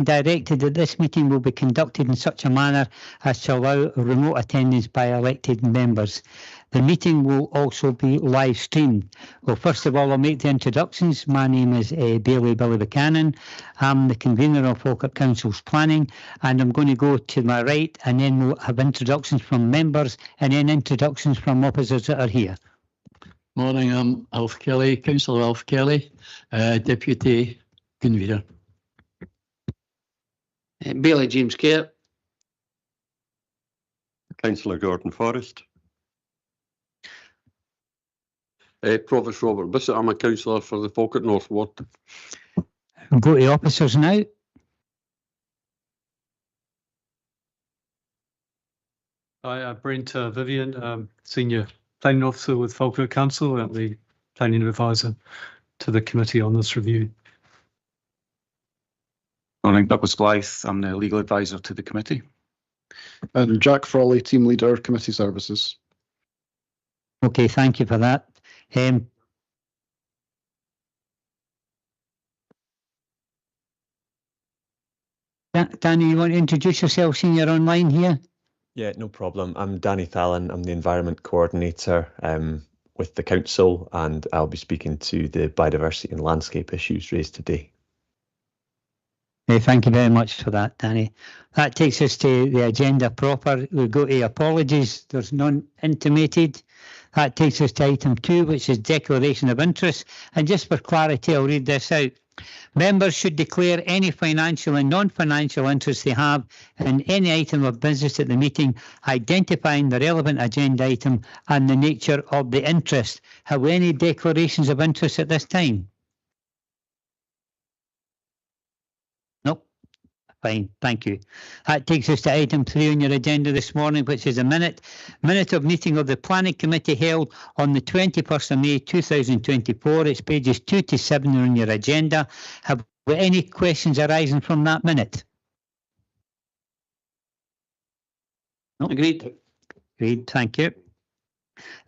directed that this meeting will be conducted in such a manner as to allow remote attendance by elected members. The meeting will also be live streamed. Well, first of all, I'll make the introductions. My name is Bailey Billy Buchanan. I'm the convener of Falkirk Council's planning, and I'm going to go to my right, and then we'll have introductions from members and then introductions from officers that are here. Morning, I'm Alf Kelly, Councillor Alf Kelly, Deputy Convener. Bailey James Kerr. Councillor Gordon Forrest. Provost Robert Bissett. I'm a councillor for the Falkirk North Ward. We'll go to officers now. Hi, Brent Vivian, Senior Planning Officer with Falkirk Council and the Planning Advisor to the committee on this review. Morning, Douglas Blythe. I'm the Legal Advisor to the committee. And Jack Frawley, Team Leader, Committee Services. Okay, thank you for that. Danny, you want to introduce yourself, seeing you're online here? Yeah, no problem. I'm Danny Fallon. I'm the Environment Coordinator with the Council, and I'll be speaking to the biodiversity and landscape issues raised today. Thank you very much for that, Danny. That takes us to the agenda proper. We'll go to apologies. There's none intimated. That takes us to item 2, which is declaration of interest. And just for clarity, I'll read this out. Members should declare any financial and non-financial interest they have in any item of business at the meeting, identifying the relevant agenda item and the nature of the interest. Have we any declarations of interest at this time? Nope. Fine, thank you. That takes us to item 3 on your agenda this morning, which is a minute of meeting of the Planning Committee held on the 21st of May 2024. It's pages 2 to 7 on your agenda. Have we any questions arising from that minute? No? Agreed. Agreed, thank you.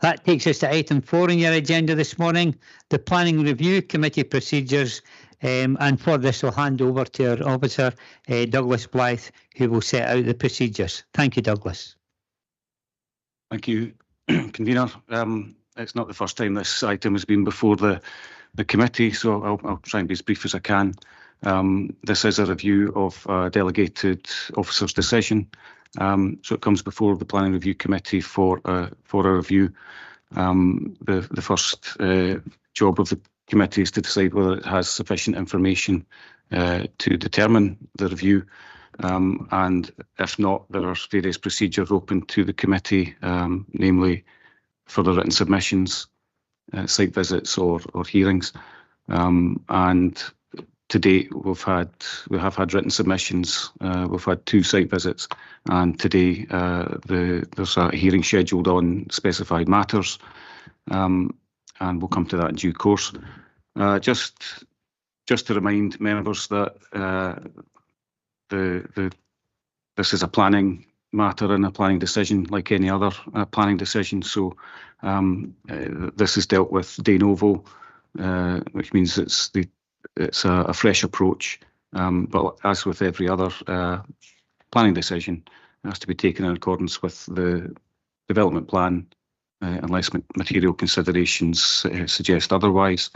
That takes us to item 4 on your agenda this morning, the Planning Review Committee procedures. And for this, I'll hand over to our officer, Douglas Blythe, who will set out the procedures. Thank you, Douglas. Thank you, Convener. It's not the first time this item has been before the committee, so I'll try and be as brief as I can. This is a review of a delegated officer's decision. So it comes before the Planning Review Committee for a review. The first job of the committee is to decide whether it has sufficient information to determine the review, and if not, there are various procedures open to the committee, namely further written submissions, site visits or hearings, and to date we have had written submissions. We've had 2 site visits, and today there's a hearing scheduled on specified matters, and we'll come to that in due course. Just to remind members that this is a planning matter and a planning decision like any other planning decision. So this is dealt with de novo, which means it's a fresh approach. But as with every other planning decision, it has to be taken in accordance with the development plan, unless material considerations suggest otherwise.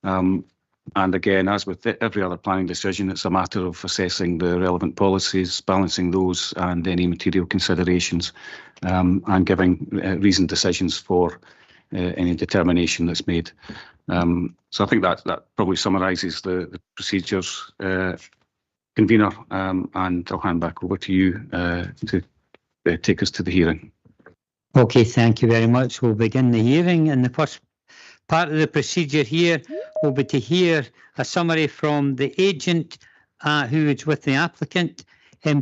And again, as with every other planning decision, it's a matter of assessing the relevant policies, balancing those and any material considerations, and giving reasoned decisions for any determination that's made. So I think that probably summarises the procedures, Convener, and I'll hand back over to you to take us to the hearing. Okay, thank you very much. We'll begin the hearing, and the first part of the procedure here will be to hear a summary from the agent who is with the applicant.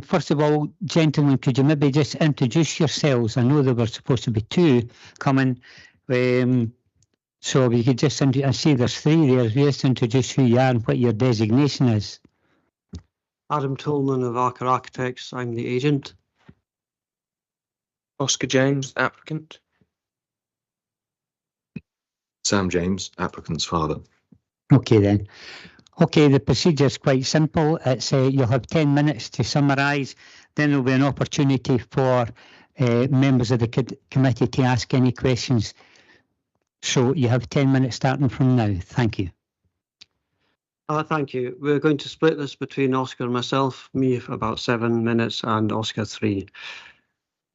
First of all, gentlemen, could you maybe just introduce yourselves? I know there were supposed to be 2 coming, so if you could just, I see there's 3 there, just introduce who you are and what your designation is. Adam Tolman of Archer Architects, I'm the agent. Oscar James, applicant. Sam James, applicant's father. Okay then. Okay, the procedure is quite simple. It's you'll have 10 minutes to summarise. Then there'll be an opportunity for members of the committee to ask any questions. So you have 10 minutes starting from now. Thank you. Thank you. We're going to split this between Oscar and myself, me for about 7 minutes and Oscar 3.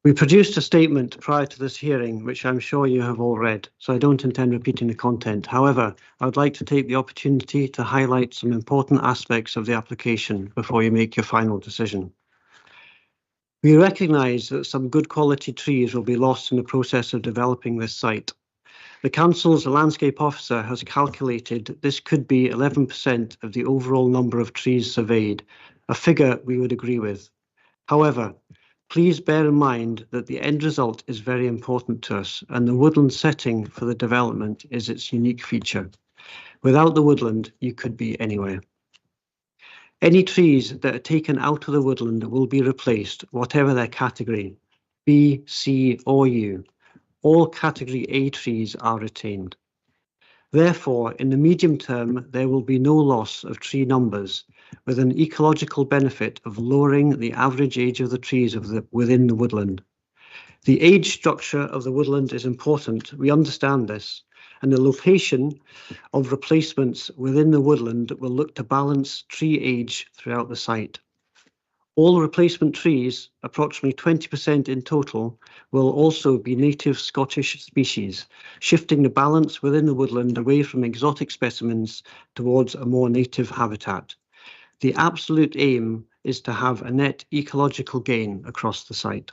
We produced a statement prior to this hearing, which I'm sure you have all read, so I don't intend repeating the content. However, I would like to take the opportunity to highlight some important aspects of the application before you make your final decision. We recognise that some good quality trees will be lost in the process of developing this site. The Council's landscape officer has calculated this could be 11% of the overall number of trees surveyed, a figure we would agree with. However, please bear in mind that the end result is very important to us, and the woodland setting for the development is its unique feature. Without the woodland, you could be anywhere. Any trees that are taken out of the woodland will be replaced, whatever their category, B, C or U. All Category A trees are retained. Therefore, in the medium term, there will be no loss of tree numbers, with an ecological benefit of lowering the average age of the trees within the woodland. The age structure of the woodland is important, we understand this, and the location of replacements within the woodland will look to balance tree age throughout the site. All replacement trees, approximately 20% in total, will also be native Scottish species, shifting the balance within the woodland away from exotic specimens towards a more native habitat. The absolute aim is to have a net ecological gain across the site.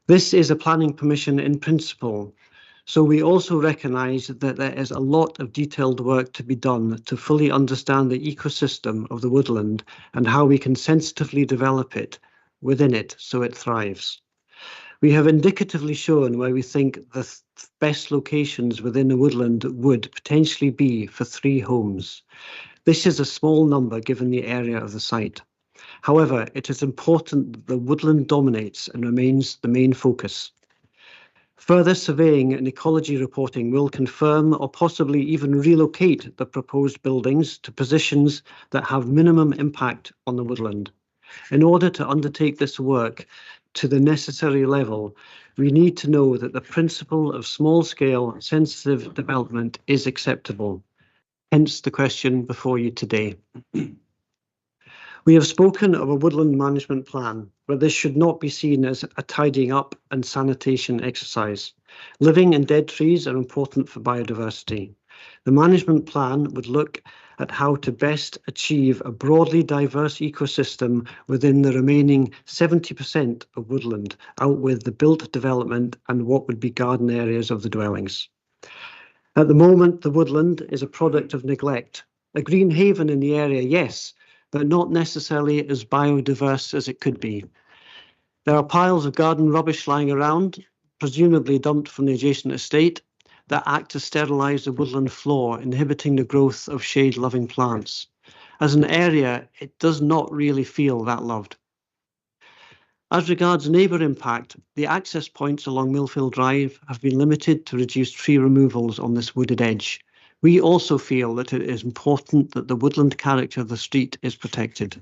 This is a planning permission in principle, so we also recognise that there is a lot of detailed work to be done to fully understand the ecosystem of the woodland and how we can sensitively develop it within it so it thrives. We have indicatively shown where we think the best locations within the woodland would potentially be for 3 homes. This is a small number given the area of the site. However, it is important that the woodland dominates and remains the main focus. Further surveying and ecology reporting will confirm or possibly even relocate the proposed buildings to positions that have minimum impact on the woodland. In order to undertake this work to the necessary level, we need to know that the principle of small-scale sensitive development is acceptable. Hence the question before you today. We have spoken of a woodland management plan, but this should not be seen as a tidying up and sanitation exercise. Living and dead trees are important for biodiversity. The management plan would look at how to best achieve a broadly diverse ecosystem within the remaining 70% of woodland, out with the built development and what would be garden areas of the dwellings. At the moment, the woodland is a product of neglect. A green haven in the area, yes, but not necessarily as biodiverse as it could be. There are piles of garden rubbish lying around, presumably dumped from the adjacent estate, that act to sterilise the woodland floor, inhibiting the growth of shade-loving plants. As an area, it does not really feel that loved. As regards neighbour impact, the access points along Millfield Drive have been limited to reduce tree removals on this wooded edge. We also feel that it is important that the woodland character of the street is protected.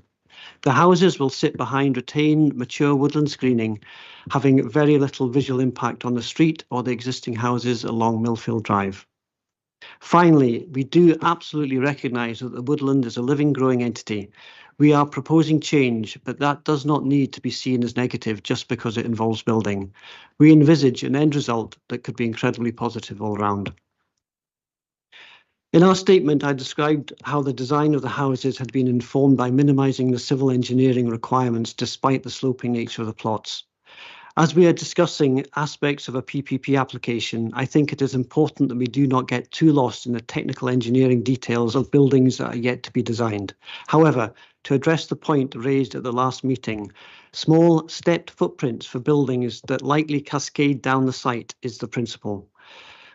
The houses will sit behind retained mature woodland screening, having very little visual impact on the street or the existing houses along Millfield Drive. Finally, we do absolutely recognise that the woodland is a living, growing entity. We are proposing change, but that does not need to be seen as negative just because it involves building. We envisage an end result that could be incredibly positive all round. In our statement, I described how the design of the houses had been informed by minimising the civil engineering requirements despite the sloping nature of the plots. As we are discussing aspects of a PPP application, I think it is important that we do not get too lost in the technical engineering details of buildings that are yet to be designed. However, to address the point raised at the last meeting, small stepped footprints for buildings that likely cascade down the site is the principle.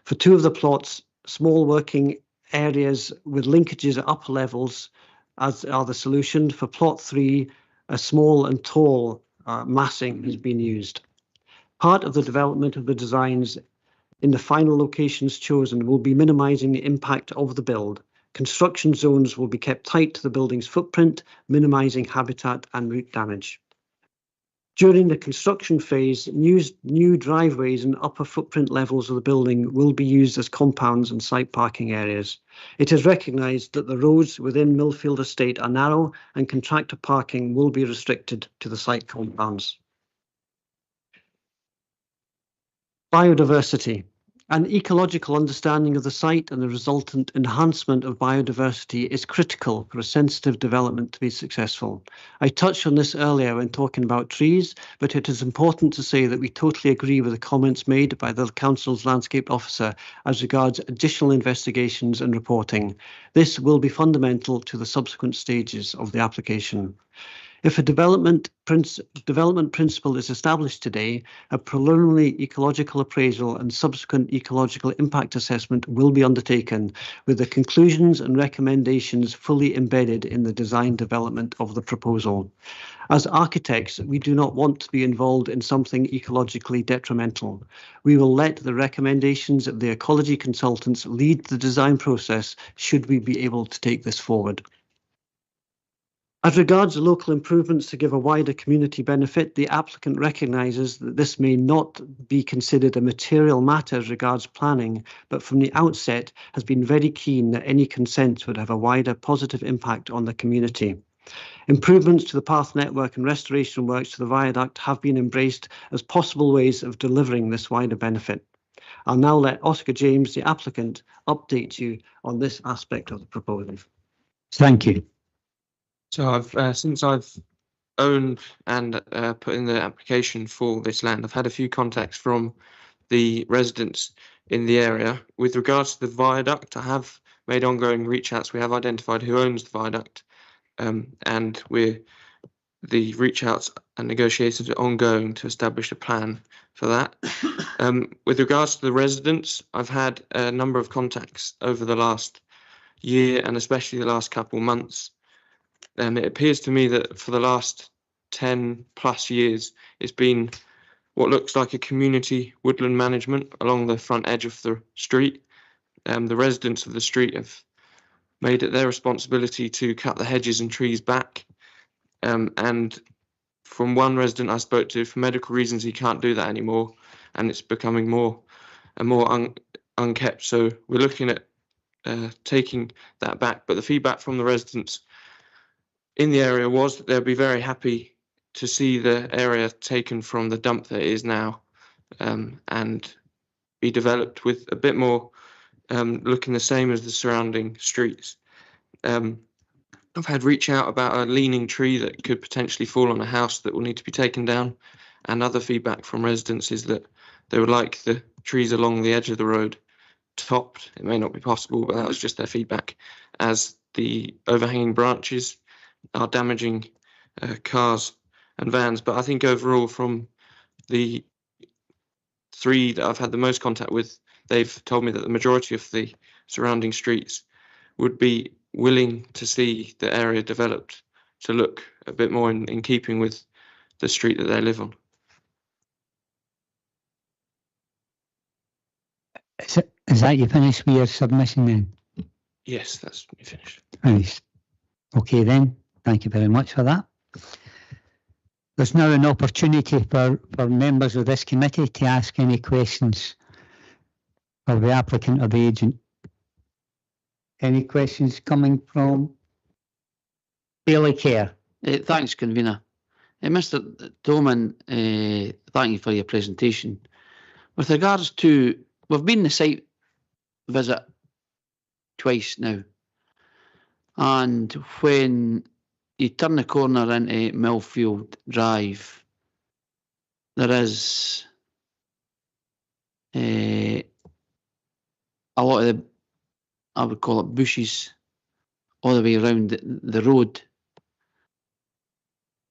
For 2 of the plots, small working areas with linkages at upper levels as are the solution. For plot 3, a small and tall massing has been used. Part of the development of the designs in the final locations chosen will be minimising the impact of the build, Construction zones will be kept tight to the building's footprint, minimising habitat and root damage. During the construction phase, new driveways and upper footprint levels of the building will be used as compounds and site parking areas. It is recognised that the roads within Millfield Estate are narrow and contractor parking will be restricted to the site compounds. Biodiversity. An ecological understanding of the site and the resultant enhancement of biodiversity is critical for a sensitive development to be successful. I touched on this earlier when talking about trees, but it is important to say that we totally agree with the comments made by the Council's Landscape Officer as regards additional investigations and reporting. This will be fundamental to the subsequent stages of the application. If a development principle is established today, a preliminary ecological appraisal and subsequent ecological impact assessment will be undertaken, with the conclusions and recommendations fully embedded in the design development of the proposal. As architects, we do not want to be involved in something ecologically detrimental. We will let the recommendations of the ecology consultants lead the design process should we be able to take this forward. As regards local improvements to give a wider community benefit, the applicant recognises that this may not be considered a material matter as regards planning, but from the outset has been very keen that any consent would have a wider positive impact on the community. Improvements to the path network and restoration works to the viaduct have been embraced as possible ways of delivering this wider benefit. I'll now let Oscar James, the applicant, update you on this aspect of the proposal. Thank you. So since I've owned and put in the application for this land, I've had a few contacts from the residents in the area. With regards to the viaduct, I have made ongoing reach outs. We have identified who owns the viaduct, and the reach outs and negotiations are ongoing to establish a plan for that. With regards to the residents, I've had a number of contacts over the last year and especially the last couple of months. It appears to me that for the last 10 plus years, it's been what looks like a community woodland management along the front edge of the street. The residents of the street have made it their responsibility to cut the hedges and trees back. And from one resident I spoke to, for medical reasons, he can't do that anymore, and it's becoming more and more unkept. So we're looking at taking that back. But the feedback from the residents in the area was that they'll be very happy to see the area taken from the dump that it is now, and be developed with a bit more looking the same as the surrounding streets. I've had reach out about a leaning tree that could potentially fall on a house that will need to be taken down, and other feedback from residents is that they would like the trees along the edge of the road topped. It may not be possible, but that was just their feedback, as the overhanging branches are damaging cars and vans. But I think overall, from the three that I've had the most contact with, they've told me that the majority of the surrounding streets would be willing to see the area developed to look a bit more in keeping with the street that they live on. Is that you finished with your submission then? Yes, that's me finished. Finished. Okay then, thank you very much for that. There's now an opportunity for members of this committee to ask any questions of the applicant or the agent. Any questions coming from Bailey Care? Thanks, Convener. Mr. Thoman, thank you for your presentation. With regards to, we've been the site visit twice now, and when you turn the corner into Millfield Drive, there is a lot of the, I would call it, bushes all the way around the road.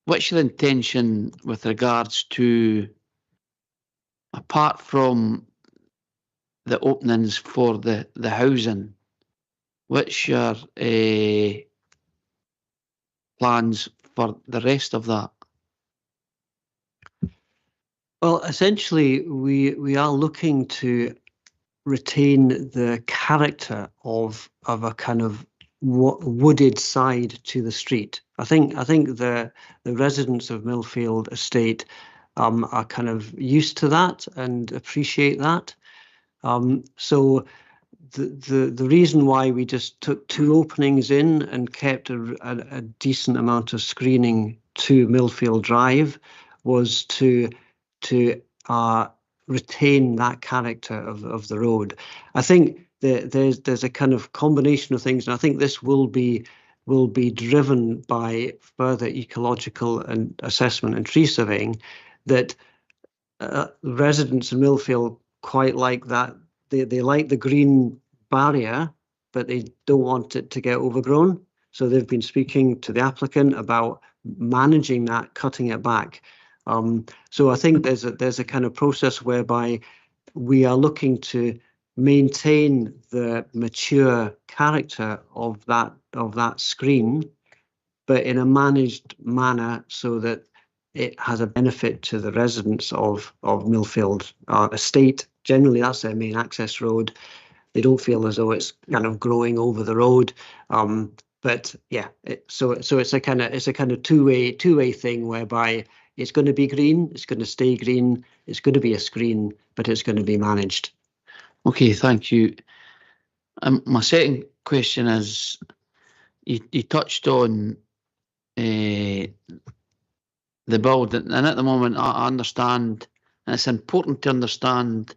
What's your intention with regards to, apart from the openings for the housing, what's your plans for the rest of that? Well, essentially, we are looking to retain the character of a kind of wooded side to the street. I think the residents of Millfield Estate are kind of used to that and appreciate that. So the reason why we just took 2 openings in and kept a decent amount of screening to Millfield Drive was to retain that character of the road. I think there's a kind of combination of things, and I think this will be driven by further ecological and assessment and tree surveying, that residents in Millfield quite like that. They like the green barrier, but they don't want it to get overgrown. So they've been speaking to the applicant about managing that, cutting it back. So I think there's a kind of process whereby we are looking to maintain the mature character of that screen, but in a managed manner so that it has a benefit to the residents of Millfield Estate. Generally, that's their main access road. They don't feel as though it's kind of growing over the road. But yeah, so it's a kind of two-way thing whereby it's going to be green, it's going to stay green, it's going to be a screen, but it's going to be managed. Okay, thank you. My second question is, you touched on the building, and at the moment I understand, and it's important to understand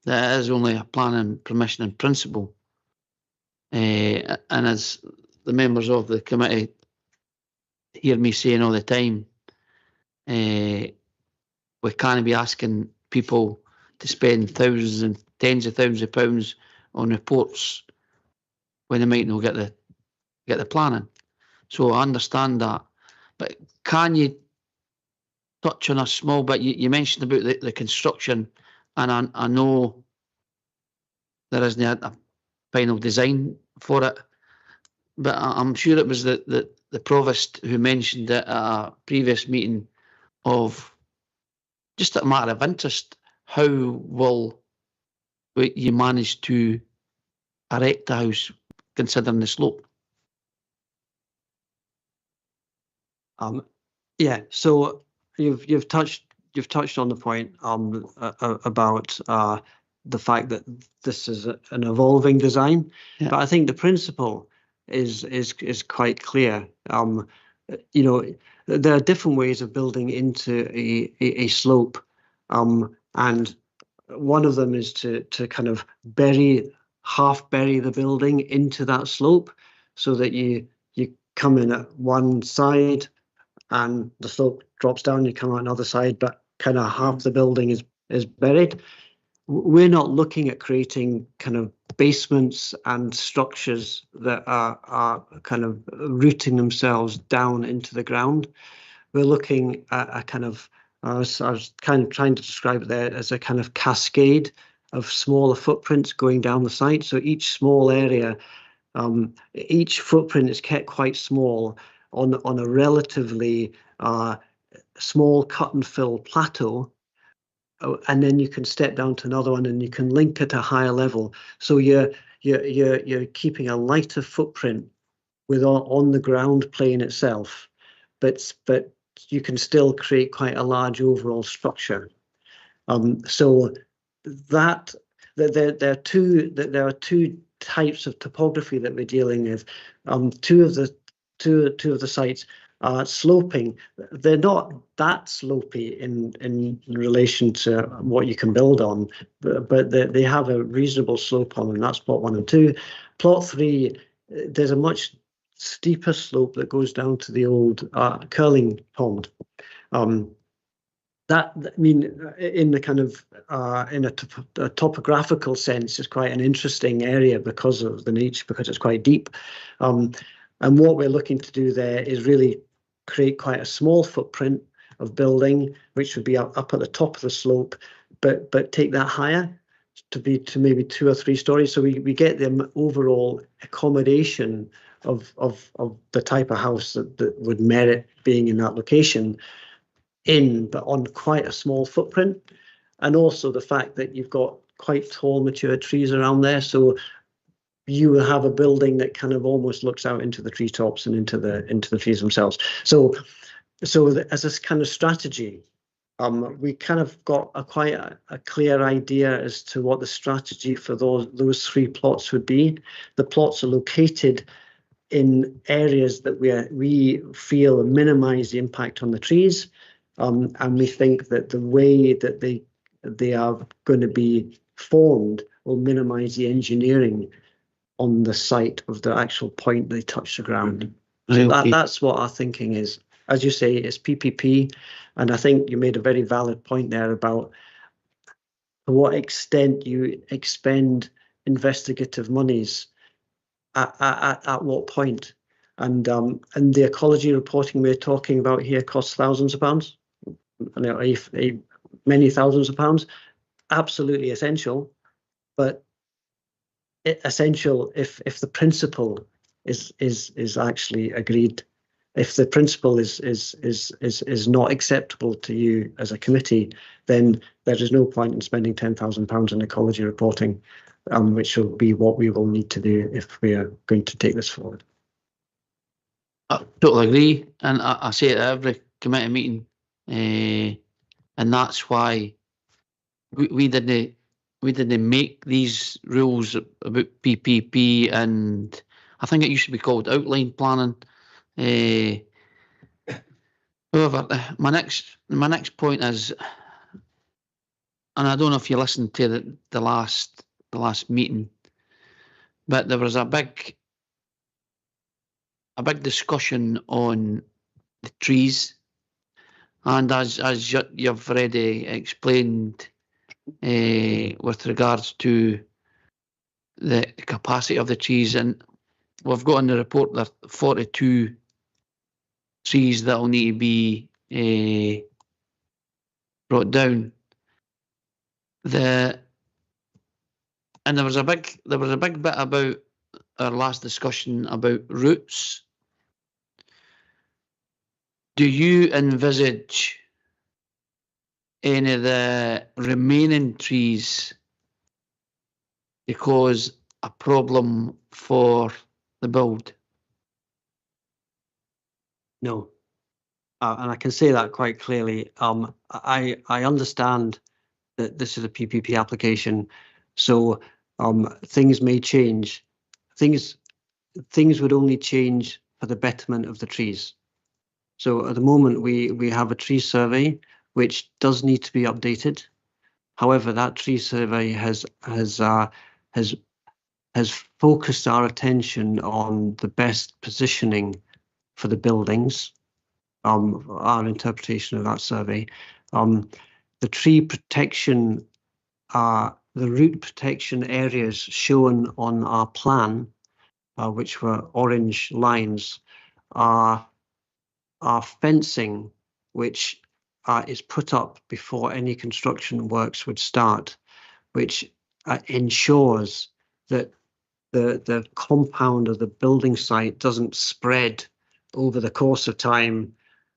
that it is only a planning permission in principle. And as the members of the committee hear me saying all the time, we can't be asking people to spend thousands and tens of thousands of pounds on reports when they might not get the planning. So I understand that, but can you touch on a small bit? You mentioned about the construction, and I know there isn't a final design for it, but I'm sure it was the provost who mentioned it at a previous meeting of, just a matter of interest, how will you manage to erect the house considering the slope? Yeah, so you've touched on the point about the fact that this is an evolving design, but I think the principle is quite clear. You know, there are different ways of building into a slope, and one of them is to kind of half bury the building into that slope, so that you come in at one side and the slope drops down, you come out another side, but kind of half the building is buried. We're not looking at creating kind of basements and structures that are kind of rooting themselves down into the ground. We're looking at a kind of, I was kind of trying to describe it there as a kind of cascade of smaller footprints going down the site. So each small area, each footprint is kept quite small on a relatively small cut and fill plateau, and then you can step down to another one and you can link at a higher level. So you're keeping a lighter footprint on the ground plane itself, but you can still create quite a large overall structure. So that there are two types of topography that we're dealing with. Two of the sites are sloping. They're not that slopey in relation to what you can build on, but they have a reasonable slope on them. That's plot 1 and 2. Plot 3, there's a much steeper slope that goes down to the old curling pond. That, I mean, in the kind of in a topographical sense, is quite an interesting area because of the nature, because it's quite deep. And what we're looking to do there is really create quite a small footprint of building, which would be up at the top of the slope, but take that higher to maybe 2 or 3 stories. So we get the overall accommodation of the type of house that would merit being in that location, but on quite a small footprint. And also the fact that you've got quite tall mature trees around there. So you will have a building that kind of almost looks out into the treetops and into the trees themselves. So as a kind of strategy, we kind of got quite a clear idea as to what the strategy for those 3 plots would be. The plots are located in areas that we feel minimise the impact on the trees, and we think that the way that they are going to be formed will minimise the engineering on the site of the actual point they touch the ground. So that's what our thinking is. As you say, it's PPP, and I think you made a very valid point there about to what extent you expend investigative monies at what point. And the ecology reporting we're talking about here costs thousands of pounds, many thousands of pounds. Absolutely essential, but essential if the principle is actually agreed. If the principle is not acceptable to you as a committee, then there is no point in spending £10,000 on ecology reporting, which will be what we will need to do if we are going to take this forward. I totally agree, and I say it at every committee meeting, and that's why we didn't make these rules about PPP, and I think it used to be called outline planning. However, my next point is, and I don't know if you listened to the last meeting, but there was a big discussion on the trees, and as you've already explained, with regards to the capacity of the trees, and we've got in the report that 42 trees that will need to be brought down. And there was a big bit about our last discussion about roots. Do you envisage any of the remaining trees to cause a problem for the build? No, and I can say that quite clearly. I understand that this is a PPP application, so things may change. Things would only change for the betterment of the trees. So at the moment we have a tree survey which does need to be updated. However, that tree survey has focused our attention on the best positioning for the buildings. Our interpretation of that survey, the tree protection, the root protection areas shown on our plan, which were orange lines, are fencing which is put up before any construction works would start, which ensures that the compound of the building site doesn't spread over the course of time,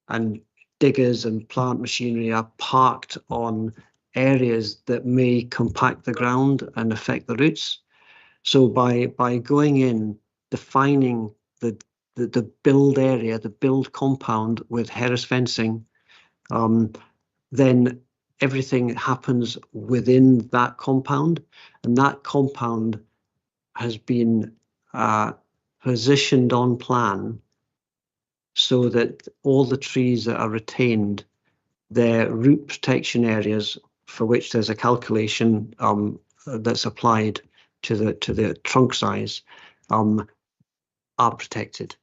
and diggers and plant machinery are parked on areas that may compact the ground and affect the roots. So by going in, defining the build area, the build compound with Harris fencing, then everything happens within that compound, and that compound has been positioned on plan so that all the trees that are retained, their root protection areas, for which there's a calculation that's applied to the trunk size, are protected.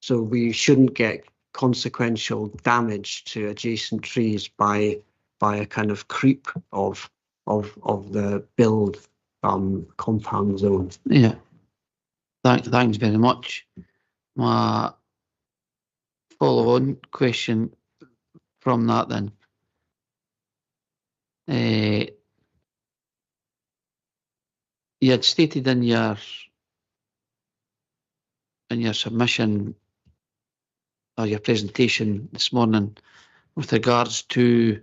So we shouldn't get consequential damage to adjacent trees by a kind of creep of the build compound zone. Yeah. Thanks very much. My follow-on question from that then. You had stated in your submission or your presentation this morning with regards to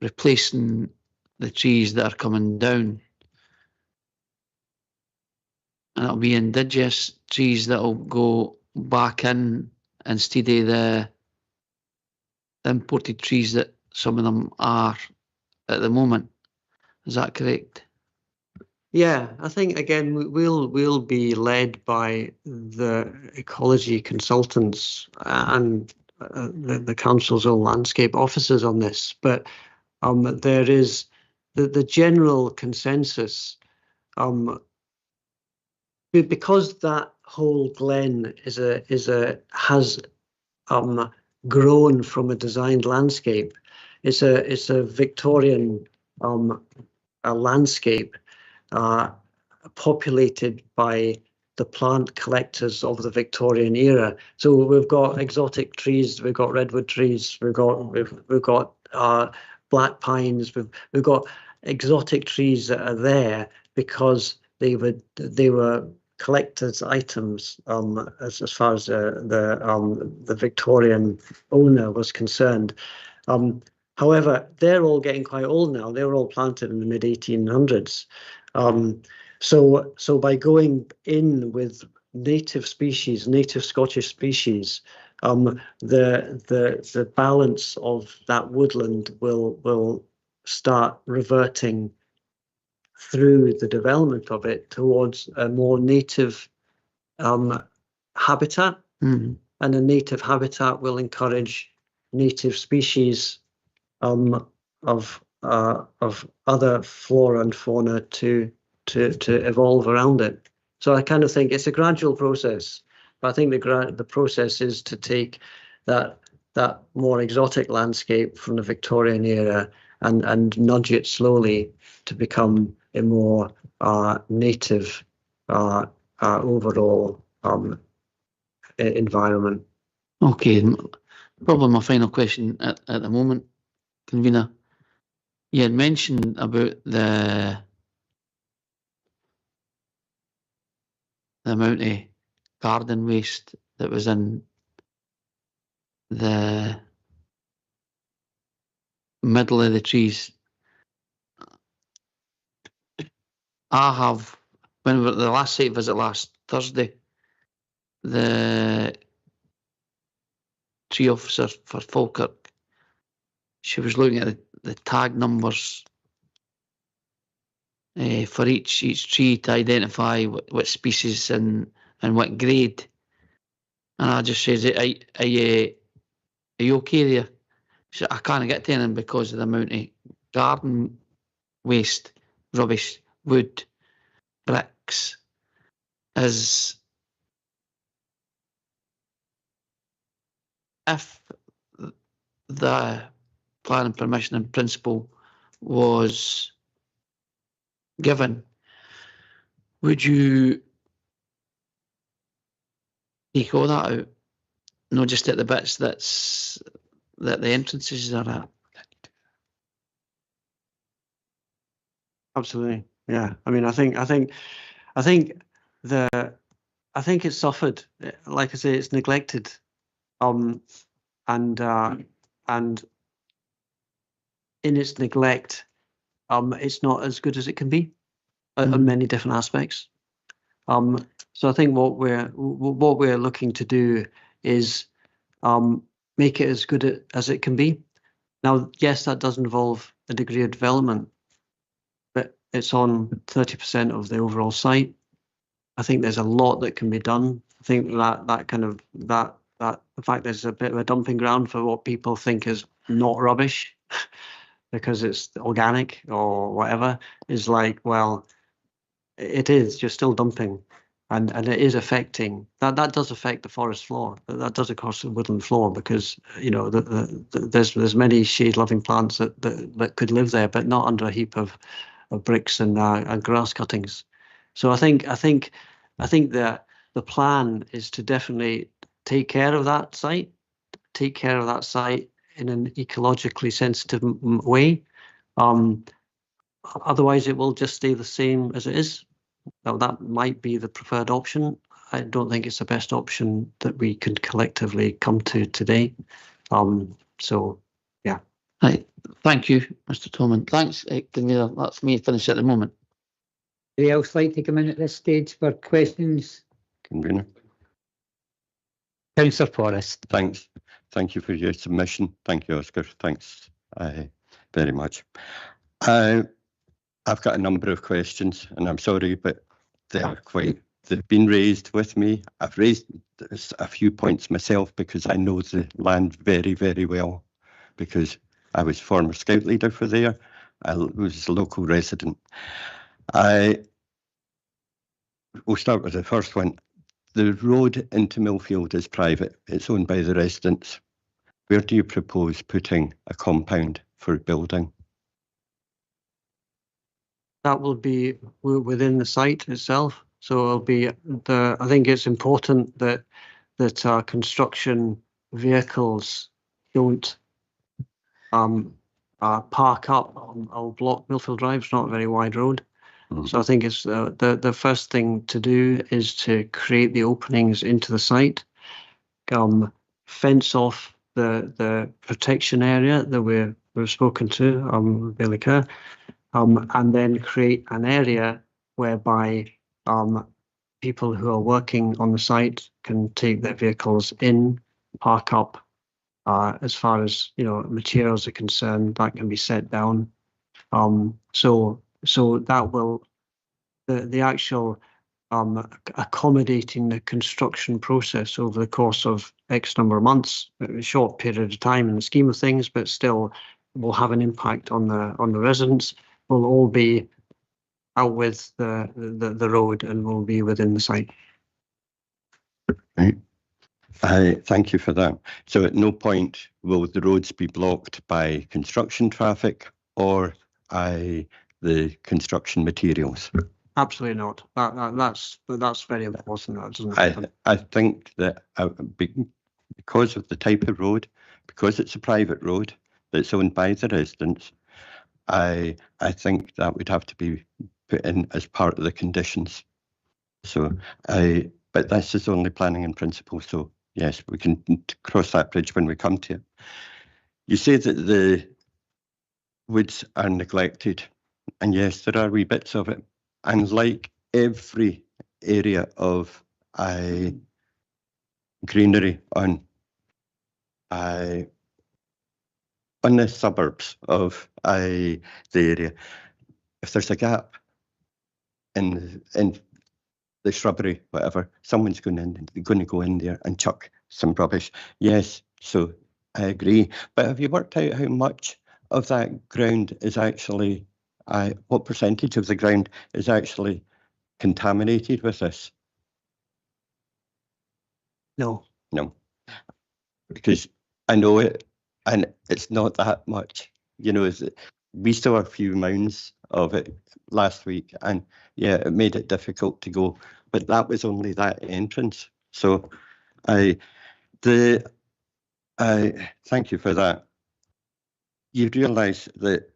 replacing the trees that are coming down. and it'll be indigenous trees that'll go back in instead of the imported trees that some of them are at the moment. Is that correct? Yeah, I think again we'll be led by the ecology consultants and the council's own landscape officers on this, but there is the general consensus, because that whole glen has grown from a designed landscape. It's a Victorian a landscape populated by the plant collectors of the Victorian era. So we've got exotic trees, we've got redwood trees, we've got black pines, we've got exotic trees that are there because they were collectors' items as far as the Victorian owner was concerned. However, they're all getting quite old now. They were all planted in the mid 1800s. So by going in with native species, native Scottish species, the balance of that woodland will start reverting through the development of it towards a more native habitat, and a native habitat will encourage native species of other flora and fauna to evolve around it. So I kind of think it's a gradual process, but I think the process is to take that more exotic landscape from the Victorian era and nudge it slowly to become a more native overall environment. Okay, probably my final question at the moment, Convener. You had mentioned about the amount of garden waste that was in the middle of the trees. I have, when we were at the last site visit last Thursday, the tree officer for Falkirk, she was looking at the tag numbers for each tree to identify what species and what grade. And I just says, are you okay there? She said, I can't get to anything because of the amount of garden waste, rubbish, wood, bricks. As if the planning permission in principle was given, would you take all that out? Not just at the bits that the entrances are at. Absolutely, yeah. I mean, I think it's suffered. Like I say, it's neglected, and in its neglect, it's not as good as it can be on many different aspects. So I think what we're looking to do is make it as good as it can be. Now, yes, that does involve a degree of development, but it's on 30% of the overall site. I think there's a lot that can be done. I think that the fact there's a bit of a dumping ground for what people think is not rubbish because it's organic or whatever is like, well, it is. You're still dumping, and it is affecting that. That does affect the forest floor. That does, of course, the woodland floor because there's many shade-loving plants that could live there, but not under a heap of bricks and grass cuttings. So I think that the plan is to definitely take care of that site in an ecologically sensitive way. Otherwise, it will just stay the same as it is. Now, that might be the preferred option. I don't think it's the best option that we can collectively come to today. So, yeah. Right. Thank you, Mr. Tolman. Thanks, Convener. That's me finished at the moment. Anybody else like to come in at this stage for questions? Convener. Councillor Forrest. Thanks. Thank you for your submission. Thank you, Oscar. Thanks very much. I've got a number of questions, and I'm sorry, but they've been raised with me. I've raised a few points myself because I know the land very, very well, because I was former scout leader for there. I was a local resident. We'll start with the first one. The road into Millfield is private. It's owned by the residents. Where do you propose putting a compound for building? That will be within the site itself. So it'll be I think it's important that construction vehicles don't park up on Old Block. Millfield Drive. It's not a very wide road. So I think it's the first thing to do is to create the openings into the site, fence off the protection area that we've spoken to, Bailey Kerr, and then create an area whereby people who are working on the site can take their vehicles in, park up. As far as materials are concerned, that can be set down. So that will, the actual accommodating the construction process over the course of X number of months, a short period of time in the scheme of things, but still will have an impact on the residents, will all be out with the road and will be within the site. Right. Thank you for that. So at no point will the roads be blocked by construction traffic or the construction materials? Absolutely not. That's very important. That doesn't happen. I think that because of the type of road, because it's a private road that's owned by the residents, I think that would have to be put in as part of the conditions. So but this is only planning in principle. So yes, we can cross that bridge when we come to it. You say that the woods are neglected. And yes, there are wee bits of it. And like every area of greenery on the suburbs of the area, if there's a gap in the shrubbery, whatever, someone's going to go in there and chuck some rubbish. Yes, so I agree. But have you worked out how much of that ground is actually what percentage of the ground is actually contaminated with this? No. Because I know it, and it's not that much. We saw a few mounds of it last week, and yeah, it made it difficult to go. But that was only that entrance. So thank you for that. You realise that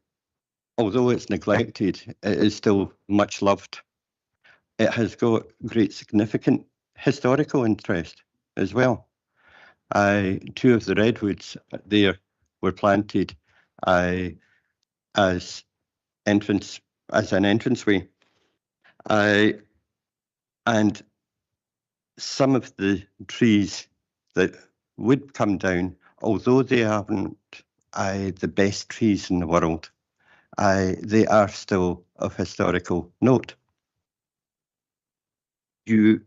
although it's neglected, it is still much loved. It has got great significant historical interest as well. 2 of the redwoods there were planted as an entranceway. And some of the trees that would come down, although they aren't the best trees in the world, they are still of historical note. You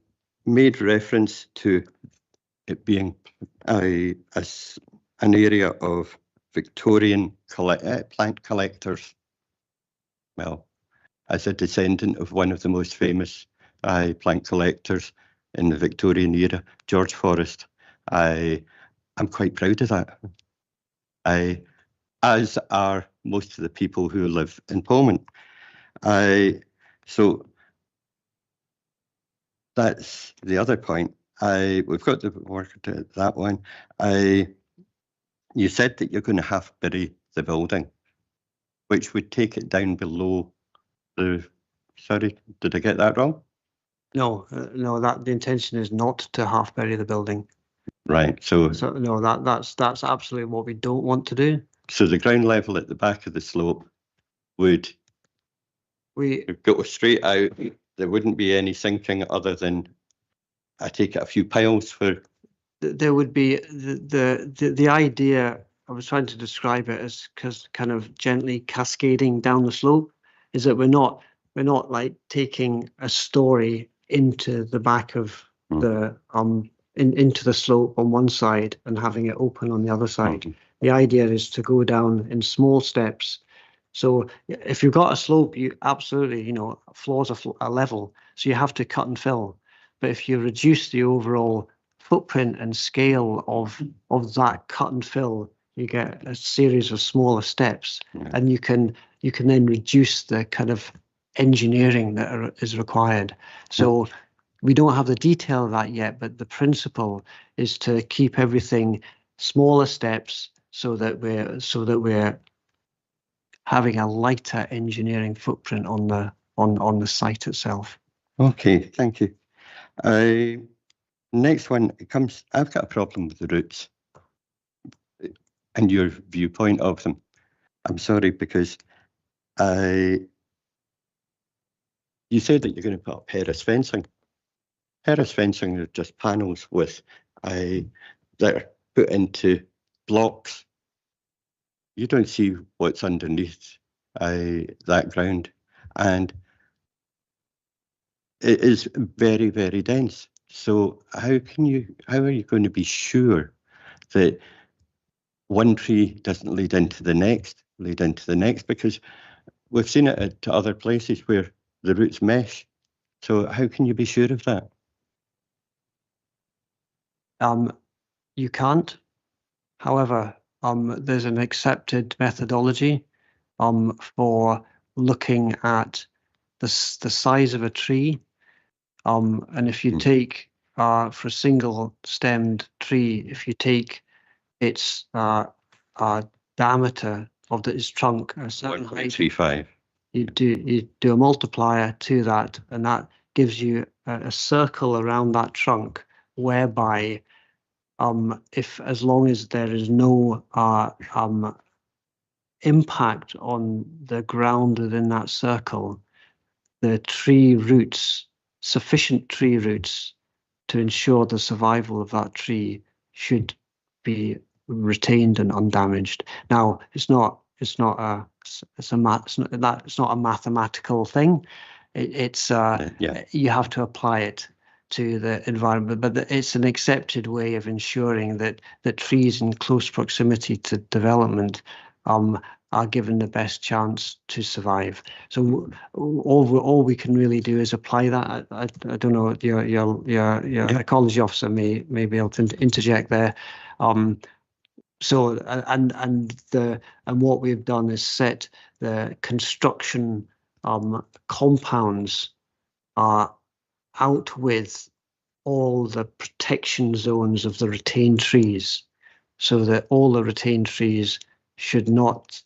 made reference to it being an area of Victorian plant collectors. Well, as a descendant of one of the most famous plant collectors in the Victorian era, George Forrest, I'm quite proud of that. As are most of the people who live in Pullman. So that's the other point. We've got to work to that one. You said that you're going to half bury the building, which would take it down below the. Sorry, did I get that wrong? No, that the intention is not to half bury the building. Right. So no, that's absolutely what we don't want to do. So the ground level at the back of the slope would We go straight out, there wouldn't be any sinking other than, I take it, a few piles for. there would be the idea. I was trying to describe it as kind of gently cascading down the slope. Is that we're not like taking a story into the back of the into the slope on one side and having it open on the other side. The idea is to go down in small steps. So if you've got a slope, you absolutely, you know, floors are level, so you have to cut and fill. But if you reduce the overall footprint and scale of that cut and fill, you get a series of smaller steps, and you can then reduce the kind of engineering that is required. So we don't have the detail of that yet, but the principle is to keep everything smaller steps so that we're having a lighter engineering footprint on the site itself. Okay, thank you. Next one comes, I've got a problem with the routes and your viewpoint of them. I'm sorry, because you said that you're going to put up Harris fencing. Harris fencing are just panels with that are put into blocks. You don't see what's underneath that ground, and it is very, very dense. So how are you going to be sure that one tree doesn't lead into the next, because we've seen it at other places where the roots mesh. So how can you be sure of that? You can't. However, there's an accepted methodology for looking at the size of a tree. And if you take, for a single stemmed tree, if you take its diameter of its trunk, a certain height, 1.35. you do a multiplier to that, and that gives you a circle around that trunk, whereby as long as there is no impact on the ground within that circle, the tree roots, sufficient tree roots to ensure the survival of that tree, should be retained and undamaged. Now, it's not a mathematical thing. You have to apply it to the environment, but it's an accepted way of ensuring that trees in close proximity to development are given the best chance to survive. So all we can really do is apply that. I don't know, your ecology officer may be able to interject there. So what we've done is set the construction compounds out with all the protection zones of the retained trees, so that all the retained trees should not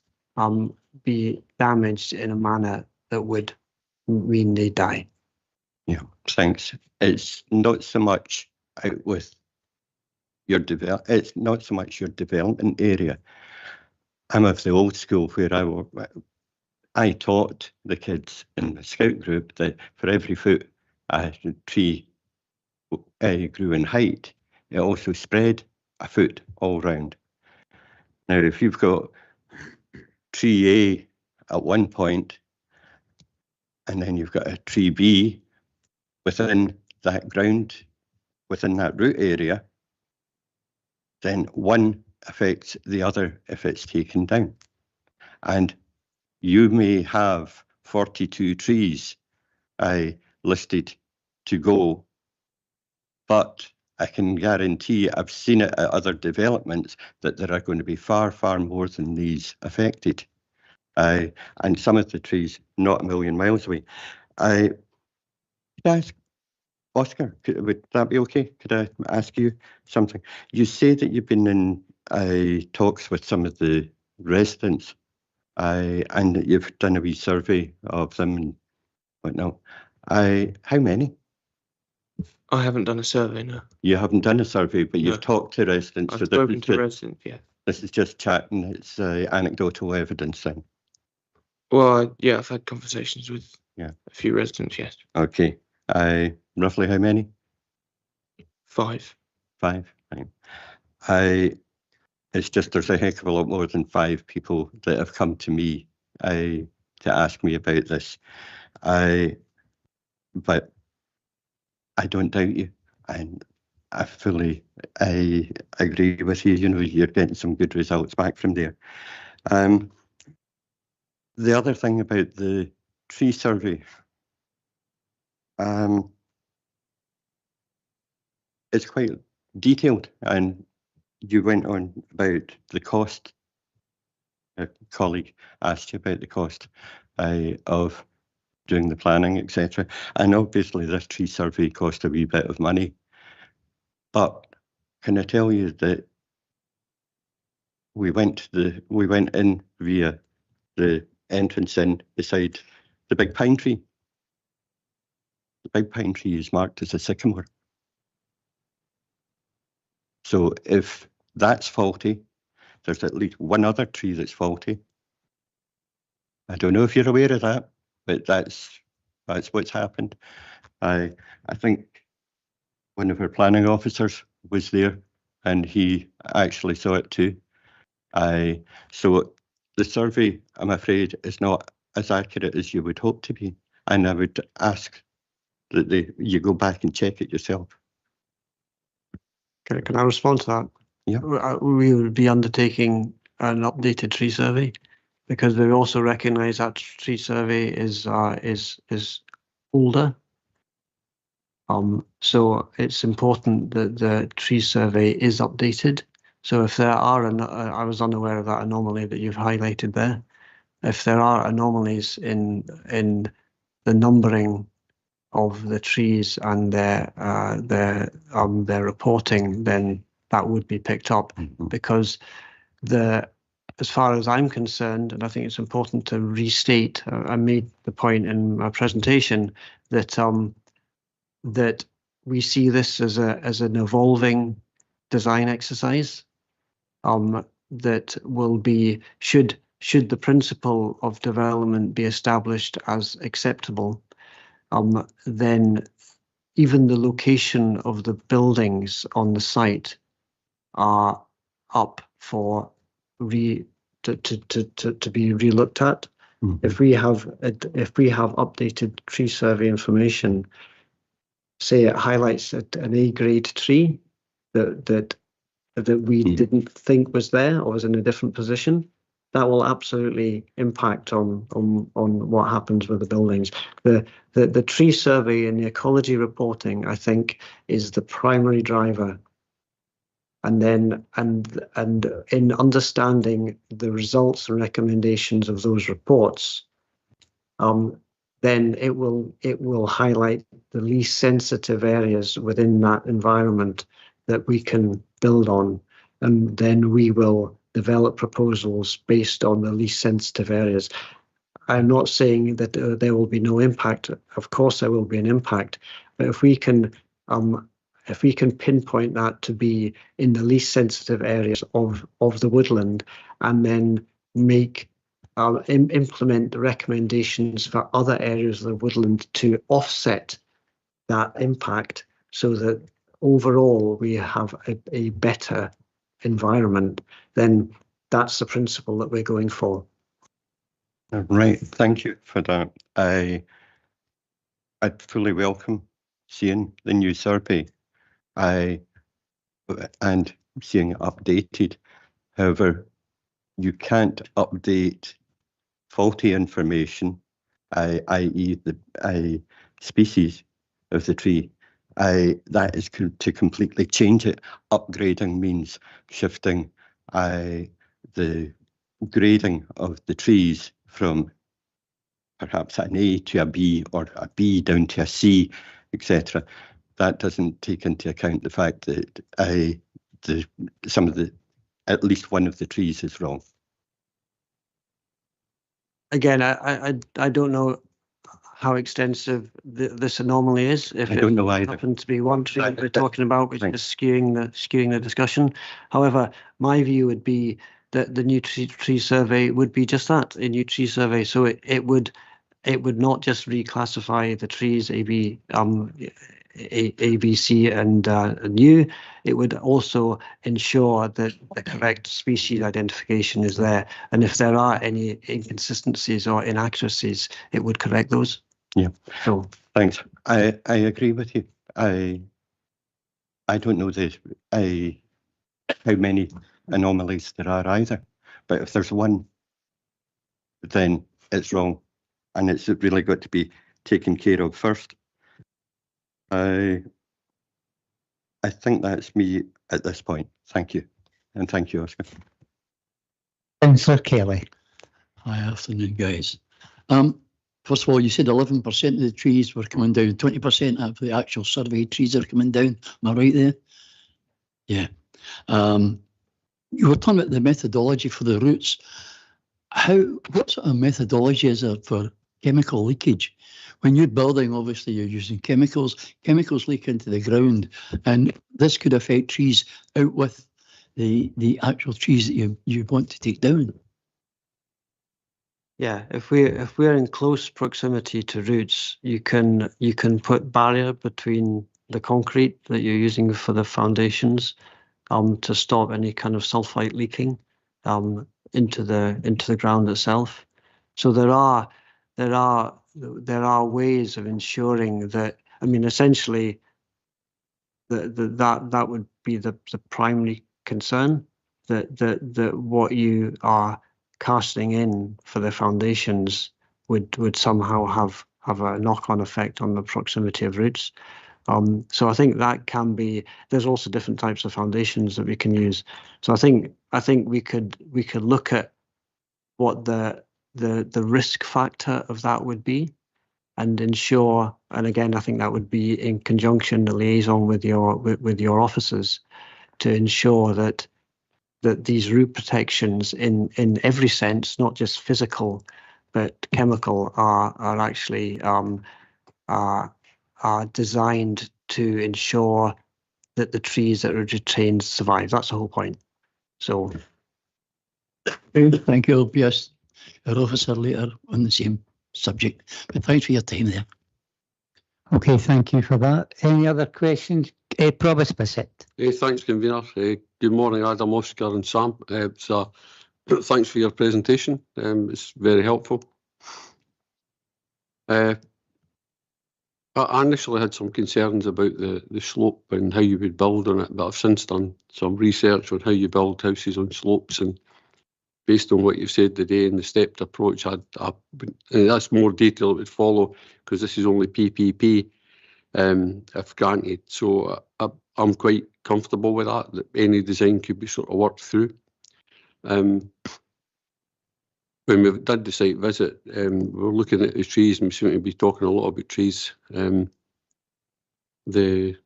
be damaged in a manner that would mean they die. Yeah, thanks. It's not so much out with your it's not so much your development area. I'm of the old school where I taught the kids in the scout group that for every foot a tree grew in height, it also spread a foot all round. Now, if you've got tree A at one point, and then you've got a tree B within that ground, within that root area, then one affects the other if it's taken down. And you may have 42 trees listed to go, but I can guarantee, I've seen it at other developments, that there are going to be far, far more than these affected. And some of the trees not a million miles away. Could I ask, Oscar, would that be okay? Could I ask you something? You say that you've been in talks with some of the residents and that you've done a wee survey of them and whatnot. How many? I haven't done a survey, no. You haven't done a survey, but you've talked to residents. I've spoken to residents, yeah. This is just chatting, it's anecdotal evidence then. Well, yeah, I've had conversations with Yeah. a few residents, yes. Okay. Roughly how many? 5. 5. Right. It's just there's a heck of a lot more than 5 people that have come to me to ask me about this. But I don't doubt you, and I fully agree with you. You know, you're getting some good results back from there. The other thing about the tree survey, it's quite detailed, and you went on about the cost. A colleague asked you about the cost of doing the planning, etc. And obviously this tree survey cost a wee bit of money. But can I tell you that we went in via the entrance in beside the big pine tree. The big pine tree is marked as a sycamore. So if that's faulty, there's at least one other tree that's faulty. I don't know if you're aware of that, but that's what's happened. I think one of our planning officers was there and he actually saw it too. So the survey, I'm afraid, is not as accurate as you would hope to be. And I would ask that you go back and check it yourself. Can I respond to that? Yeah. We would be undertaking an updated tree survey because we also recognise that tree survey is older. So it's important that the tree survey is updated. So if there are, I was unaware of that anomaly that you've highlighted there. If there are anomalies in the numbering of the trees and their reporting, then that would be picked up. Because as far as I'm concerned, and I think it's important to restate, I made the point in my presentation that that we see this as an evolving design exercise that will be, should the principle of development be established as acceptable, then even the location of the buildings on the site are up for to be relooked at. If we have updated tree survey information, say it highlights an A-grade tree that we didn't think was there or was in a different position, that will absolutely impact on what happens with the buildings. The tree survey and the ecology reporting, I think, is the primary driver. And then and in understanding the results and recommendations of those reports, then it will highlight the least sensitive areas within that environment that we can build on, and then we will develop proposals based on the least sensitive areas. I'm not saying that there will be no impact. Of course, there will be an impact, but if we can pinpoint that to be in the least sensitive areas of the woodland, and then implement the recommendations for other areas of the woodland to offset that impact, so that overall we have a better environment, then that's the principle that we're going for. Right, thank you for that. I'd fully welcome seeing the new survey and seeing it updated. However, you can't update faulty information, i.e. the species of the tree. That is to completely change it. Upgrading means shifting the grading of the trees from perhaps an A to a B, or a B down to a C, etc. That doesn't take into account the fact that at least one of the trees is wrong. Again, I don't know how extensive this anomaly is. If I don't know either. Happens to be one tree we're talking about, which is skewing the discussion. However, my view would be the new tree survey would be just that, a new tree survey. So it would not just reclassify the trees A, B, C, and new. It would also ensure that the correct species identification is there, and if there are any inconsistencies or inaccuracies, it would correct those. Yeah. So thanks. I agree with you. I don't know how many anomalies there are either, but if there's one, then it's wrong, and it's really got to be taken care of first. I think that's me at this point. Thank you. And thank you, Oscar. Councillor Kelly. Hi, afternoon, guys. First of all, you said 11% of the trees were coming down, 20% of the actual surveyed trees are coming down. Am I right there? Yeah. You were talking about the methodology for the roots. What sort of methodology is there for chemical leakage? When you're building, obviously you're using chemicals leak into the ground, and this could affect trees out with the actual trees that you want to take down. yeah, if we're in close proximity to roots, you can put barrier between the concrete that you're using for the foundations, to stop any kind of sulfite leaking into the ground itself. So there are ways of ensuring that. I mean, essentially, that would be the primary concern, that what you are casting in for the foundations would somehow have a knock-on effect on the proximity of roots. So I think that can be. There's also different types of foundations that we can use. So I think we could look at what the risk factor of that would be, and ensure. And again, I think that would be in conjunction, the liaison with your officers, to ensure that these root protections in every sense, not just physical, but chemical, are actually are designed to ensure that the trees that are retained survive. That's the whole point. So, thank you. Yes, your officer later on the same subject. But thanks for your time there. Okay, thank you for that. Any other questions? Probus Bissett. Thanks, Convener. Good morning, Adam, Oscar and Sam. Thanks for your presentation. It's very helpful. I initially had some concerns about the slope and how you would build on it, but I've since done some research on how you build houses on slopes, and based on what you've said today and the stepped approach, that's more detail that would follow, because this is only PPP, if granted. So I'm quite comfortable with that any design could be sort of worked through. When we did the site visit, we were looking at the trees, and we seem to be talking a lot about trees. There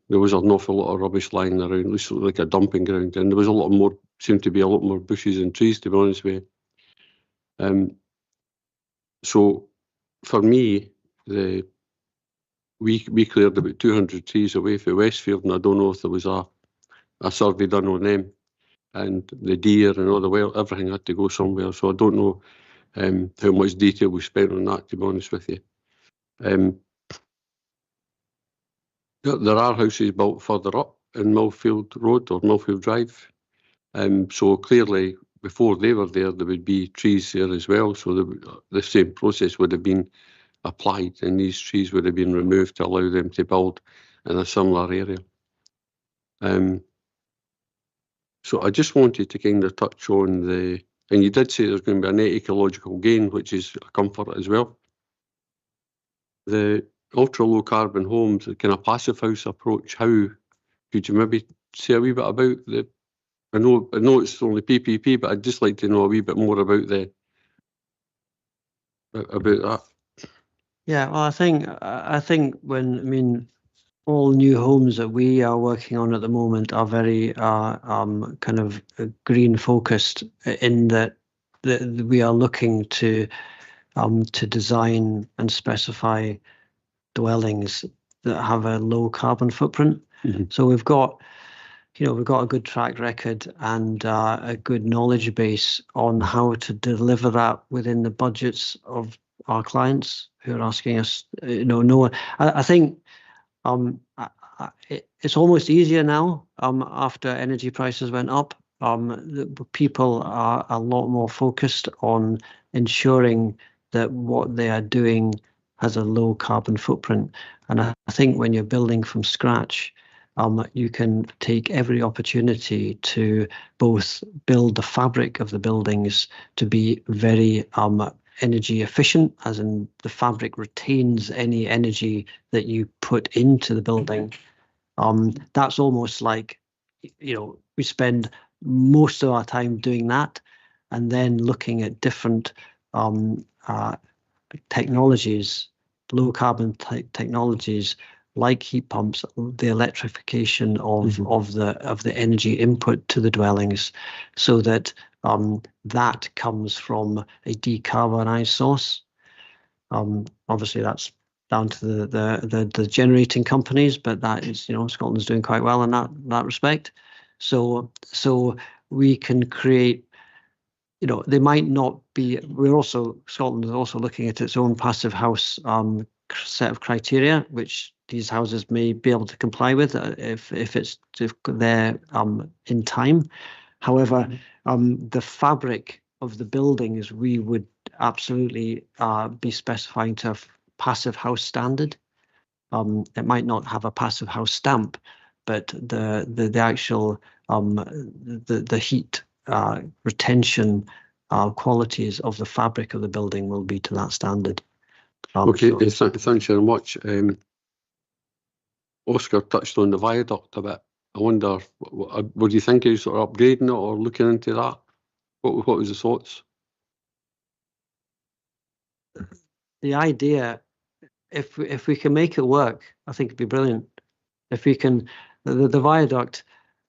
was an awful lot of rubbish lying around, at least like a dumping ground, and there was seemed to be a lot more bushes and trees, to be honest with you. So for me, we cleared about 200 trees away from Westfield, and I don't know if there was a survey done on them, and the deer and all everything had to go somewhere. So I don't know how much detail we spent on that, to be honest with you. There are houses built further up in Millfield Road or Millfield Drive. So clearly, before they were there would be trees there as well. So the same process would have been applied, and these trees would have been removed to allow them to build in a similar area. So I just wanted to kind of touch on and you did say there's going to be a net ecological gain, which is a comfort as well. The ultra low carbon homes, the kind of passive house approach, how could you maybe say a wee bit about I know it's only PPP, but I'd just like to know a wee bit more about that. yeah, well, I think all new homes that we are working on at the moment are very kind of green focused, in that we are looking to design and specify dwellings that have a low carbon footprint. Mm-hmm. So we've got we've got a good track record and a good knowledge base on how to deliver that within the budgets of our clients who are asking us. I think it's almost easier now after energy prices went up. People are a lot more focused on ensuring that what they are doing has a low carbon footprint. And I think when you're building from scratch, you can take every opportunity to both build the fabric of the buildings to be very energy efficient, as in the fabric retains any energy that you put into the building. That's almost like, we spend most of our time doing that, and then looking at different technologies, low carbon technologies like heat pumps, the electrification of the energy input to the dwellings, so that that comes from a decarbonised source. Obviously, that's down to the generating companies, but that is, Scotland's doing quite well in that respect. So we can create. They might not be. Scotland is also looking at its own passive house set of criteria, which these houses may be able to comply with if they're in time. However, the fabric of the buildings, we would absolutely be specifying to a passive house standard. It might not have a passive house stamp, but the actual the heat retention qualities of the fabric of the building will be to that standard. Okay, thanks very much. Oscar touched on the viaduct a bit. I wonder, what do you think of sort of upgrading it or looking into that? What was the thoughts? The idea, if we can make it work, I think it'd be brilliant. If we can, the viaduct,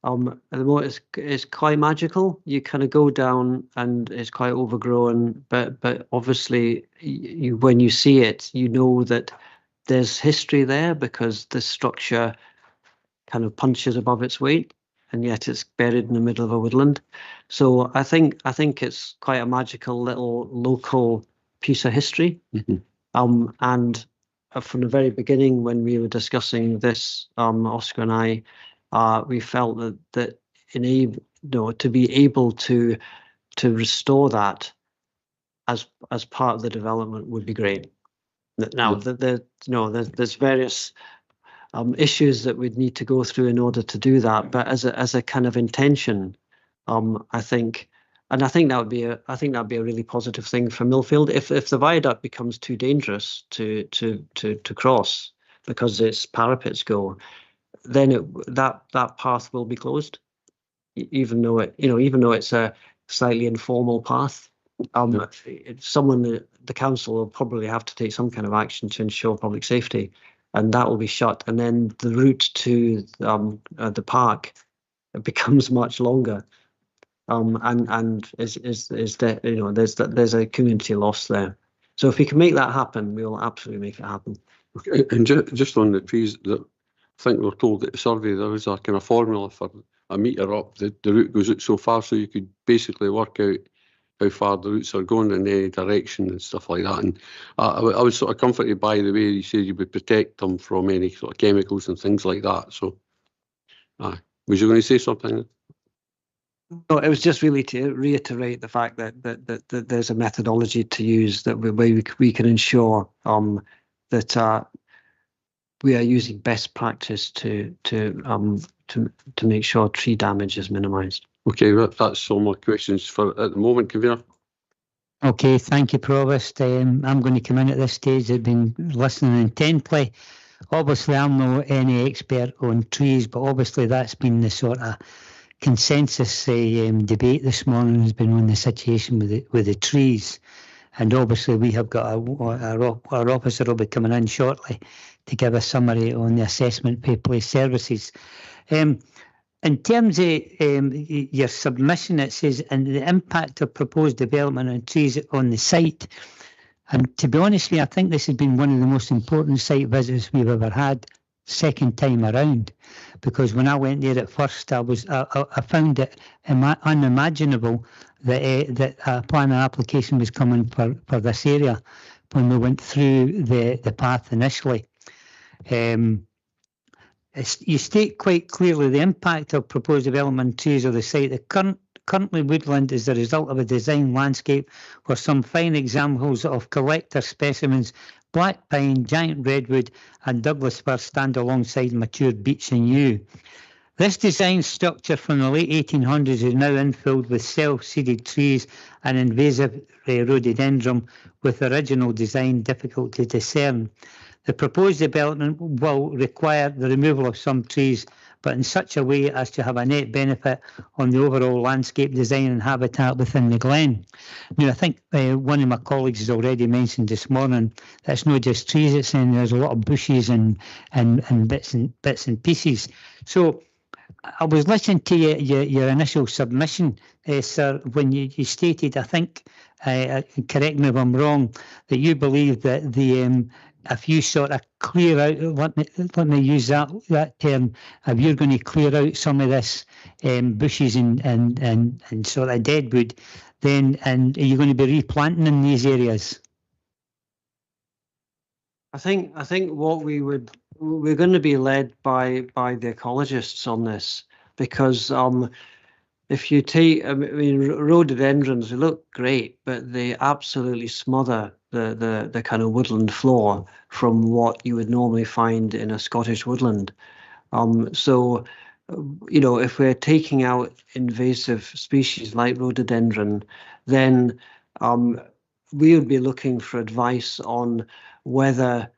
at the moment it's quite magical. You kind of go down and it's quite overgrown, but obviously when you see it, you know that there's history there, because the structure kind of punches above its weight, and yet it's buried in the middle of a woodland. So I think it's quite a magical little local piece of history. And from the very beginning, when we were discussing this, Oscar and I, we felt that to be able to restore that as part of the development would be great. Now, there's various issues that we'd need to go through in order to do that, but as a kind of intention, I think that would be a really positive thing for Millfield. If the viaduct becomes too dangerous to cross because its parapets go, then that path will be closed, even though it's a slightly informal path. The council will probably have to take some kind of action to ensure public safety, and that will be shut. And then the route to the park becomes much longer, and there's a community loss there. So if we can make that happen, we will absolutely make it happen. Okay, and just on the trees, I think we're told that the survey there is a kind of formula for a metre up. The route goes out so far, so you could basically work out how far the routes are going in any direction and stuff like that. And I was sort of comforted by the way you said you would protect them from any sort of chemicals and things like that. So, was you going to say something? No, it was just really to reiterate the fact that there's a methodology to use that we can ensure that we are using best practice to make sure tree damage is minimised. Okay, that's all my questions for at the moment, Convener. Okay, thank you, Provost. I'm going to come in at this stage. I've been listening intently. Obviously, I'm not any expert on trees, but obviously that's been the sort of consensus debate this morning has been on the situation with the trees. And obviously we have got our officer will be coming in shortly to give a summary on the assessment pay place services. In terms of your submission, it says, and the impact of proposed development on trees on the site. And to be honest with you, I think this has been one of the most important site visits we've ever had second time around, because when I went there at first, I found it unimaginable that a planning application was coming for this area when we went through the path initially. You state quite clearly the impact of proposed development trees of the site. Currently woodland is the result of a design landscape where some fine examples of collector specimens, black pine, giant redwood and Douglas fir stand alongside mature beech and yew. This design structure from the late 1800s is now infilled with self-seeded trees and invasive rhododendron, with original design difficult to discern. The proposed development will require the removal of some trees, but in such a way as to have a net benefit on the overall landscape design and habitat within the glen. Now, I think one of my colleagues has already mentioned this morning that it's not just trees, it's saying there's a lot of bushes and bits and pieces. So I was listening to your initial submission, sir, when you stated, I think, correct me if I'm wrong, that you believe that if you sort of clear out, let me use that term, if you're going to clear out some of this bushes and sort of deadwood, then and are you going to be replanting in these areas? I think what we're going to be led by the ecologists on this, because if you take, I mean, rhododendrons, they look great, but they absolutely smother the kind of woodland floor from what you would normally find in a Scottish woodland. So, you know, if we're taking out invasive species like rhododendron, then we would be looking for advice on whether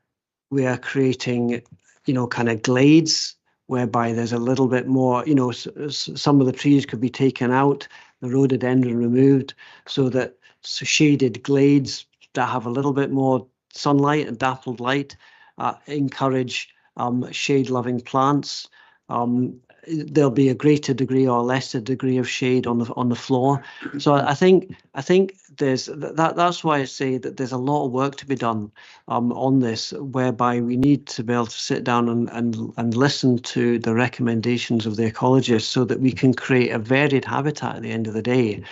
we are creating, you know, kind of glades whereby there's a little bit more, you know, some of the trees could be taken out, the rhododendron removed, so that shaded glades that have a little bit more sunlight and dappled light encourage shade-loving plants. There'll be a greater degree or lesser degree of shade on the floor. So I think there's that's why I say that there's a lot of work to be done on this, whereby we need to be able to sit down and listen to the recommendations of the ecologists so that we can create a varied habitat at the end of the day.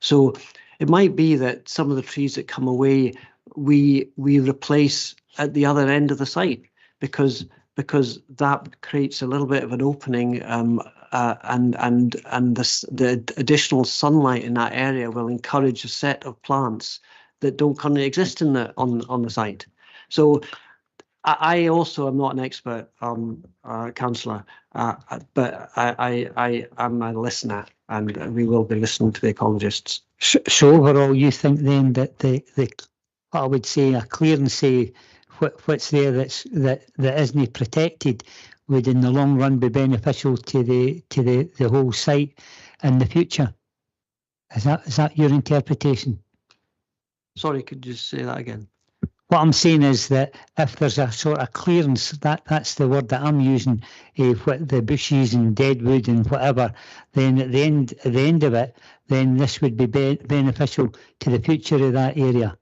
So it might be that some of the trees that come away we replace at the other end of the site, because that creates a little bit of an opening, and the additional sunlight in that area will encourage a set of plants that don't currently exist on the site. So I also am not an expert, councillor, but I am a listener, and we will be listening to the ecologists. So overall, you think then that the I would say a clearance, say what's there that isn't protected would in the long run be beneficial to the whole site in the future? Is that your interpretation? Sorry, could you say that again? What I'm saying is that if there's a sort of clearance, that's the word that I'm using, what the bushes and deadwood and whatever, then at the end of it, then this would be beneficial to the future of that area.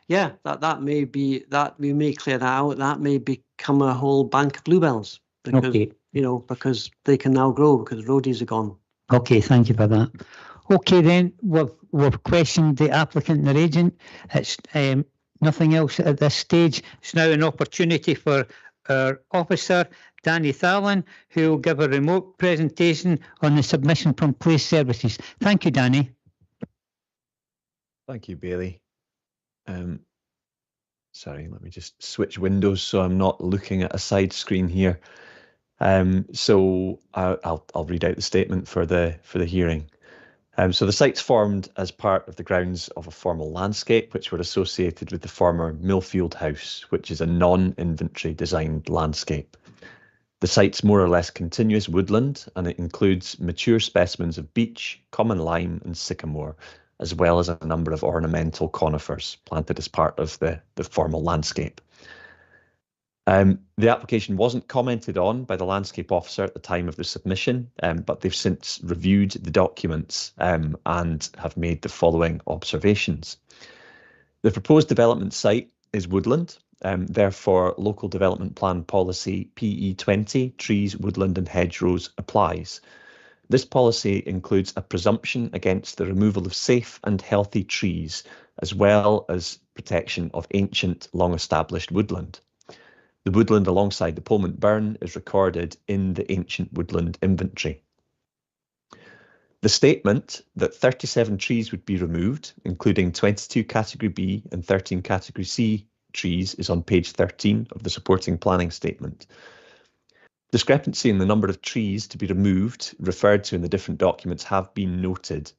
Yeah, that may be, that we may clear that out. That may become a whole bank of bluebells, because Okay. you know, because they can now grow because roadies are gone. Okay, thank you for that. Okay, then we've questioned the applicant and their agent. It's nothing else at this stage. It's now an opportunity for our officer, Danny Thallen, who will give a remote presentation on the submission from Place Services. Thank you, Danny. Thank you, Bailey. Sorry, let me just switch windows so I'm not looking at a side screen here. So I'll read out the statement for the hearing. So the site's formed as part of the grounds of a formal landscape which were associated with the former Millfield House, which is a non-inventory designed landscape. The site's more or less continuous woodland, and it includes mature specimens of beech, common lime and sycamore, as well as a number of ornamental conifers planted as part of the formal landscape. The application wasn't commented on by the landscape officer at the time of the submission, but they've since reviewed the documents and have made the following observations. The proposed development site is woodland, Therefore, Local Development Plan Policy PE20, Trees, Woodland and Hedgerows, applies. This policy includes a presumption against the removal of safe and healthy trees, as well as protection of ancient, long-established woodland. The woodland alongside the Polmont Burn is recorded in the Ancient Woodland Inventory. The statement that 37 trees would be removed, including 22 Category B and 13 Category C trees, is on page 13 of the supporting planning statement. Discrepancy in the number of trees to be removed referred to in the different documents have been noted,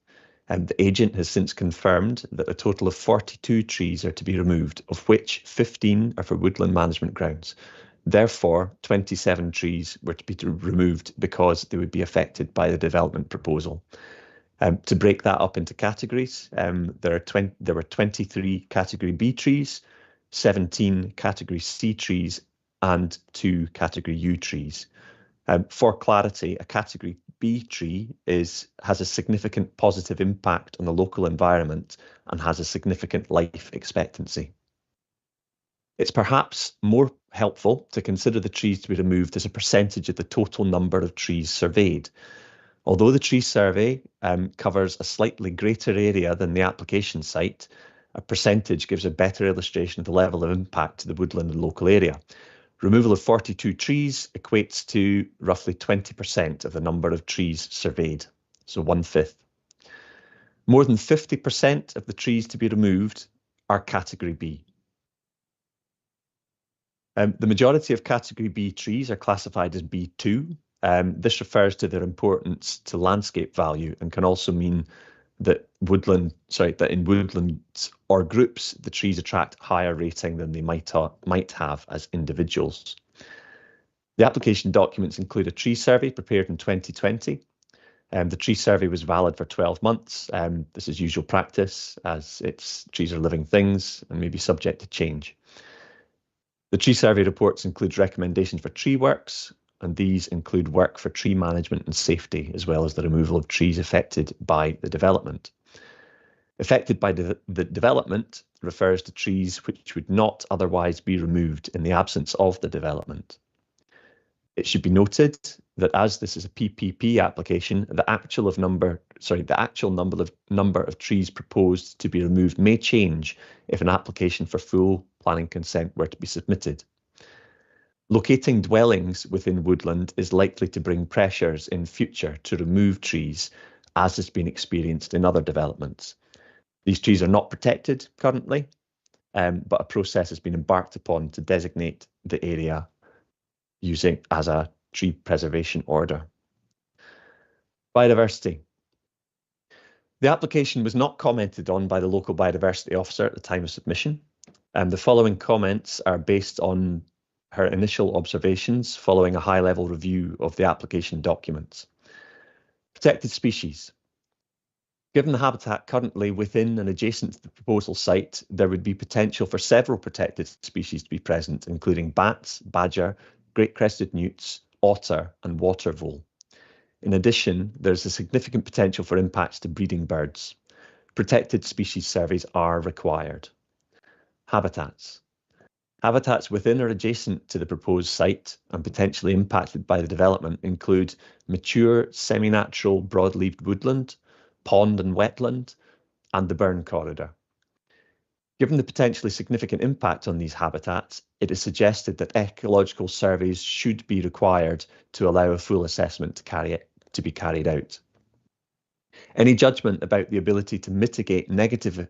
and the agent has since confirmed that a total of 42 trees are to be removed, of which 15 are for woodland management grounds. Therefore, 27 trees were to be removed because they would be affected by the development proposal. To break that up into categories, there were 23 Category B trees, 17 Category C trees, and 2 Category U trees. For clarity, a Category B tree has a significant positive impact on the local environment and has a significant life expectancy. It's perhaps more helpful to consider the trees to be removed as a percentage of the total number of trees surveyed. Although the tree survey covers a slightly greater area than the application site, a percentage gives a better illustration of the level of impact to the woodland and local area. Removal of 42 trees equates to roughly 20% of the number of trees surveyed, so 1/5. More than 50% of the trees to be removed are Category B. The majority of Category B trees are classified as B2. This refers to their importance to landscape value and can also mean that in woodlands or groups, the trees attract higher rating than they might have as individuals. The application documents include a tree survey prepared in 2020. The tree survey was valid for 12 months. This is usual practice, as trees are living things and may be subject to change. The tree survey reports include recommendations for tree works, and these include work for tree management and safety, as well as the removal of trees affected by the development. Affected by the development refers to trees which would not otherwise be removed in the absence of the development. It should be noted that as this is a PPP application, the actual number of trees proposed to be removed may change if an application for full planning consent were to be submitted. Locating dwellings within woodland is likely to bring pressures in future to remove trees, as has been experienced in other developments. These trees are not protected currently, but a process has been embarked upon to designate the area using as a tree preservation order. Biodiversity. The application was not commented on by the local biodiversity officer at the time of submission, and the following comments are based on her initial observations following a high-level review of the application documents. Protected species. Given the habitat currently within and adjacent to the proposal site, there would be potential for several protected species to be present, including bats, badger, great-crested newts, otter and water vole. In addition, there's a significant potential for impacts to breeding birds. Protected species surveys are required. Habitats. Habitats within or adjacent to the proposed site and potentially impacted by the development include mature semi-natural broadleaved woodland, pond and wetland, and the burn corridor. Given the potentially significant impact on these habitats, it is suggested that ecological surveys should be required to allow a full assessment to be carried out. Any judgment about the ability to mitigate negative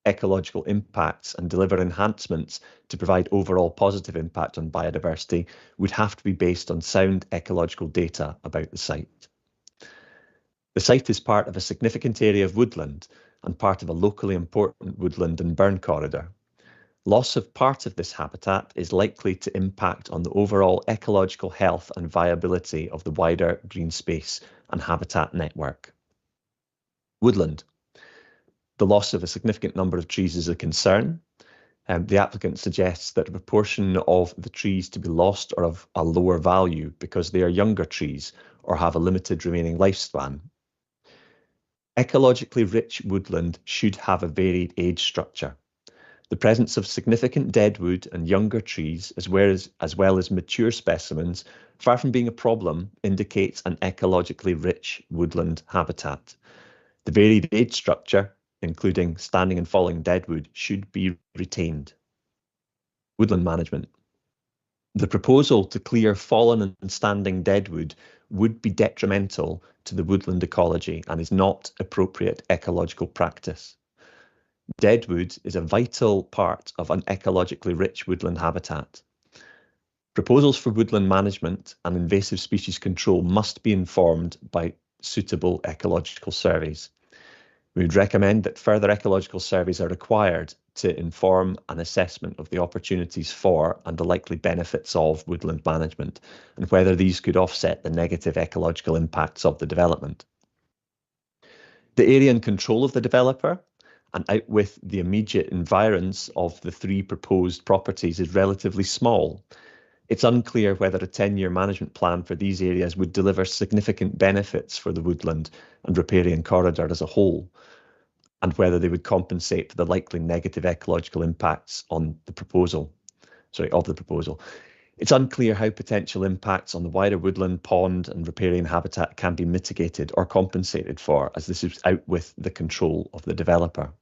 ecological impacts and deliver enhancements to provide overall positive impact on biodiversity would have to be based on sound ecological data about the site. The site is part of a significant area of woodland and part of a locally important woodland and burn corridor. Loss of part of this habitat is likely to impact on the overall ecological health and viability of the wider green space and habitat network. Woodland. The loss of a significant number of trees is a concern. The applicant suggests that a proportion of the trees to be lost are of a lower value because they are younger trees or have a limited remaining lifespan. Ecologically rich woodland should have a varied age structure. The presence of significant deadwood and younger trees, as well as mature specimens, far from being a problem, indicates an ecologically rich woodland habitat. The varied age structure, including standing and falling deadwood, should be retained. Woodland management. The proposal to clear fallen and standing deadwood would be detrimental to the woodland ecology and is not appropriate ecological practice. Deadwood is a vital part of an ecologically rich woodland habitat. Proposals for woodland management and invasive species control must be informed by suitable ecological surveys. We would recommend that further ecological surveys are required to inform an assessment of the opportunities for and the likely benefits of woodland management, and whether these could offset the negative ecological impacts of the development. The area and control of the developer and out with the immediate environs of the 3 proposed properties is relatively small. It's unclear whether a 10-year management plan for these areas would deliver significant benefits for the woodland and riparian corridor as a whole, and whether they would compensate for the likely negative ecological impacts of the proposal. It's unclear how potential impacts on the wider woodland, pond and riparian habitat can be mitigated or compensated for, as this is out with the control of the developer.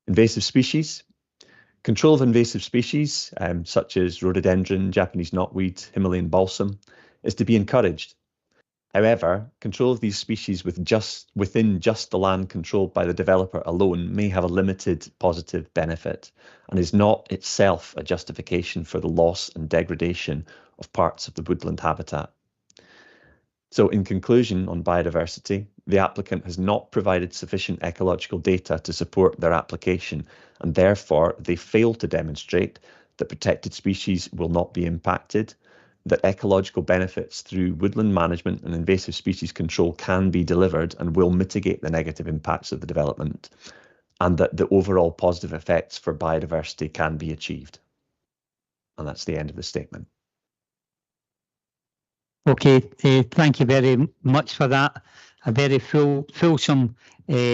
Invasive species. Control of invasive species, such as rhododendron, Japanese knotweed, Himalayan balsam, is to be encouraged. However, control of these species within just the land controlled by the developer alone may have a limited positive benefit and is not itself a justification for the loss and degradation of parts of the woodland habitat. So in conclusion on biodiversity, the applicant has not provided sufficient ecological data to support their application, and therefore they fail to demonstrate that protected species will not be impacted, that ecological benefits through woodland management and invasive species control can be delivered and will mitigate the negative impacts of the development, and that the overall positive effects for biodiversity can be achieved. And that's the end of the statement. Okay, thank you very much for that. A very fulsome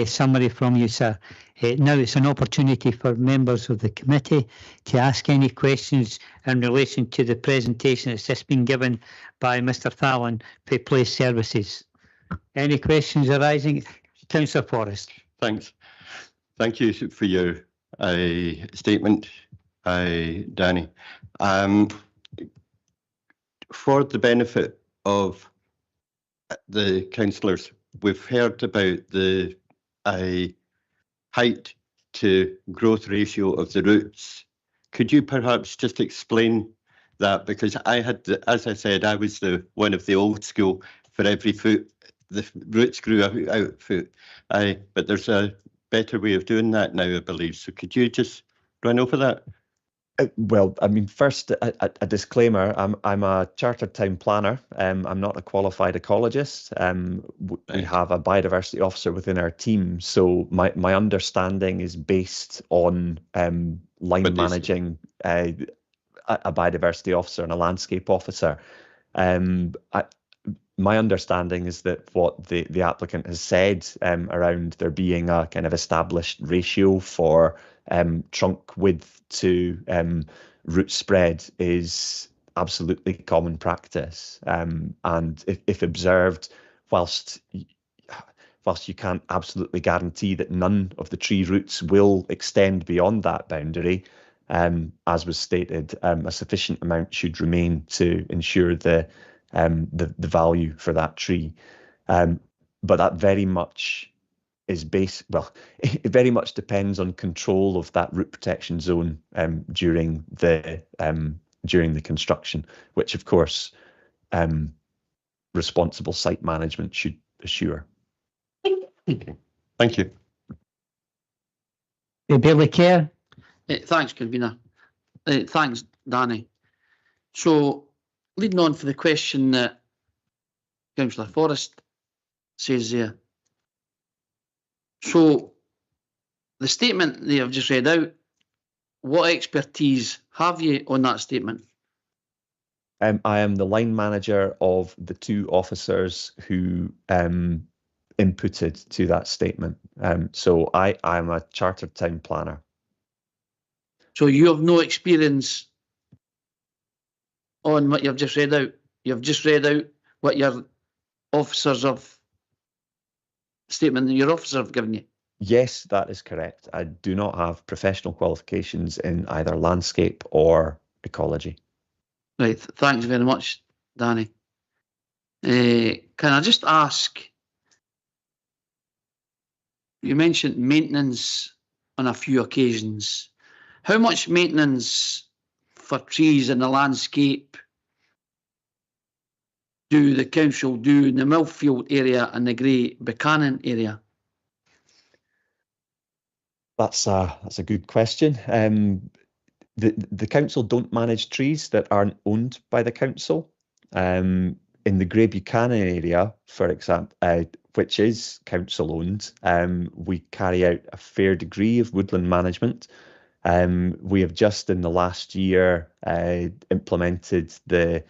summary from you, sir. Now it's an opportunity for members of the committee to ask any questions in relation to the presentation that's just been given by Mr. Fallon for Place Services. Any questions arising? Councillor Forrest. Thanks. Thank you for your statement, Danny. For the benefit of the councillors, we've heard about the height to growth ratio of the roots. Could you perhaps just explain that? Because I had, as I said, I was one of the old school. For every foot, the roots grew out a foot. But there's a better way of doing that now, I believe. So could you just run over that? Well, I mean, first, a disclaimer, I'm a chartered town planner. I'm not a qualified ecologist. We have a biodiversity officer within our team. So my understanding is based on line managing a biodiversity officer and a landscape officer. My understanding is that what the applicant has said around there being a kind of established ratio for trunk width to root spread is absolutely common practice. And if observed, whilst you can't absolutely guarantee that none of the tree roots will extend beyond that boundary, as was stated, a sufficient amount should remain to ensure the value for that tree. But that very much is it very much depends on control of that root protection zone during the construction, which of course responsible site management should assure. Okay. Thank you. Billy Kerr. Thanks, convener. Thanks, Danny. So, leading on for the question that Councillor Forrest says there. So, the statement that I've just read out, what expertise have you on that statement? I am the line manager of the 2 officers who inputted to that statement. So I'm a chartered town planner. So you have no experience on what you've just read out. You've just read out what your officers have statement that your officers have given you. Yes, that is correct. I do not have professional qualifications in either landscape or ecology. Right, thanks very much, Danny. Can I just ask, you mentioned maintenance on a few occasions. How much maintenance for trees in the landscape do the council do in the Millfield area and the Great Buchanan area? That's a good question. The council don't manage trees that aren't owned by the council. In the Great Buchanan area, for example, which is council owned, we carry out a fair degree of woodland management. We have just in the last year implemented the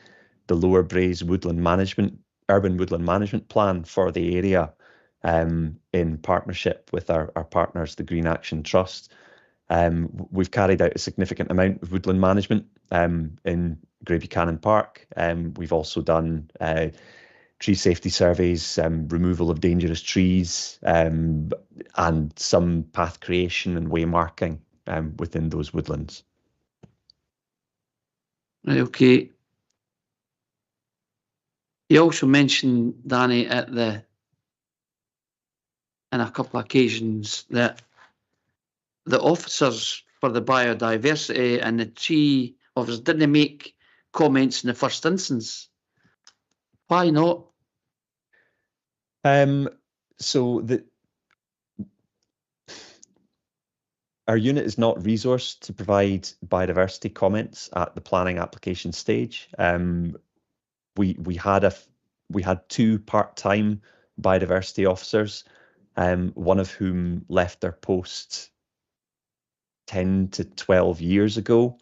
Lower Braes Woodland Management, Urban Woodland Management Plan for the area, in partnership with our partners, the Green Action Trust. We've carried out a significant amount of woodland management in Great Buchanan Park. We've also done tree safety surveys, removal of dangerous trees, and some path creation and way marking within those woodlands. Right, okay. You also mentioned, Danny, on a couple of occasions that the officers for the biodiversity and the tree officers didn't make comments in the first instance. Why not? So our unit is not resourced to provide biodiversity comments at the planning application stage. We had two part-time biodiversity officers, one of whom left their post 10 to 12 years ago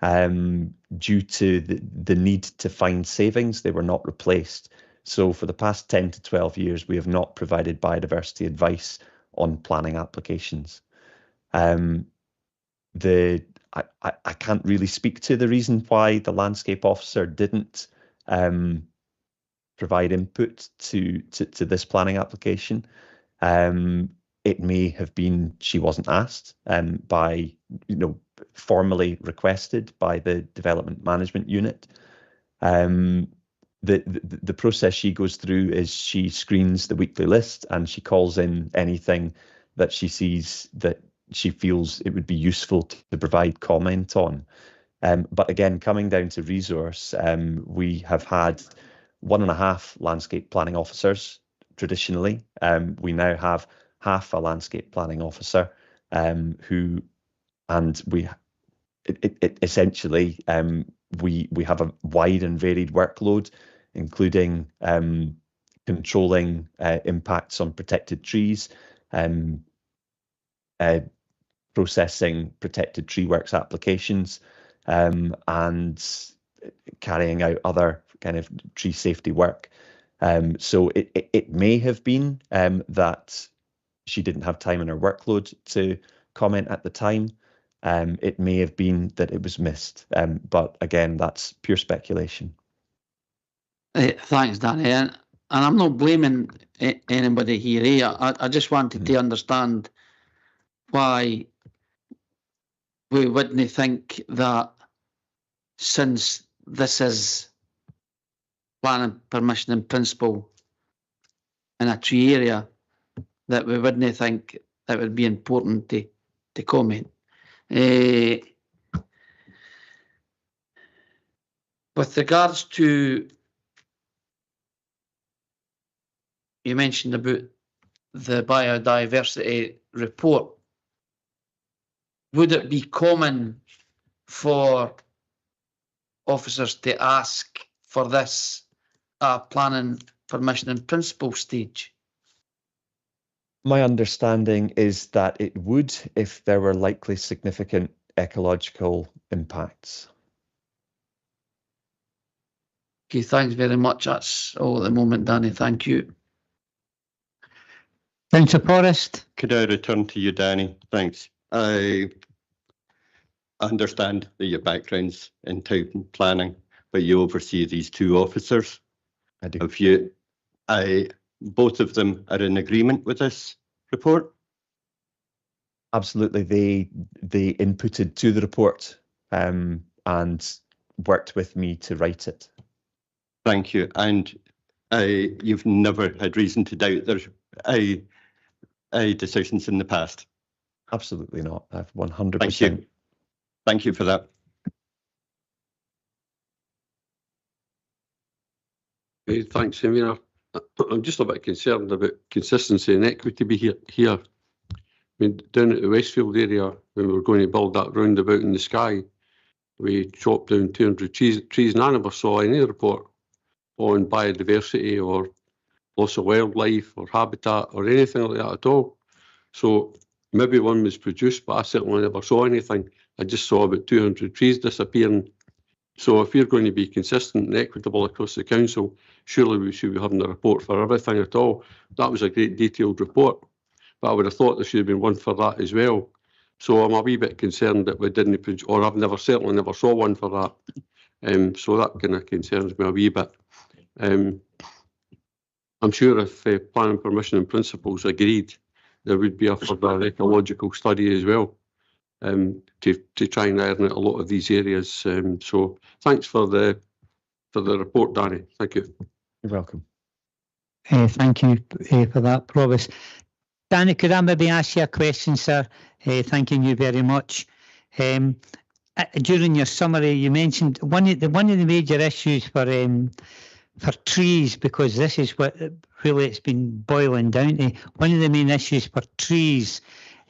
due to the need to find savings. They were not replaced. So for the past 10 to 12 years, we have not provided biodiversity advice on planning applications. I can't really speak to the reason why the landscape officer didn't provide input to this planning application. It may have been she wasn't asked by, formally requested by the development management unit. The process she goes through is she screens the weekly list and she calls in anything that she sees that she feels it would be useful to provide comment on. But again, coming down to resource, we have had 1.5 landscape planning officers traditionally. We now have half a landscape planning officer essentially we have a wide and varied workload, including controlling impacts on protected trees, processing protected tree works applications, and carrying out other kind of tree safety work. So it may have been that she didn't have time in her workload to comment at the time. It may have been that it was missed, but again, that's pure speculation. Thanks, Danny. And I'm not blaming anybody here. I just wanted to understand why we wouldn't think that since this is planning permission in principle in a tree area, that we wouldn't think that would be important to comment. With regards to, you mentioned about the biodiversity report, would it be common for officers to ask for this planning permission in principle stage? My understanding is that it would if there were likely significant ecological impacts. Okay, thanks very much. That's all at the moment, Danny. Thank you. Councillor Forrest. Could I return to you, Danny? Thanks. I understand that your background's in town planning, but you oversee these two officers. I do. Have you, both of them are in agreement with this report? Absolutely. They inputted to the report and worked with me to write it. Thank you. And you've never had reason to doubt their decisions in the past? Absolutely not. I've 100%. Thank you. Thank you for that. Thanks, Convener. I'm just a bit concerned about consistency and equity here. I mean, down at the Westfield area, when we were going to build that roundabout in the sky, we chopped down 200 trees, and I never saw any report on biodiversity or loss of wildlife or habitat or anything like that at all. So maybe one was produced, but I certainly never saw anything. I just saw about 200 trees disappearing. So if we're going to be consistent and equitable across the council, surely we should be having a report for everything at all. That was a great detailed report, but I would have thought there should have been one for that as well. So I'm a wee bit concerned that we didn't produce, or certainly never saw one for that. So that kind of concerns me a wee bit. I'm sure if planning permission and principles agreed, there would be a further ecological study as well, to try and iron out a lot of these areas. So thanks for the report, Danny. Thank you. You're welcome. Thank you for that, Provost. Danny, could I maybe ask you a question, sir? Thanking you very much. During your summary, you mentioned one of the major issues for trees, because this is what really it's been boiling down to. One of the main issues for trees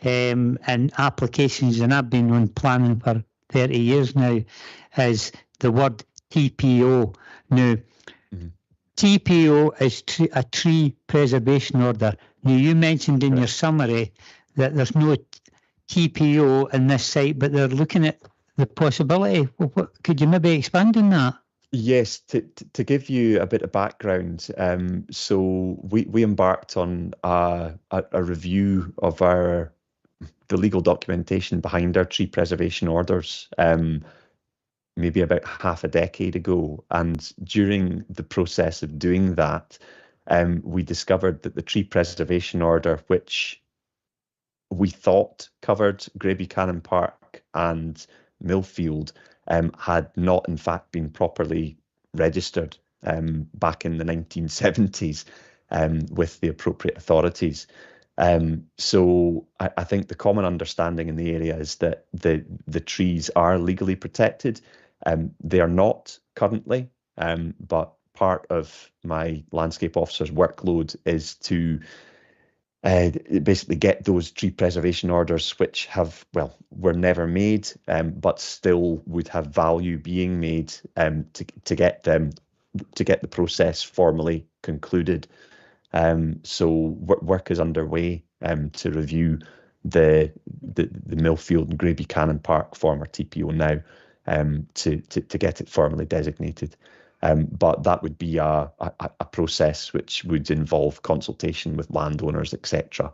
and applications, and I've been on planning for 30 years now, is the word TPO. Now, TPO is a tree preservation order. Now, you mentioned in your summary that there's no TPO in this site, but they're looking at the possibility. Well, could you maybe expand on that? Yes, to give you a bit of background, so we embarked on a review of the legal documentation behind our tree preservation orders, maybe about half a decade ago. And during the process of doing that, we discovered that the tree preservation order, which we thought covered Grey Buchanan Park and Millfield, had not in fact been properly registered back in the 1970s with the appropriate authorities. So I think the common understanding in the area is that the trees are legally protected. They are not currently, but part of my landscape officer's workload is to basically get those tree preservation orders, which were never made, but still would have value being made, to get the process formally concluded. So work is underway to review the Millfield and Grey Buchanan Park former TPO now, to get it formally designated. But that would be a process which would involve consultation with landowners, etc.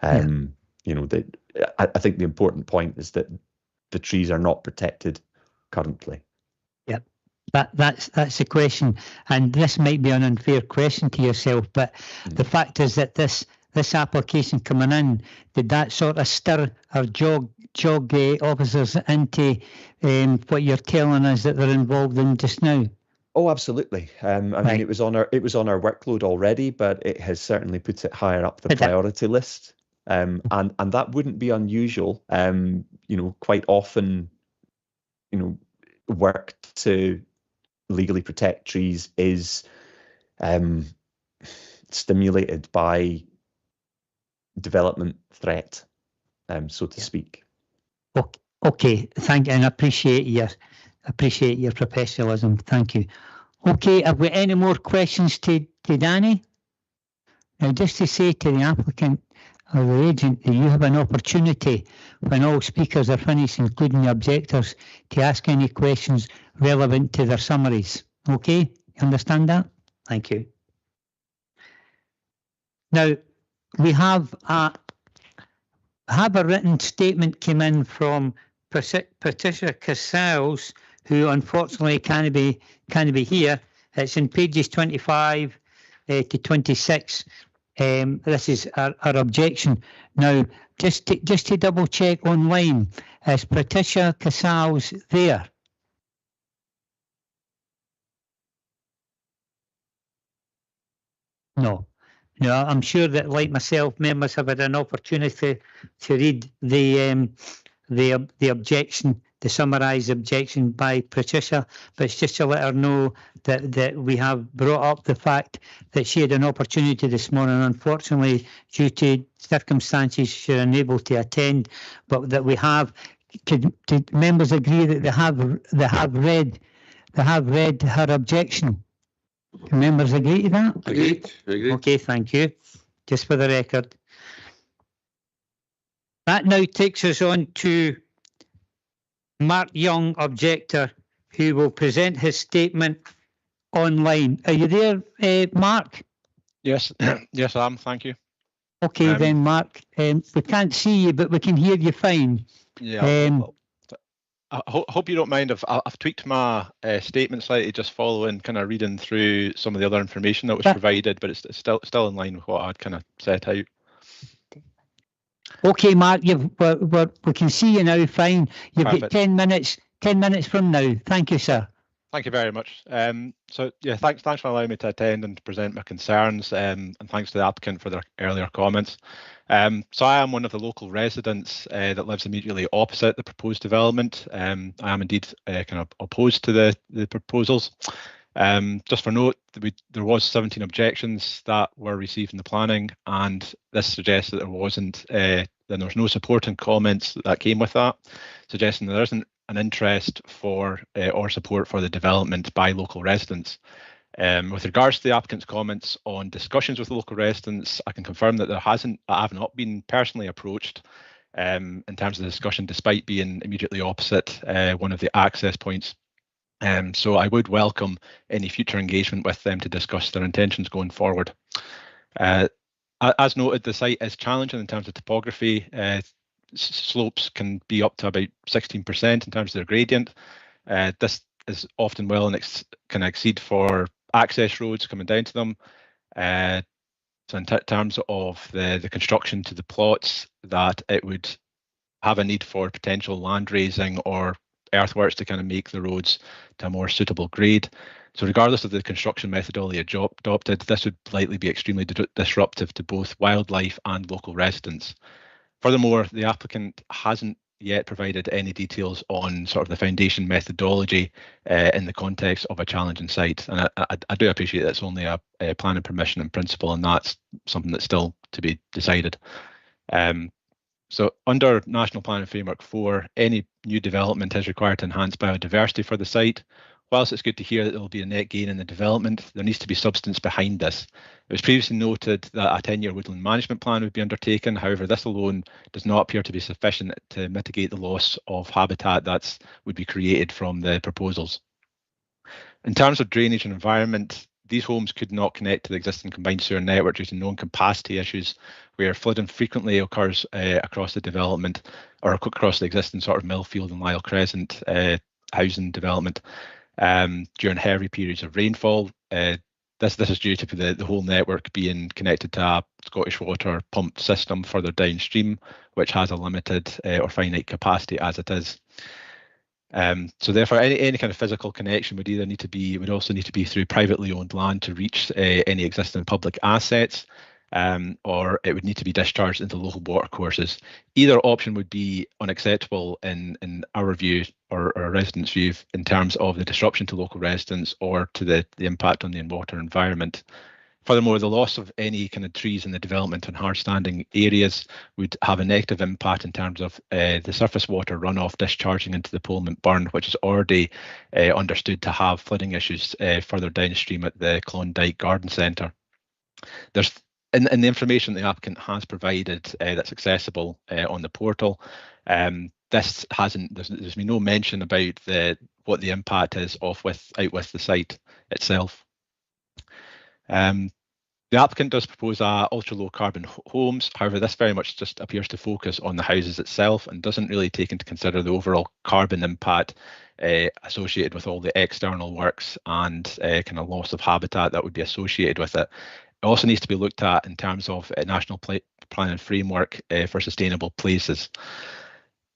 You know, I think the important point is that the trees are not protected currently. Yep, that's the question, and this might be an unfair question to yourself, but the fact is that this application coming in, did that sort of stir or jog officers into what you're telling us that they're involved in just now? Oh, absolutely. I mean, it was on our workload already, but it has certainly put it higher up the priority list. And that wouldn't be unusual. You know, quite often, you know, work to legally protect trees is stimulated by development threat, so to speak. Okay, thank you, and I appreciate your professionalism. Thank you. Okay, have we any more questions to Danny? Now, just to say to the applicant or the agent that you have an opportunity when all speakers are finished, including the objectors, to ask any questions relevant to their summaries. Okay, you understand that? Thank you. Now, we have a written statement came in from Patricia Casals, who unfortunately can't be here. It's in pages 25 to 26. This is our objection. Now, just to double check online, is Patricia Casals there? No. No, I'm sure that, like myself, members have had an opportunity to read the objection, the summarised objection by Patricia, but it's just to let her know that we have brought up the fact that she had an opportunity this morning. Unfortunately, due to circumstances, she was unable to attend, but that we have. Did members agree that they have read her objection? Do members agree to that? Agreed. Okay, thank you. Just for the record. That now takes us on to Mark Young, objector, who will present his statement online. Are you there, Mark? Yes, yes, I am. Thank you. Okay, then, Mark. We can't see you, but we can hear you fine. Yeah. I hope you don't mind if I've tweaked my statement slightly, just following, kind of reading through some of the other information that was provided, but it's still in line with what I'd kind of set out. Okay, Mark, we can see you now fine. You've Perfect. got 10 minutes. 10 minutes from now. Thank you, sir. Thank you very much. So yeah, thanks for allowing me to attend and to present my concerns, and thanks to the applicant for their earlier comments. So I am one of the local residents that lives immediately opposite the proposed development. I am indeed kind of opposed to the proposals. Just for note, there was 17 objections that were received in the planning, and this suggests that there wasn't, then there was no supporting comments that came with that, suggesting that there isn't an interest for or support for the development by local residents. With regards to the applicant's comments on discussions with local residents, I can confirm that I have not been personally approached in terms of the discussion, despite being immediately opposite one of the access points. So I would welcome any future engagement with them to discuss their intentions going forward. As noted, the site is challenging in terms of topography. Slopes can be up to about 16% in terms of their gradient. This is often well and can exceed for access roads coming down to them. So in terms of the construction to the plots, that it would have a need for potential land raising or earthworks to kind of make the roads to a more suitable grade. So regardless of the construction methodology adopted, this would likely be extremely disruptive to both wildlife and local residents. Furthermore, the applicant hasn't yet provided any details on sort of the foundation methodology in the context of a challenging site. And I do appreciate that's only a planning permission in principle, and that's something that's still to be decided. So under National Planning Framework 4, any new development is required to enhance biodiversity for the site. Whilst it's good to hear that there will be a net gain in the development, there needs to be substance behind this. It was previously noted that a 10-year woodland management plan would be undertaken. However, this alone does not appear to be sufficient to mitigate the loss of habitat that would be created from the proposals. In terms of drainage and environment, these homes could not connect to the existing combined sewer network due to known capacity issues, where flooding frequently occurs across the development, or across the existing sort of Millfield and Lyle Crescent housing development. During heavy periods of rainfall. This is due to the whole network being connected to a Scottish Water pumped system further downstream, which has a limited or finite capacity as it is. So therefore, any kind of physical connection would also need to be through privately owned land to reach any existing public assets. Or it would need to be discharged into local water courses. Either option would be unacceptable in our view, or our residents' view, in terms of the disruption to local residents or to the impact on the water environment. Furthermore, the loss of any kind of trees in the development and hard standing areas would have a negative impact in terms of the surface water runoff discharging into the Polmont Burn, which is already understood to have flooding issues further downstream at the Klondike Garden Centre. There's in the information the applicant has provided that's accessible on the portal, there's been no mention about what the impact is out with the site itself. The applicant does propose ultra-low carbon homes. However, this very much just appears to focus on the houses itself and doesn't really take into consider the overall carbon impact associated with all the external works and kind of loss of habitat that would be associated with it. It also needs to be looked at in terms of a national planning framework for sustainable places.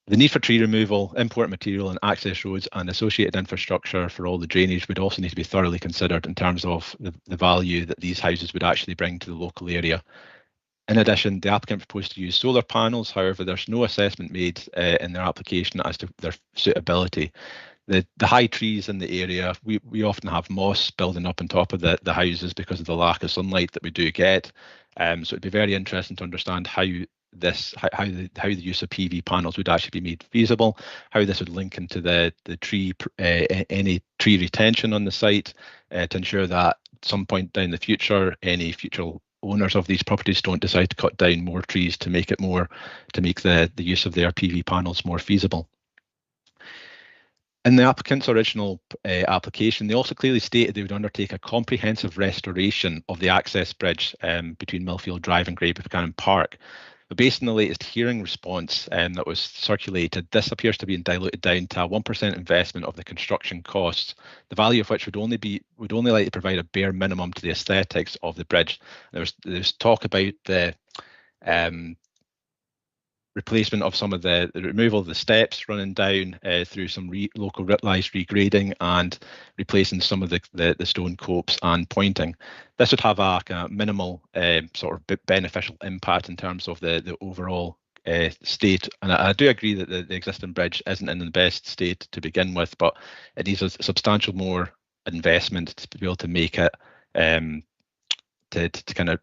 The need for tree removal, import material and access roads and associated infrastructure for all the drainage would also need to be thoroughly considered in terms of the value that these houses would actually bring to the local area. In addition, the applicant proposed to use solar panels. However, there's no assessment made in their application as to their suitability. The high trees in the area, we often have moss building up on top of the houses because of the lack of sunlight that we do get. So it'd be very interesting to understand how the use of PV panels would actually be made feasible, how this would link into the tree any tree retention on the site to ensure that at some point down the future any future owners of these properties don't decide to cut down more trees to make the use of their PV panels more feasible. In the applicant's original application, they also clearly stated they would undertake a comprehensive restoration of the access bridge between Millfield Drive and Great Buchanan Park. But based on the latest hearing response that was circulated, this appears to be diluted down to a 1% investment of the construction costs, the value of which would only likely provide a bare minimum to the aesthetics of the bridge. There's talk about the replacement of some of the removal of the steps running down through some localised regrading and replacing some of the stone copes and pointing. This would have a kind of minimal sort of beneficial impact in terms of the overall state. And I do agree that the existing bridge isn't in the best state to begin with, but it needs a substantial more investment to be able to make it to kind of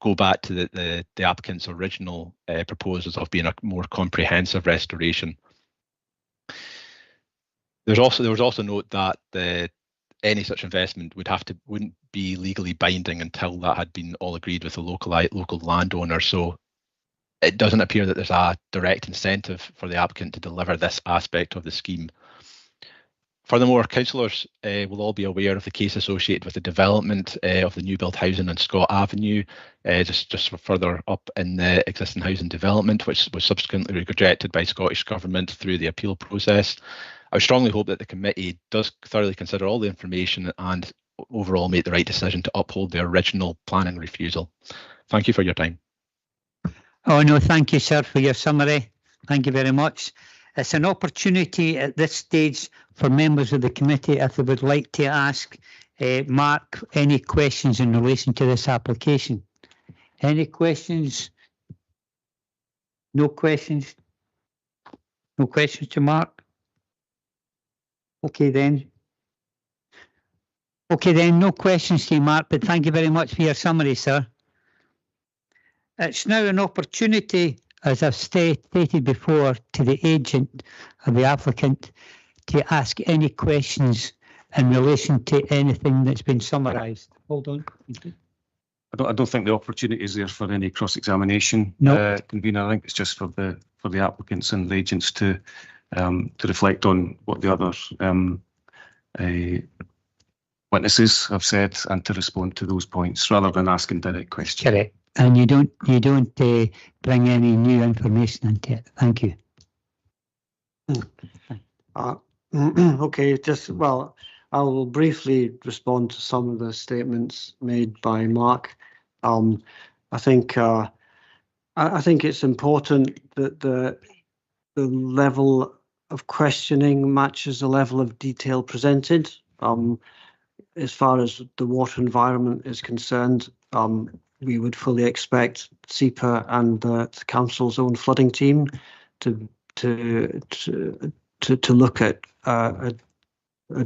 go back to the applicant's original proposals of being a more comprehensive restoration. There was also note that any such investment wouldn't be legally binding until that had been all agreed with the local landowner. So it doesn't appear that there's a direct incentive for the applicant to deliver this aspect of the scheme. Furthermore, councillors will all be aware of the case associated with the development of the new build housing on Scott Avenue, just further up in the existing housing development, which was subsequently rejected by Scottish Government through the appeal process. I strongly hope that the committee does thoroughly consider all the information and overall make the right decision to uphold the original planning refusal. Thank you for your time. Oh no, thank you, sir, for your summary. Thank you very much. It's an opportunity at this stage for members of the committee if they would like to ask Mark any questions in relation to this application. Any questions? No questions? No questions to Mark? Okay then. Okay then, no questions to you, Mark, but thank you very much for your summary, sir. It's now an opportunity, as I've stated before, to the agent of the applicant to ask any questions in relation to anything that's been summarised. Hold on. I don't think the opportunity is there for any cross-examination. No. Convener, I think it's just for the applicants and the agents to reflect on what the other witnesses have said and to respond to those points rather than asking direct questions. Correct. And you don't bring any new information into it. Thank you. Okay, I will briefly respond to some of the statements made by Mark. I think it's important that the level of questioning matches the level of detail presented. As far as the water environment is concerned, we would fully expect SEPA and the council's own flooding team to look at a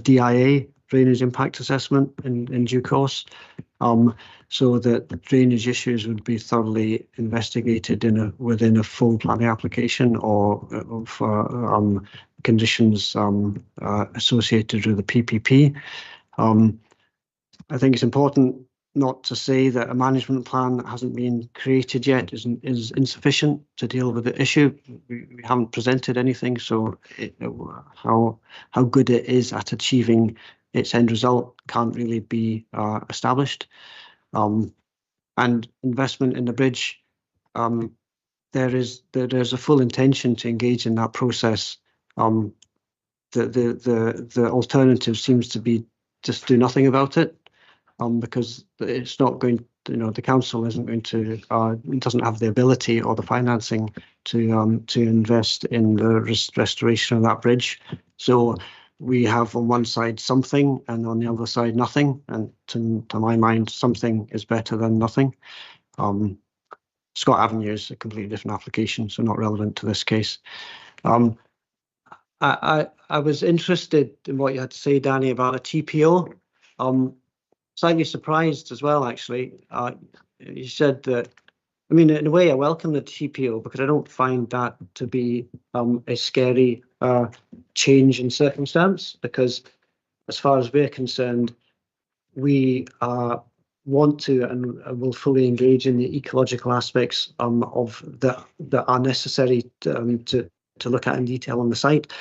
DIA, drainage impact assessment, in due course, so that the drainage issues would be thoroughly investigated within a full planning application or for conditions associated with the PPP. I think it's important not to say that a management plan that hasn't been created yet is insufficient to deal with the issue. We haven't presented anything, so how good it is at achieving its end result can't really be established. and investment in the bridge, there's a full intention to engage in that process. The alternative seems to be just do nothing about it, because it's not going. The council isn't going to, doesn't have the ability or the financing to invest in the restoration of that bridge. So we have on one side something, and on the other side nothing. And to my mind, something is better than nothing. Scott Avenue is a completely different application, so not relevant to this case. I was interested in what you had to say, Danny, about a TPO. Slightly surprised as well, actually. You said that, I mean, in a way, I welcome the TPO because I don't find that to be a scary change in circumstance, because as far as we're concerned, we want to and will fully engage in the ecological aspects of that are necessary to look at in detail on the site.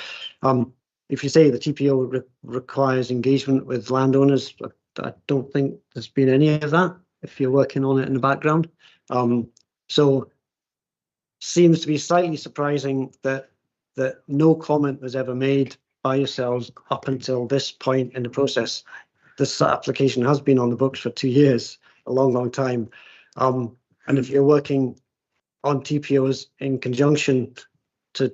If you say the TPO requires engagement with landowners, I don't think there's been any of that if you're working on it in the background. So seems to be slightly surprising that no comment was ever made by yourselves up until this point in the process. This application has been on the books for 2 years, a long time. And if you're working on TPOs in conjunction to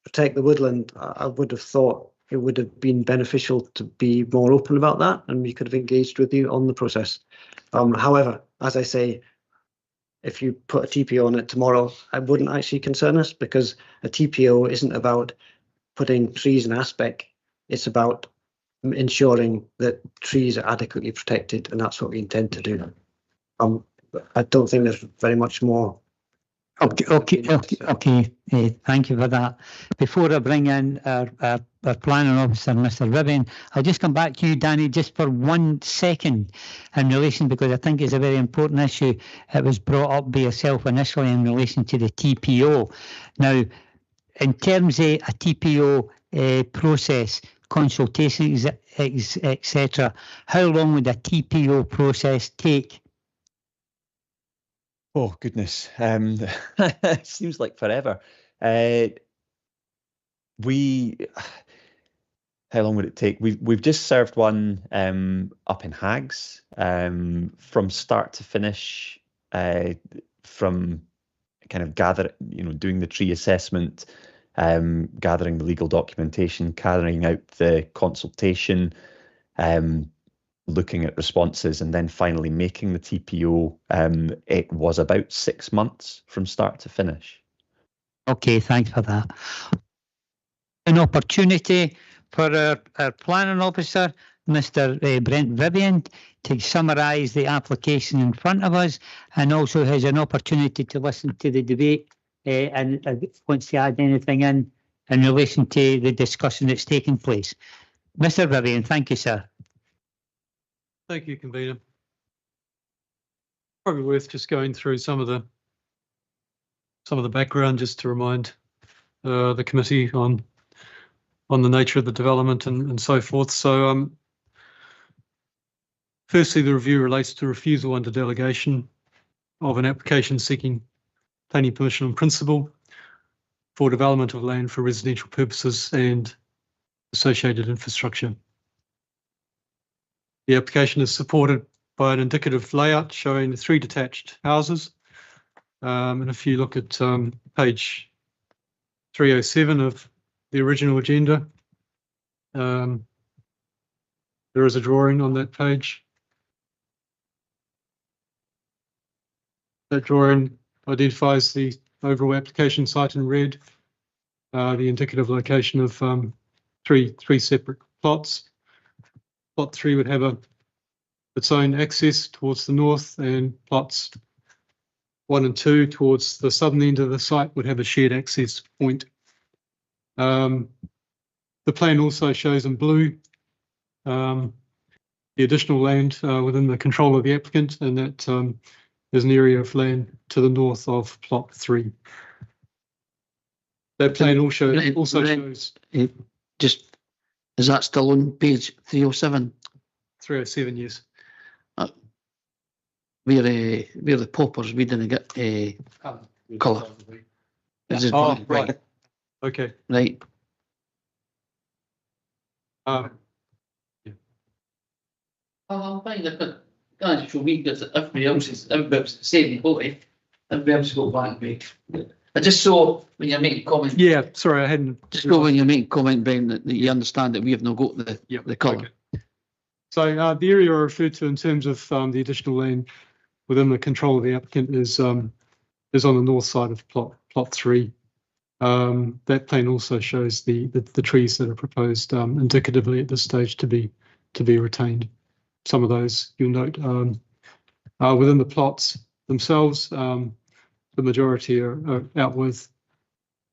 protect the woodland, I would have thought it would have been beneficial to be more open about that, and we could have engaged with you on the process. However, as I say, if you put a TPO on it tomorrow, it wouldn't actually concern us, because a TPO isn't about putting trees in aspect. It's about ensuring that trees are adequately protected, and that's what we intend to do. I don't think there's very much more. Okay. Thank you for that. Before I bring in our planning officer, Mr. Vivian, I'll just come back to you, Danny, just for 1 second in relation, because I think it's a very important issue. It was brought up by yourself initially in relation to the TPO. Now, in terms of a TPO process, consultations, etc., how long would a TPO process take? Oh, goodness. It seems like forever. How long would it take? We've just served one up in Hags, from start to finish, from kind of doing the tree assessment, gathering the legal documentation, carrying out the consultation, looking at responses, and then finally making the TPO. It was about 6 months from start to finish. Okay, thanks for that. An opportunity for our planning officer, Mr. Brent Vivian, to summarise the application in front of us, and also has an opportunity to listen to the debate and wants to add anything in relation to the discussion that's taking place. Mr. Vivian, thank you, sir. Thank you, Convener. Probably worth just going through some of the background, just to remind the committee on the nature of the development and so forth. So, firstly, the review relates to refusal under delegation of an application seeking planning permission in principle for development of land for residential purposes and associated infrastructure. The application is supported by an indicative layout showing 3 detached houses. And if you look at page 307 of the original agenda, there is a drawing on that page. That drawing identifies the overall application site in red, the indicative location of three separate plots. Plot 3 would have its own access towards the north, and plots 1 and 2 towards the southern end of the site would have a shared access point. The plan also shows in blue the additional land within the control of the applicant, and that is an area of land to the north of plot 3. That plan also shows. Just, is that still on page 307? 307, yes. where the poppers we didn't get colour. It's just Oh, black, right. Okay. right. Um, I'm fine. Guys, for me, because everybody else is the same boat. Everybody else has got black bait. I just saw when you're making comment. yeah, sorry, I hadn't. Just go when you make comment, Ben, that you understand that we have not got the colour. Okay. So the area I referred to in terms of the additional land within the control of the applicant is on the north side of plot 3. That plan also shows the trees that are proposed indicatively at this stage to be retained. Some of those you'll note within the plots themselves. The majority are out with,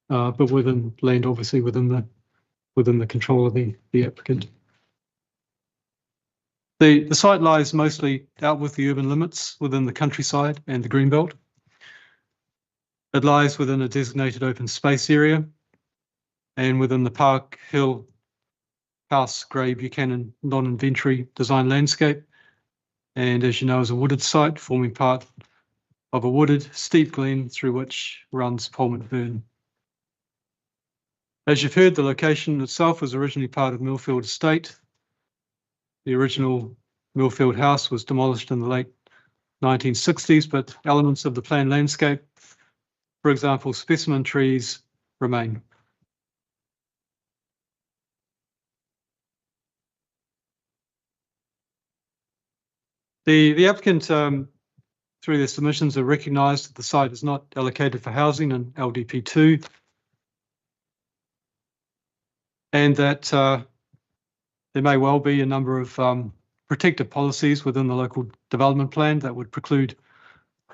but within land, obviously within the control of the applicant. The site lies mostly out with the urban limits within the countryside and the greenbelt. It lies within a designated open space area and within the Park Hill House Grey Buchanan non-inventory design landscape. And as you know, is a wooded site forming part of a wooded steep glen through which runs Polmont Burn. As you've heard, the location itself was originally part of Millfield Estate. The original Millfield House was demolished in the late 1960s, but elements of the planned landscape, for example, specimen trees, remain. The applicant, through their submissions, have recognised that the site is not allocated for housing in LDP2, and that there may well be a number of protective policies within the local development plan that would preclude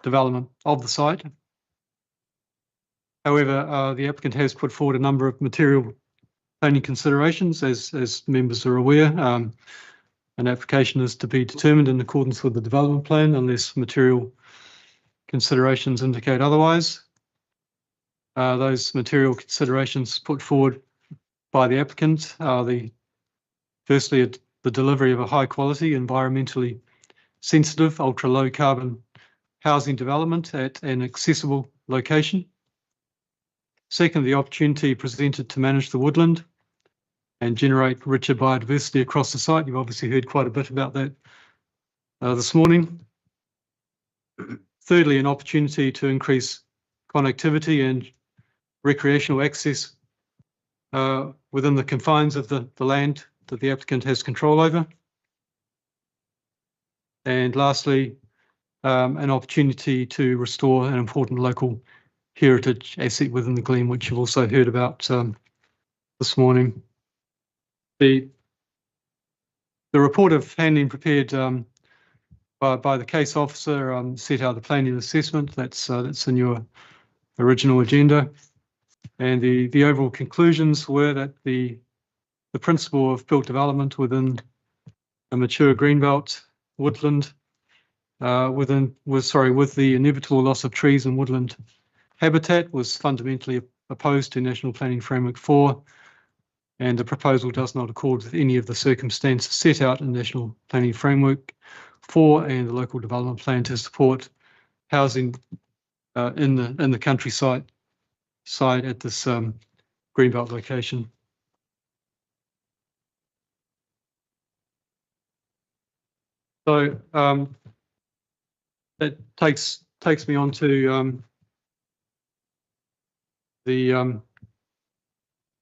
development of the site. However, the applicant has put forward a number of material planning considerations, as members are aware. An application is to be determined in accordance with the development plan unless material considerations indicate otherwise. Those material considerations put forward by the applicant are firstly, the delivery of a high quality, environmentally sensitive, ultra low carbon housing development at an accessible location. Second, the opportunity presented to manage the woodland and generate richer biodiversity across the site. You've obviously heard quite a bit about that this morning. Thirdly, an opportunity to increase connectivity and recreational access within the confines of the land that the applicant has control over. And lastly, an opportunity to restore an important local heritage asset within the Glen, which you've also heard about this morning. The report of handling prepared by the case officer set out the planning assessment. That's in your original agenda, and the overall conclusions were that the principle of built development within a mature greenbelt woodland with the inevitable loss of trees and woodland habitat was fundamentally opposed to National Planning Framework 4, and the proposal does not accord with any of the circumstances set out in National Planning Framework 4 and the local development plan to support housing in the countryside at this greenbelt location. So that takes me on to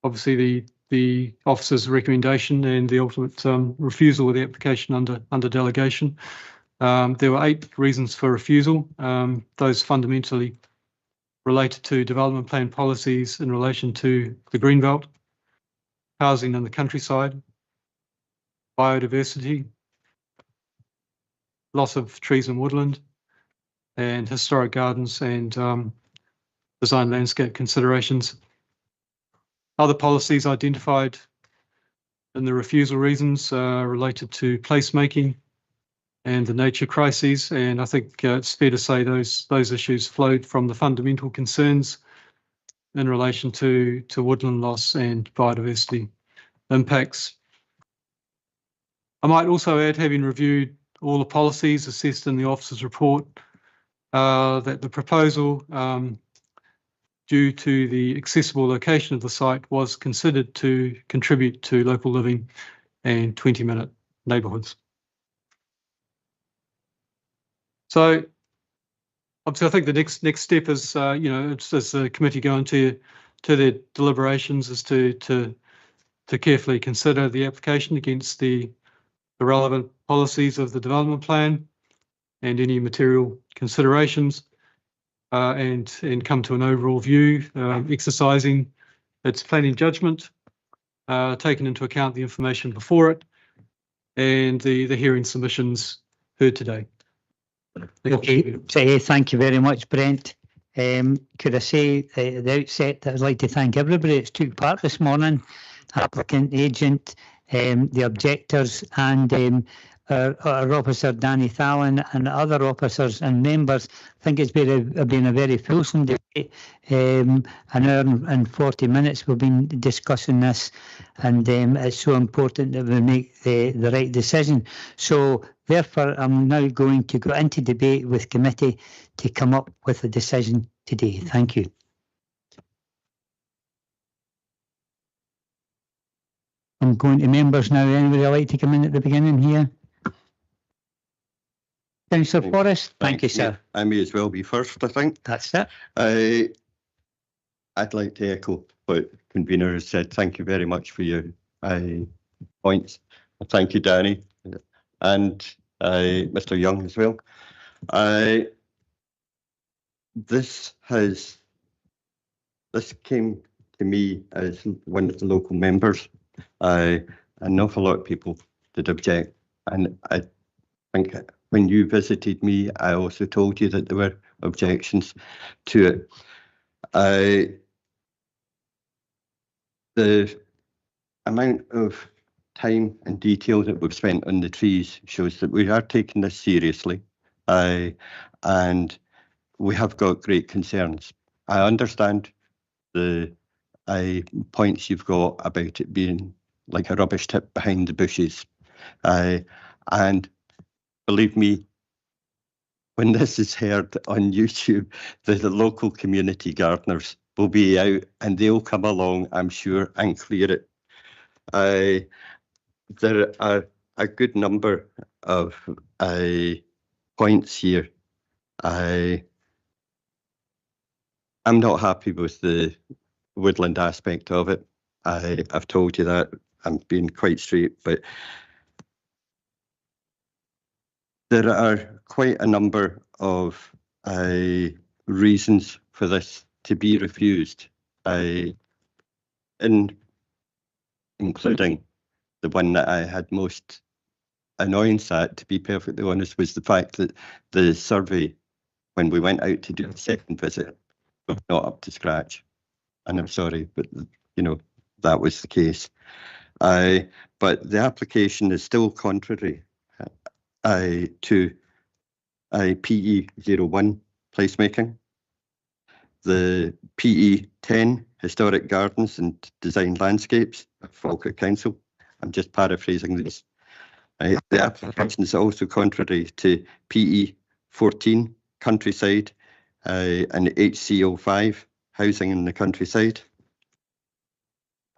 obviously the officer's recommendation and the ultimate refusal of the application under delegation. There were 8 reasons for refusal. Those fundamentally related to development plan policies in relation to the greenbelt, housing in the countryside, biodiversity, loss of trees and woodland, and historic gardens and design landscape considerations. Other policies identified in the refusal reasons related to placemaking and the nature crises, and I think it's fair to say those issues flowed from the fundamental concerns in relation to woodland loss and biodiversity impacts. I might also add, having reviewed all the policies assessed in the officer's report, that the proposal, due to the accessible location of the site, was considered to contribute to local living and 20-minute neighbourhoods. So obviously, I think the next step is, as the committee go into their deliberations, is to carefully consider the application against the relevant policies of the development plan and any material considerations, and come to an overall view, exercising its planning judgment, taking into account the information before it and the hearing submissions heard today. Okay, so thank you very much, Brent. Could I say at the outset that I'd like to thank everybody that's took part this morning, applicant, agent, the objectors, and our officer Danny Thallon and other officers and members. I think it's been a very fulsome debate. An hour and 40 minutes we've been discussing this, and it's so important that we make the right decision. So therefore, I'm now going to go into debate with committee to come up with a decision today. Thank you. I'm going to members now. Anybody like to come in at the beginning here? Councillor Forrest, thank you, sir. I may as well be first, I think. That's it. I'd like to echo what convener has said. Thank you very much for your points. Thank you, Danny, and Mr. Young as well. This came to me as one of the local members. An awful lot of people did object, and I think when you visited me, I also told you that there were objections to it. The amount of time and detail that we've spent on the trees shows that we are taking this seriously, and we have got great concerns. I understand the points you've got about it being like a rubbish tip behind the bushes, and believe me, when this is heard on YouTube, the local community gardeners will be out and they'll come along, I'm sure, and clear it. There are a good number of points here. I'm not happy with the woodland aspect of it. I've told you that. I'm being quite straight, but there are quite a number of reasons for this to be refused, including the one that I had most annoyance at, to be perfectly honest, was the fact that the survey, when we went out to do the second visit, was not up to scratch. And I'm sorry, but that was the case. But the application is still contrary to PE01 placemaking, the PE10 historic gardens and designed landscapes of Falkirk Council. I'm just paraphrasing this. The application is also contrary to PE14 countryside and HC05 housing in the countryside.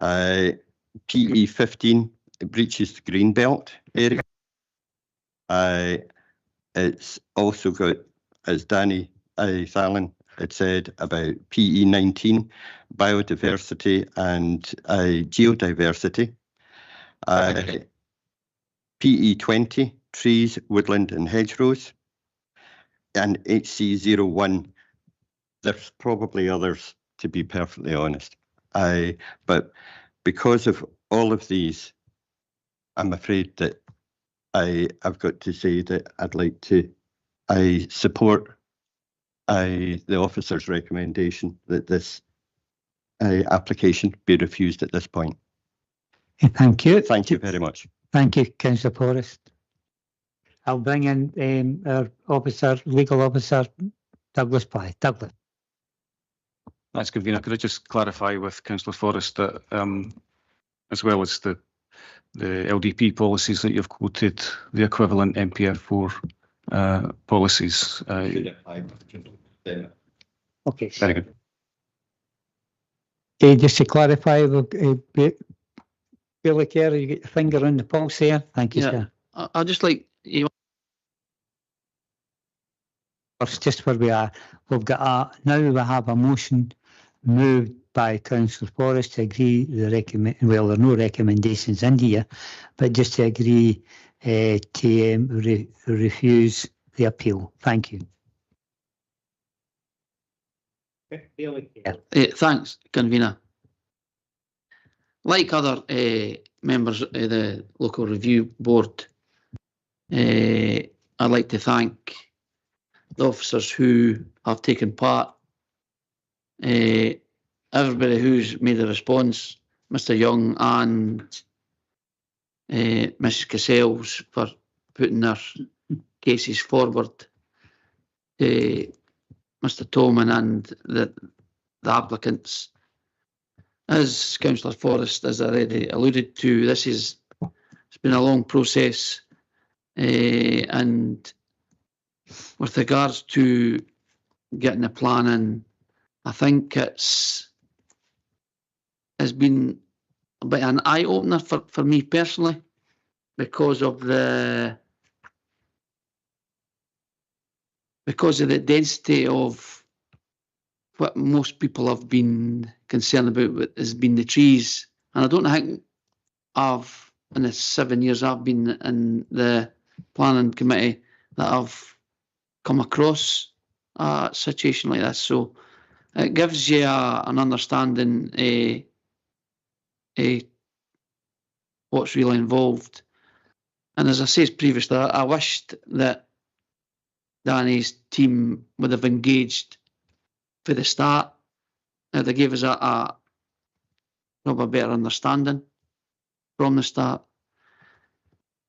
PE15 breaches the green belt area. It's also got, as Danny Thallon had said, about PE19 biodiversity and geodiversity. PE20 trees, woodland and hedgerows, and HC01. There's probably others, to be perfectly honest. But because of all of these, I'm afraid that I've got to say that I'd like to support the officer's recommendation that this application be refused at this point. Thank you. Thank you very much. Thank you, Councillor Forrest. I'll bring in our legal officer, Douglas Pye. Douglas. That's convenient. Could I just clarify with Councillor Forrest that as well as the the LDP policies that you've quoted, the equivalent MPF4 policies. Okay. Very good. Just to clarify, Billy Kerr, you get your finger on the pulse there. Thank you, Yeah. sir. I'd just like you. That's just where we are. We've got now we have a motion moved by Councillor Forrest to agree the well, there are no recommendations in here, but just to agree to refuse the appeal. Thank you. Thanks, Convener. Like other members of the Local Review Board, I'd like to thank the officers who have taken part, everybody who's made a response, Mr Young and Mrs Cassells for putting their cases forward, Mr Toman and the applicants. As Councillor Forrest has already alluded to, it's been a long process, and with regards to getting the plan in, I think it's been a bit an eye-opener for me personally, because of the density of what most people have been concerned about has been the trees. And I don't think in the 7 years I've been in the planning committee, that I've come across a situation like this. So it gives you an understanding what's really involved. And as I said previously, I wished that Danny's team would have engaged for the start. They gave us a better understanding from the start.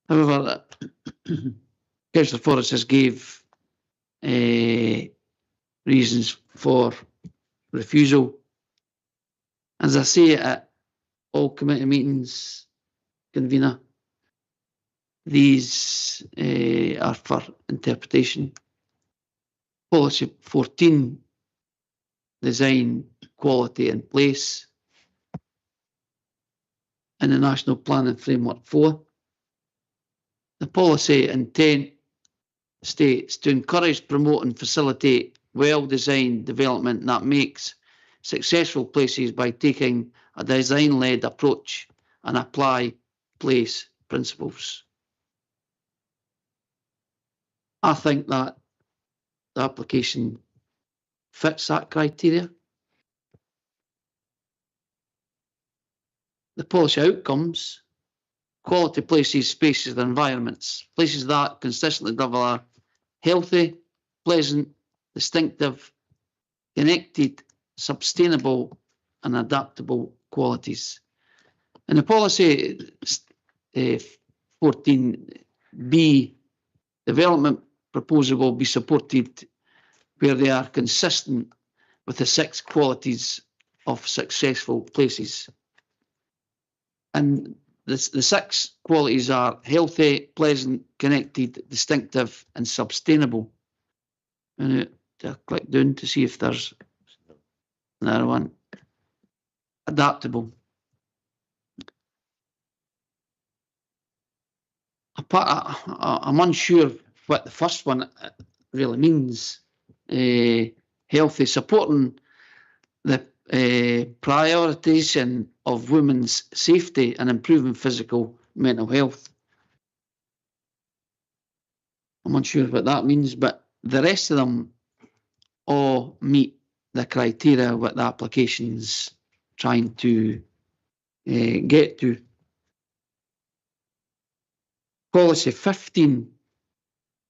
However, Councillor Forrest has gave reasons for refusal. As I say at all committee meetings, Convener, these are for interpretation. Policy 14, design quality in place, in the National Planning Framework 4. The policy intent states to encourage, promote and facilitate well-designed development that makes successful places by taking a design-led approach and apply place principles. I think that the application fits that criteria. The policy outcomes: quality places, spaces and environments. Places that consistently deliver healthy, pleasant, distinctive, connected, sustainable and adaptable qualities. And the policy 14B, development proposal will be supported where they are consistent with the 6 qualities of successful places. And the 6 qualities are healthy, pleasant, connected, distinctive and sustainable. And I'll click down to see if there's another one. Adaptable. I'm unsure what the first one really means. Healthy, supporting the prioritization of women's safety and improving physical mental health. I'm unsure what that means, but the rest of them all meet the criteria what the application's trying to get to. Policy 15,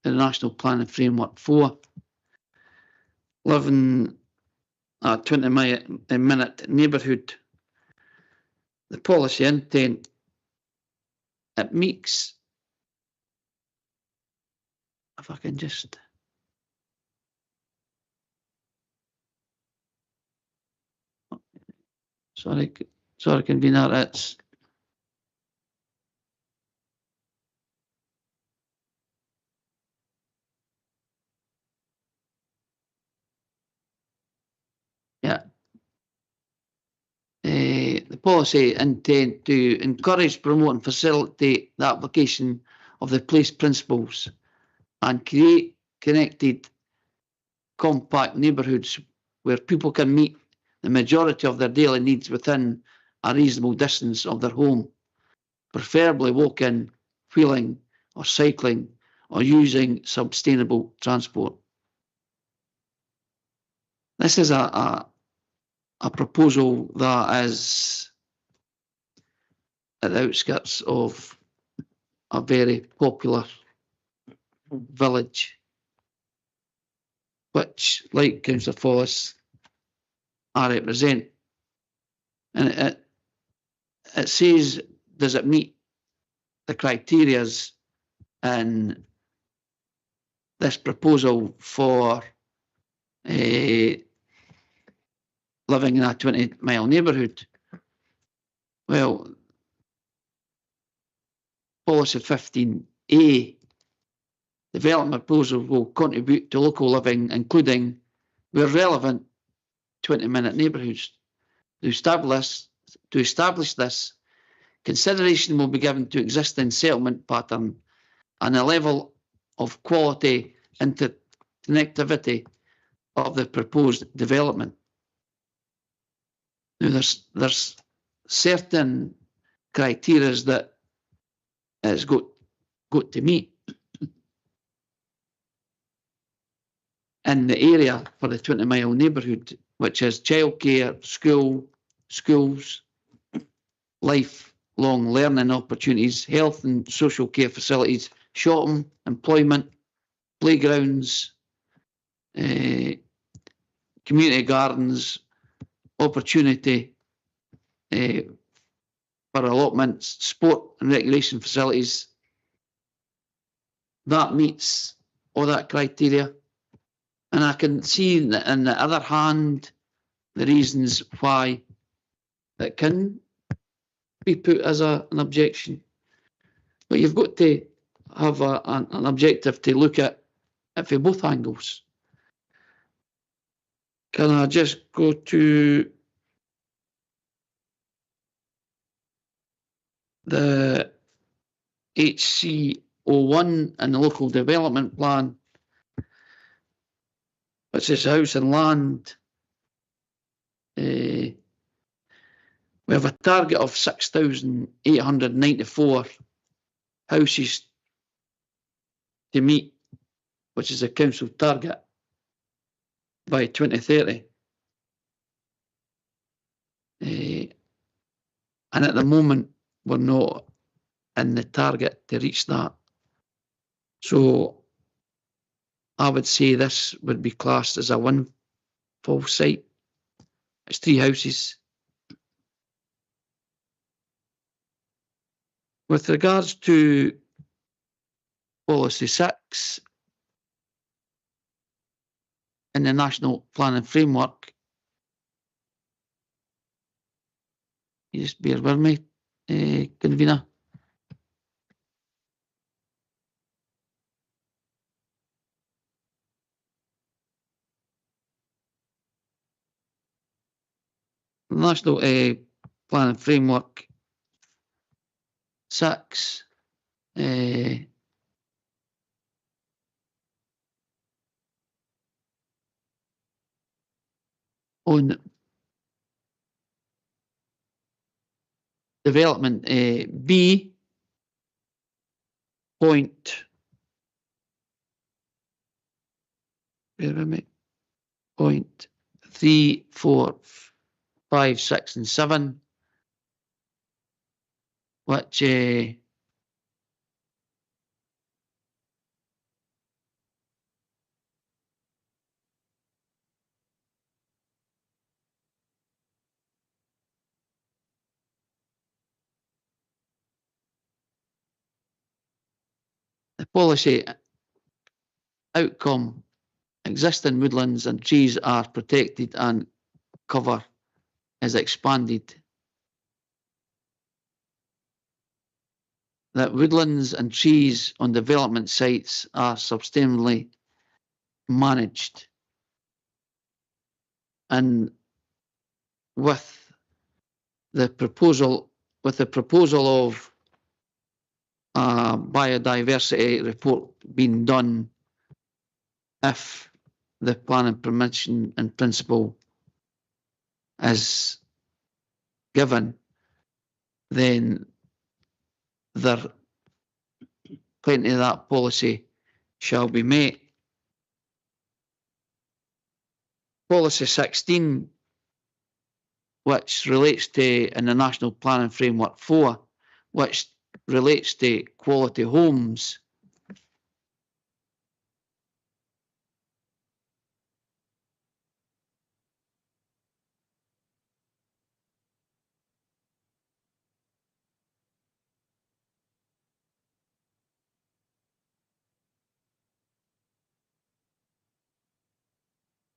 the National Planning Framework 4, living a 20-minute neighbourhood. The policy intent, it meets, if I can just, sorry, Convener, it's the policy intent to encourage, promote and facilitate the application of the place principles and create connected, compact neighbourhoods where people can meet the majority of their daily needs within a reasonable distance of their home, preferably walking, wheeling or cycling or using sustainable transport. This is a proposal that is at the outskirts of a very popular village, which, like Councillor Follis, I represent. And it says, does it meet the criteria in this proposal for living in a 20-mile neighbourhood? Well, policy 15A, development proposals will contribute to local living, including, where relevant, 20-minute neighbourhoods. To establish this, consideration will be given to existing settlement pattern and a level of quality interconnectivity of the proposed development. Now, there's certain criteria that it's got to meet in the area for the 20-mile neighbourhood, which is childcare, schools, lifelong learning opportunities, health and social care facilities, shopping, employment, playgrounds, community gardens, opportunity for allotments, sport and recreation facilities. That meets all that criteria. And I can see, on the other hand, the reasons why it can be put as an objection. But you've got to have an objective to look at it from both angles. Can I just go to the HC01 and the local development plan, which is house and land? We have a target of 6,894 houses to meet, which is a council target, by 2030. And at the moment, we're not in the target to reach that. So I would say this would be classed as a windfall site. It's 3 houses. With regards to policy 6 in the National Planning Framework, you just bear with me, convener. National Planning Framework 6 on development B point, point 3, 4, 5, 6 and 7, which the policy outcome, existing woodlands and trees are protected and cover is expanded. That woodlands and trees on development sites are sustainably managed. And with the proposal of a biodiversity report being done if the planning permission in principle is given, then plenty of that policy shall be met. Policy 16, which relates to, in the National Planning Framework 4, which relates to quality homes.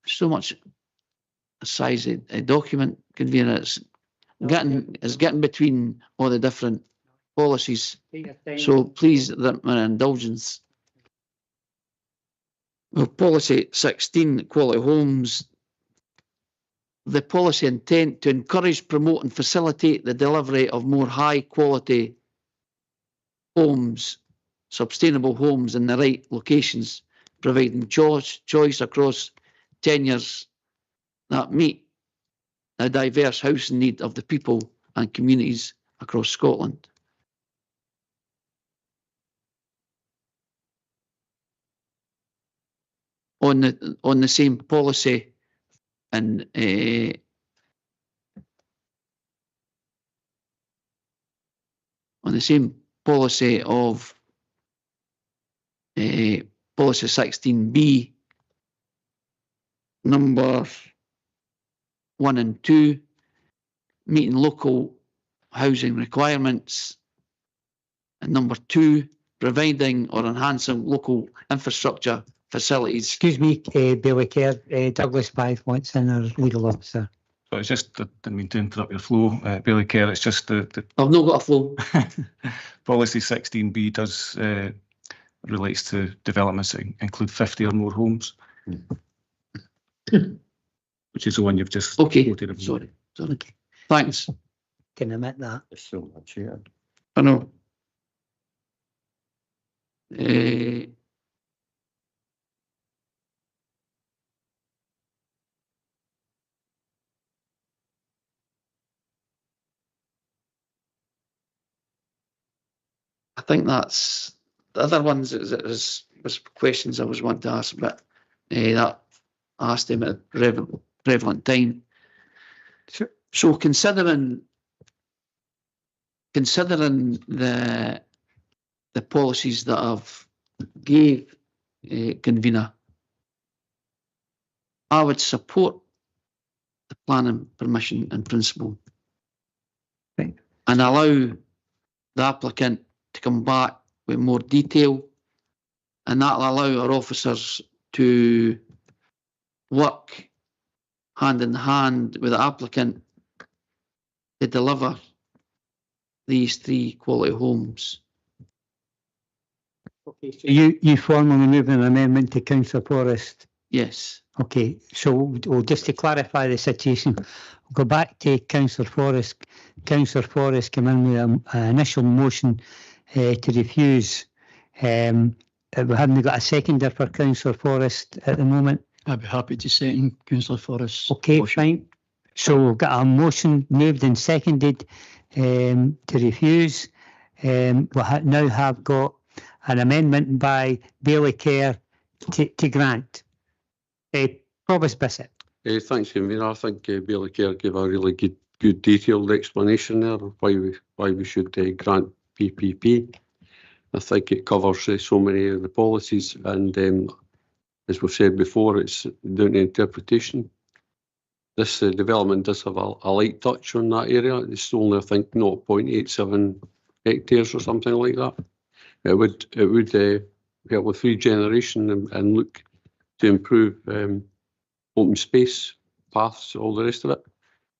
So much size of a document, convener. It's getting between all the different policies. So please, that my indulgence. Well, policy 16, quality homes. The policy intent to encourage, promote and facilitate the delivery of more high quality homes, sustainable homes in the right locations, providing choice across tenures that meet the diverse housing need of the people and communities across Scotland. On the same policy and on the same policy of policy 16B, number 1 and 2, meeting local housing requirements, and number 2, providing or enhancing local infrastructure facilities. Excuse me, Bailey Kerr, Douglas Blythe wants in, our legal officer. So it's just, I didn't mean to interrupt your flow, Bailey Kerr, it's just the I've not got a flow. policy 16B does relates to developments that include 50 or more homes, which is the one you've just quoted. Sorry. Thanks. Can admit that. There's so much here. I know. I think that's the other ones was questions I was wanting to ask, but that I asked him at a relevant time. Sure. So considering the policies that I've gave convener, I would support the planning permission in principle, right, and allow the applicant to come back with more detail, and that'll allow our officers to work hand in hand with the applicant to deliver these 3 quality homes. Okay, so you formally move an amendment to Councillor Forrest? Yes. Okay, so we'll just to clarify the situation, we'll go back to Councillor Forrest. Councillor Forrest came in with an initial motion to refuse. We haven't got a seconder for Councillor Forrest at the moment. I'd be happy to second Councillor Forrest. Okay, fine. So we've got a motion moved and seconded to refuse. We now have got an amendment by Bailey Kerr to grant. Provost Bissett. Thanks, Convener. I think Bailey Kerr gave a really good detailed explanation there of why we should grant PPP. I think it covers so many of the policies, and as we've said before, it's down to interpretation. This development does have a light touch on that area. It's only, I think, 0.87 hectares or something like that. It would help with regeneration and look to improve open space, paths, all the rest of it.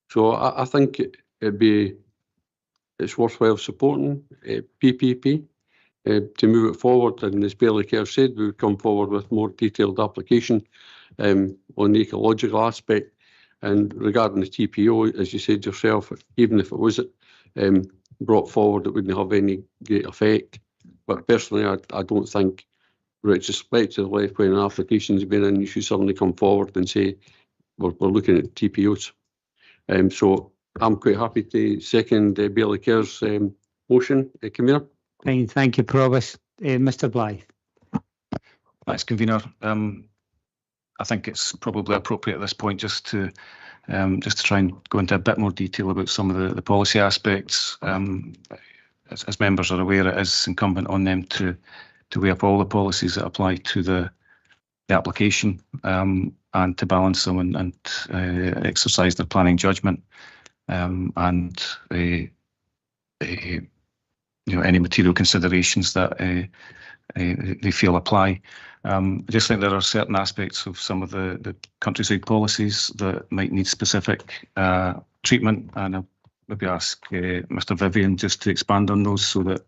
So I think it's worthwhile supporting PPP to move it forward. And as Bailey Kerr said, we would come forward with more detailed application on the ecological aspect And regarding the TPO, as you said yourself, even if it was brought forward, it wouldn't have any great effect. But personally, I don't think, retrospectively, when an application's been in, you should suddenly come forward and say, we're looking at TPOs. So I'm quite happy to second Bailey Kerr's motion, Convener. Fine, thank you, Provost. Mr. Blythe. Thanks, Convener. I think it's probably appropriate at this point just to try and go into a bit more detail about some of the policy aspects. As members are aware, it is incumbent on them to weigh up all the policies that apply to the application and to balance them and exercise their planning judgment and any material considerations that they feel apply. I just think there are certain aspects of some of the countryside policies that might need specific treatment, and I'll maybe ask Mr. Vivian just to expand on those so that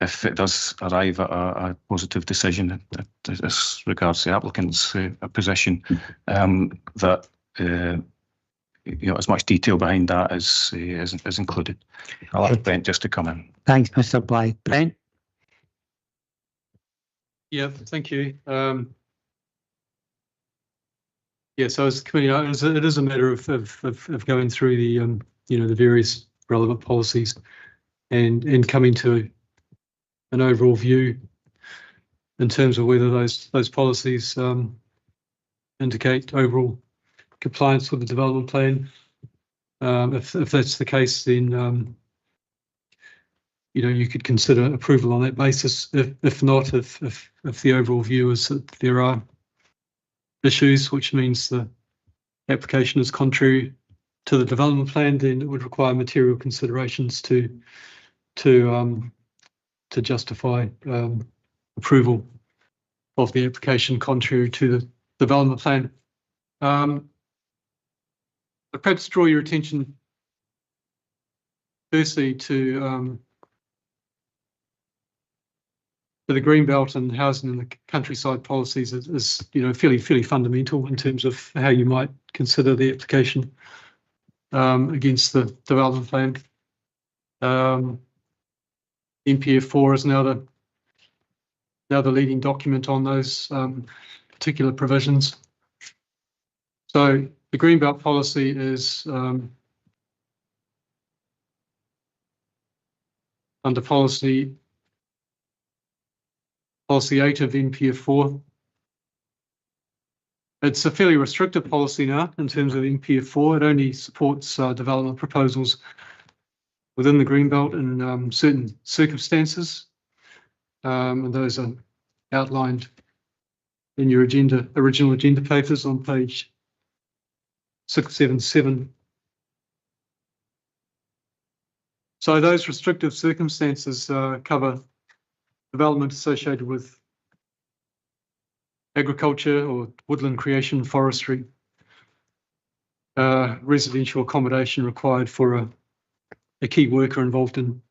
if it does arrive at a positive decision as regards the applicant's position, that as much detail behind that is included. I'll ask Brent just to come in. Thanks, Mr. Blythe. Brent? Yeah, thank you. So as the committee knows, it is a matter of going through the the various relevant policies and coming to an overall view in terms of whether those policies indicate overall compliance with the development plan. If that's the case, then you could consider approval on that basis. If not, if the overall view is that there are issues, which means the application is contrary to the development plan, then it would require material considerations to justify approval of the application contrary to the development plan. I'd perhaps draw your attention firstly to the Greenbelt and housing in the countryside policies is fairly fundamental in terms of how you might consider the application against the development plan. NPF4 is now the leading document on those particular provisions. So the Greenbelt policy is under policy 8 of NPF4. It's a fairly restrictive policy now in terms of NPF4. It only supports development proposals within the Greenbelt in certain circumstances, and those are outlined in your original agenda papers on page 677. So those restrictive circumstances cover development associated with agriculture or woodland creation, forestry, residential accommodation required for a key worker involved in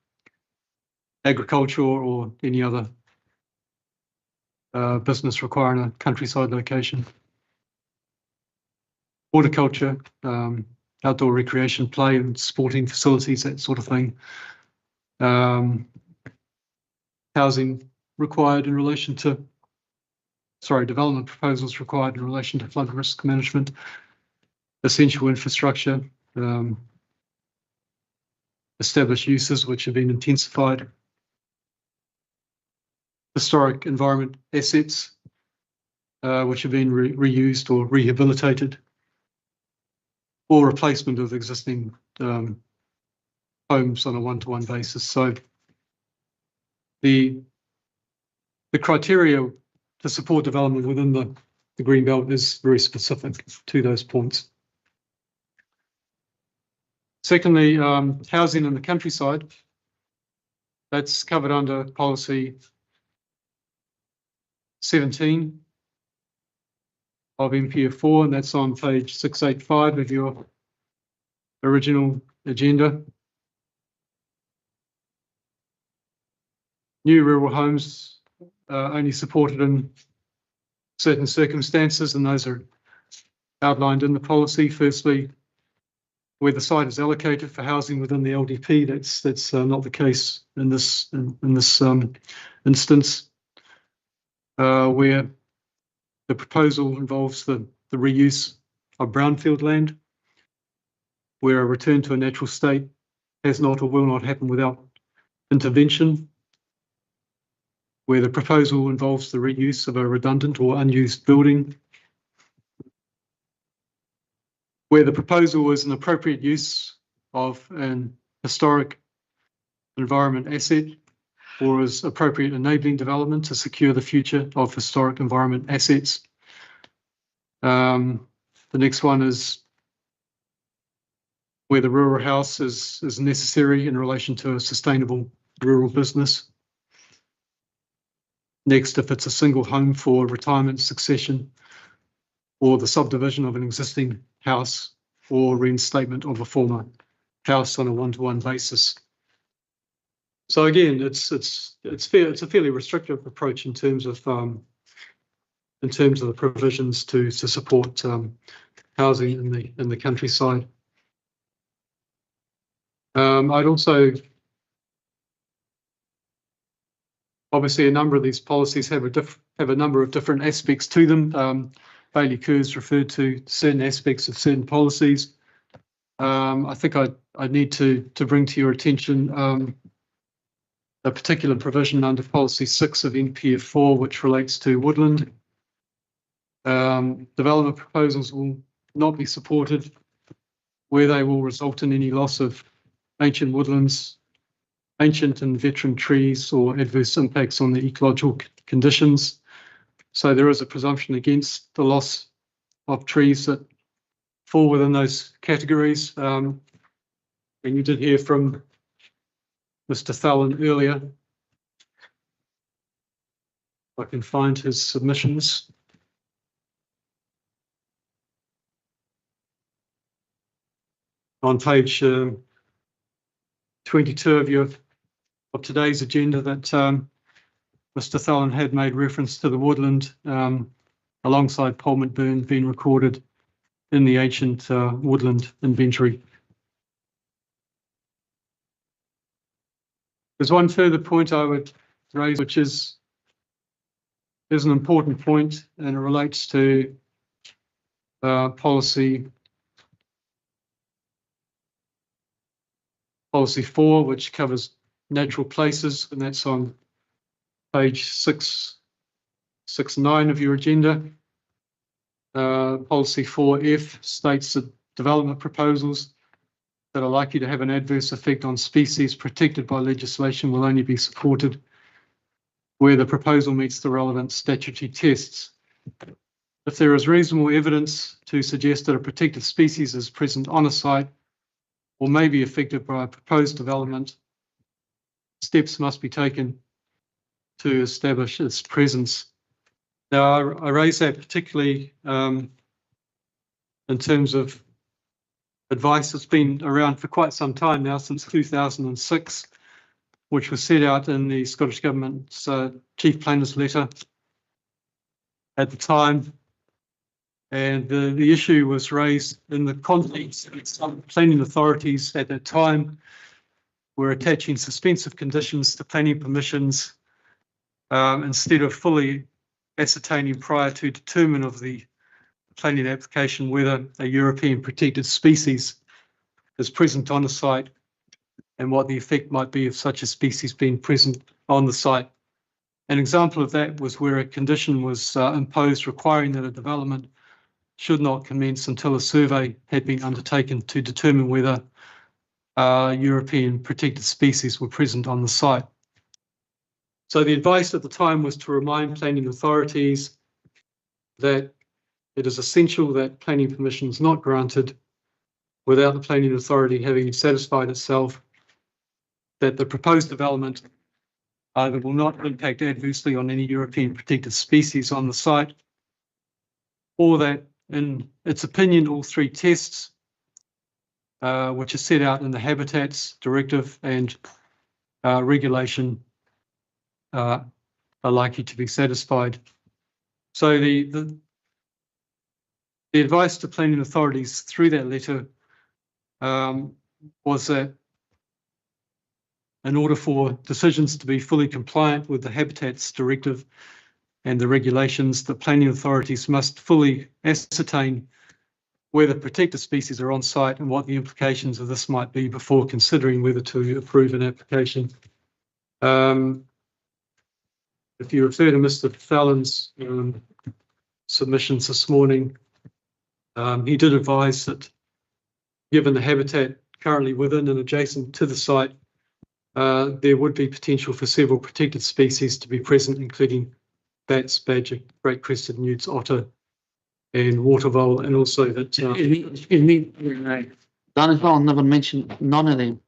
agriculture or any other business requiring a countryside location. Horticulture, outdoor recreation, play and sporting facilities, that sort of thing. Housing required in relation to, development proposals required in relation to flood risk management, essential infrastructure, established uses which have been intensified, historic environment assets which have been reused or rehabilitated, or replacement of existing homes on a one-to-one basis. So the criteria to support development within the Greenbelt is very specific to those points. Secondly, housing in the countryside, that's covered under policy 17 of NPF4, and that's on page 685 of your original agenda. New rural homes are only supported in certain circumstances, and those are outlined in the policy. Firstly, where the site is allocated for housing within the LDP, that's not the case in this instance. Where the proposal involves the reuse of brownfield land, where a return to a natural state has not or will not happen without intervention, where the proposal involves the reuse of a redundant or unused building, where the proposal is an appropriate use of an historic environment asset or is appropriate enabling development to secure the future of historic environment assets. The next one is where the rural house is necessary in relation to a sustainable rural business. Next, if it's a single home for retirement succession or the subdivision of an existing house or reinstatement of a former house on a one-to-one basis. So again, it's a fairly restrictive approach in terms of the provisions to support housing in the countryside. I'd also, obviously, a number of these policies have a number of different aspects to them. Bailey Kerr's referred to certain aspects of certain policies. I think I need to bring to your attention a particular provision under Policy 6 of NPF4, which relates to woodland. Development proposals will not be supported where they will result in any loss of ancient woodlands, ancient and veteran trees, or adverse impacts on the ecological conditions. So there is a presumption against the loss of trees that fall within those categories. And you did hear from Mr. Thallon earlier. I can find his submissions. On page 22 of today's agenda, that Mr. Thallon had made reference to the woodland alongside Polmont Burn being recorded in the ancient woodland inventory. There's one further point I would raise, which is an important point, and it relates to policy 4, which covers natural places, and that's on page 669 of your agenda. Policy 4F states that development proposals that are likely to have an adverse effect on species protected by legislation will only be supported where the proposal meets the relevant statutory tests. If there is reasonable evidence to suggest that a protected species is present on a site or may be affected by a proposed development, steps must be taken to establish its presence. Now, I raise that particularly in terms of advice that's been around for quite some time now, since 2006, which was set out in the Scottish Government's Chief Planner's letter at the time. And the issue was raised in the context that some planning authorities at that time were attaching suspensive conditions to planning permissions instead of fully ascertaining prior to determine of the planning application whether a European protected species is present on a site and what the effect might be of such a species being present on the site. An example of that was where a condition was imposed requiring that a development should not commence until a survey had been undertaken to determine whether European protected species were present on the site. So the advice at the time was to remind planning authorities that it is essential that planning permission is not granted without the planning authority having satisfied itself that the proposed development either will not impact adversely on any European protected species on the site, or that, in its opinion, all three tests, which are set out in the Habitats Directive and regulation, are likely to be satisfied. So the The advice to planning authorities through that letter was that in order for decisions to be fully compliant with the Habitats Directive and the regulations, the planning authorities must fully ascertain whether protected species are on site and what the implications of this might be before considering whether to approve an application. If you refer to Mr. Fallon's submissions this morning, he did advise that given the habitat currently within and adjacent to the site, there would be potential for several protected species to be present, including bats, badger, great crested newts, otter, and water vole, and also that. Excuse me, Danny Fallon never mentioned none of them.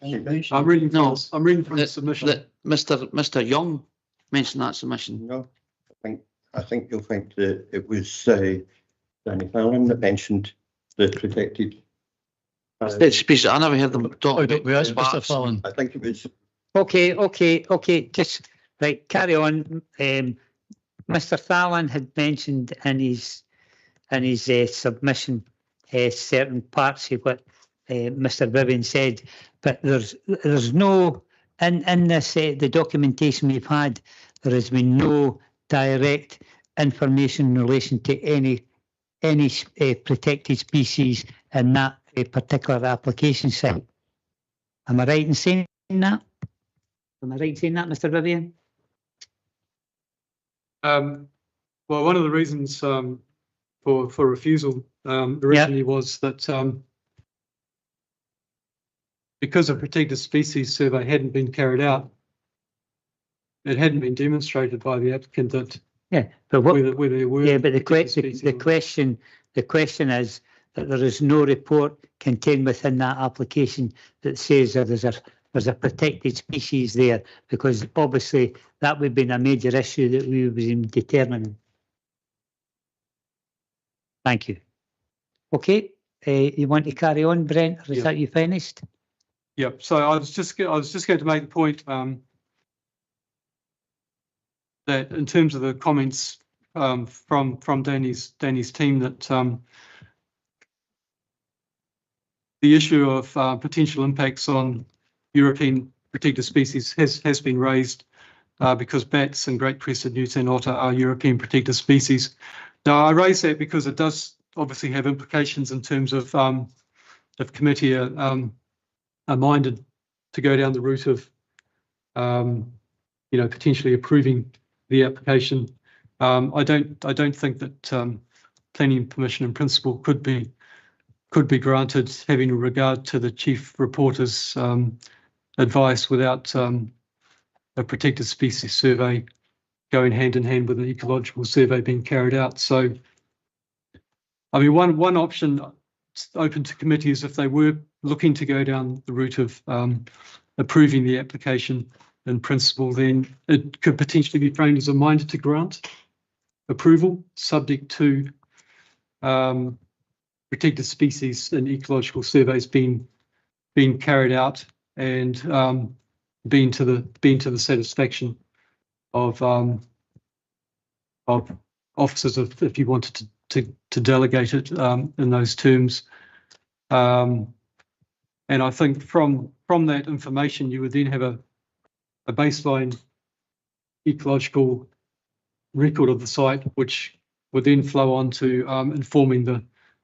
I'm reading from, No. I'm reading from the submission. That Mr. Young mentioned that submission. No, I think you'll think that it was Danny Fallon that mentioned the protected. Species. I never heard them talk Oh, about we asked Mr. bats. Fallon. I think it was. Okay. Just right, carry on. Mr. Fallon had mentioned in his submission certain parts of what Mr. Vivian said, but there's no in this the documentation we've had. There has been no direct information in relation to any protected species in that particular application site. Am I right in saying that? Am I right in saying that, Mr. Vivian? Well, one of the reasons for refusal originally was that because a protected species survey hadn't been carried out, it hadn't been demonstrated by the applicant that but what? whether there were. Yeah, but the protected species question is that there is no report contained within that application that says that there's a protected species there, because obviously that would have been a major issue that we would be determining. Thank you. Okay, you want to carry on, Brent, or is that you finished? Yep. So I was just going to make the point that in terms of the comments from Danny's team, that the issue of potential impacts on European protected species has been raised because bats and great crested newt and otter are European protected species. Now, I raise that because it does obviously have implications in terms of if committee are minded to go down the route of potentially approving the application. I don't think that planning permission in principle could be granted, having regard to the chief reporter's advice, without a protected species survey going hand in hand with an ecological survey being carried out. So, I mean, one option open to committee is if they were looking to go down the route of approving the application in principle, then it could potentially be framed as a minded to grant approval, subject to protected species and ecological surveys being carried out and being to the satisfaction of officers, if you wanted to delegate it in those terms. And I think from that information, you would then have a baseline ecological record of the site, which would then flow on to informing the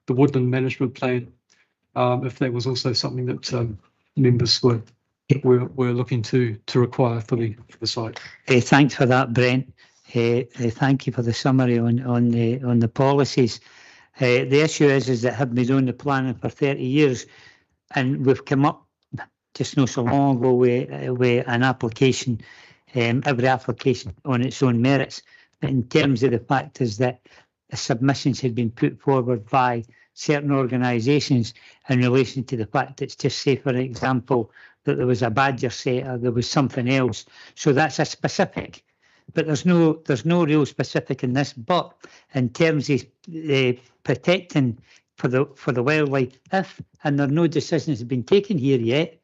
woodland management plan, if that was also something that members were looking to require for the site. Thanks for that, Brent. Thank you for the summary on the policies. The issue is that have been on the planning for 30 years, and we've come up just not so long ago with an application, every application on its own merits. But in terms of the fact is that submissions had been put forward by certain organisations in relation to the fact that, just say for example, that there was a badger setter, there was something else. So that's a specific, but there's no real specific in this. But in terms of protecting for the wildlife, and there are no decisions have been taken here yet,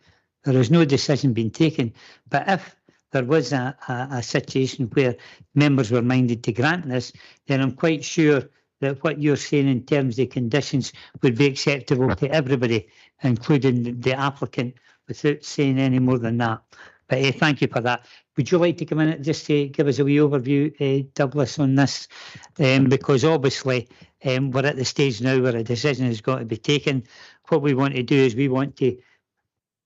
there is no decision being taken. But if there was a situation where members were minded to grant this, then I'm quite sure that what you're saying in terms of conditions would be acceptable to everybody, including the applicant, without saying any more than that. But thank you for that. Would you like to come in just to give us a wee overview, Douglas, on this? Because obviously we're at the stage now where a decision has got to be taken. What we want to do is we want to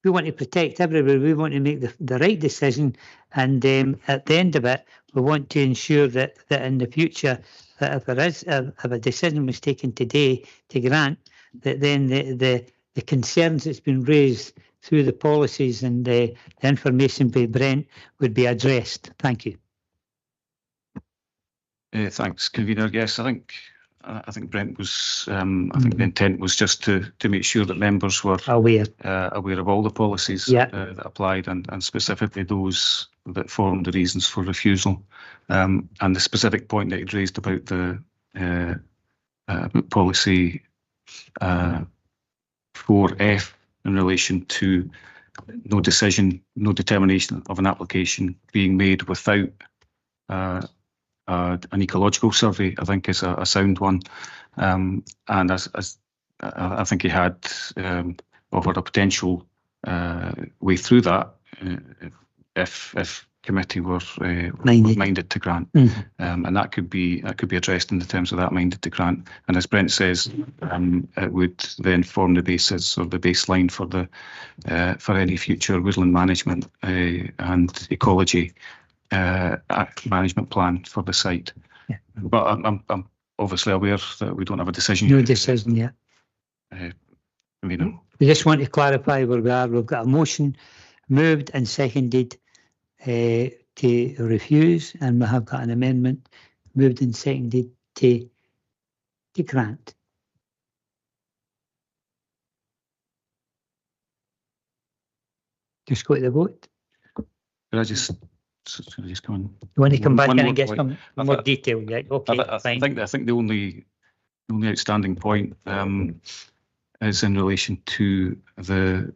protect everybody. We want to make the right decision, and at the end of it, we want to ensure that in the future, that if there is if a decision was taken today to grant, that then the concerns that's been raised through the policies and the information by Brent would be addressed. Thank you. Thanks, Convener. Yes, I think Brent was. I think the intent was just to make sure that members were aware of all the policies that applied, and specifically those that formed the reasons for refusal. And the specific point that he raised about the policy 4F in relation to no determination of an application being made without an ecological survey, I think is a sound one. And as I think he had offered a potential way through that if committee were minded to grant, and that could be addressed in the terms of that minded to grant. And as Brent says, it would then form the basis or the baseline for the for any future woodland management and ecology management plan for the site. But I'm obviously aware that we don't have a decision. No decision yet. We just want to clarify where we are. We've got a motion moved and seconded to refuse, and we have got an amendment moved and seconded to grant. Just go to the vote. Could I just come in? You want to come back in and get some more detail? Yeah, okay. I think the only outstanding point is in relation to the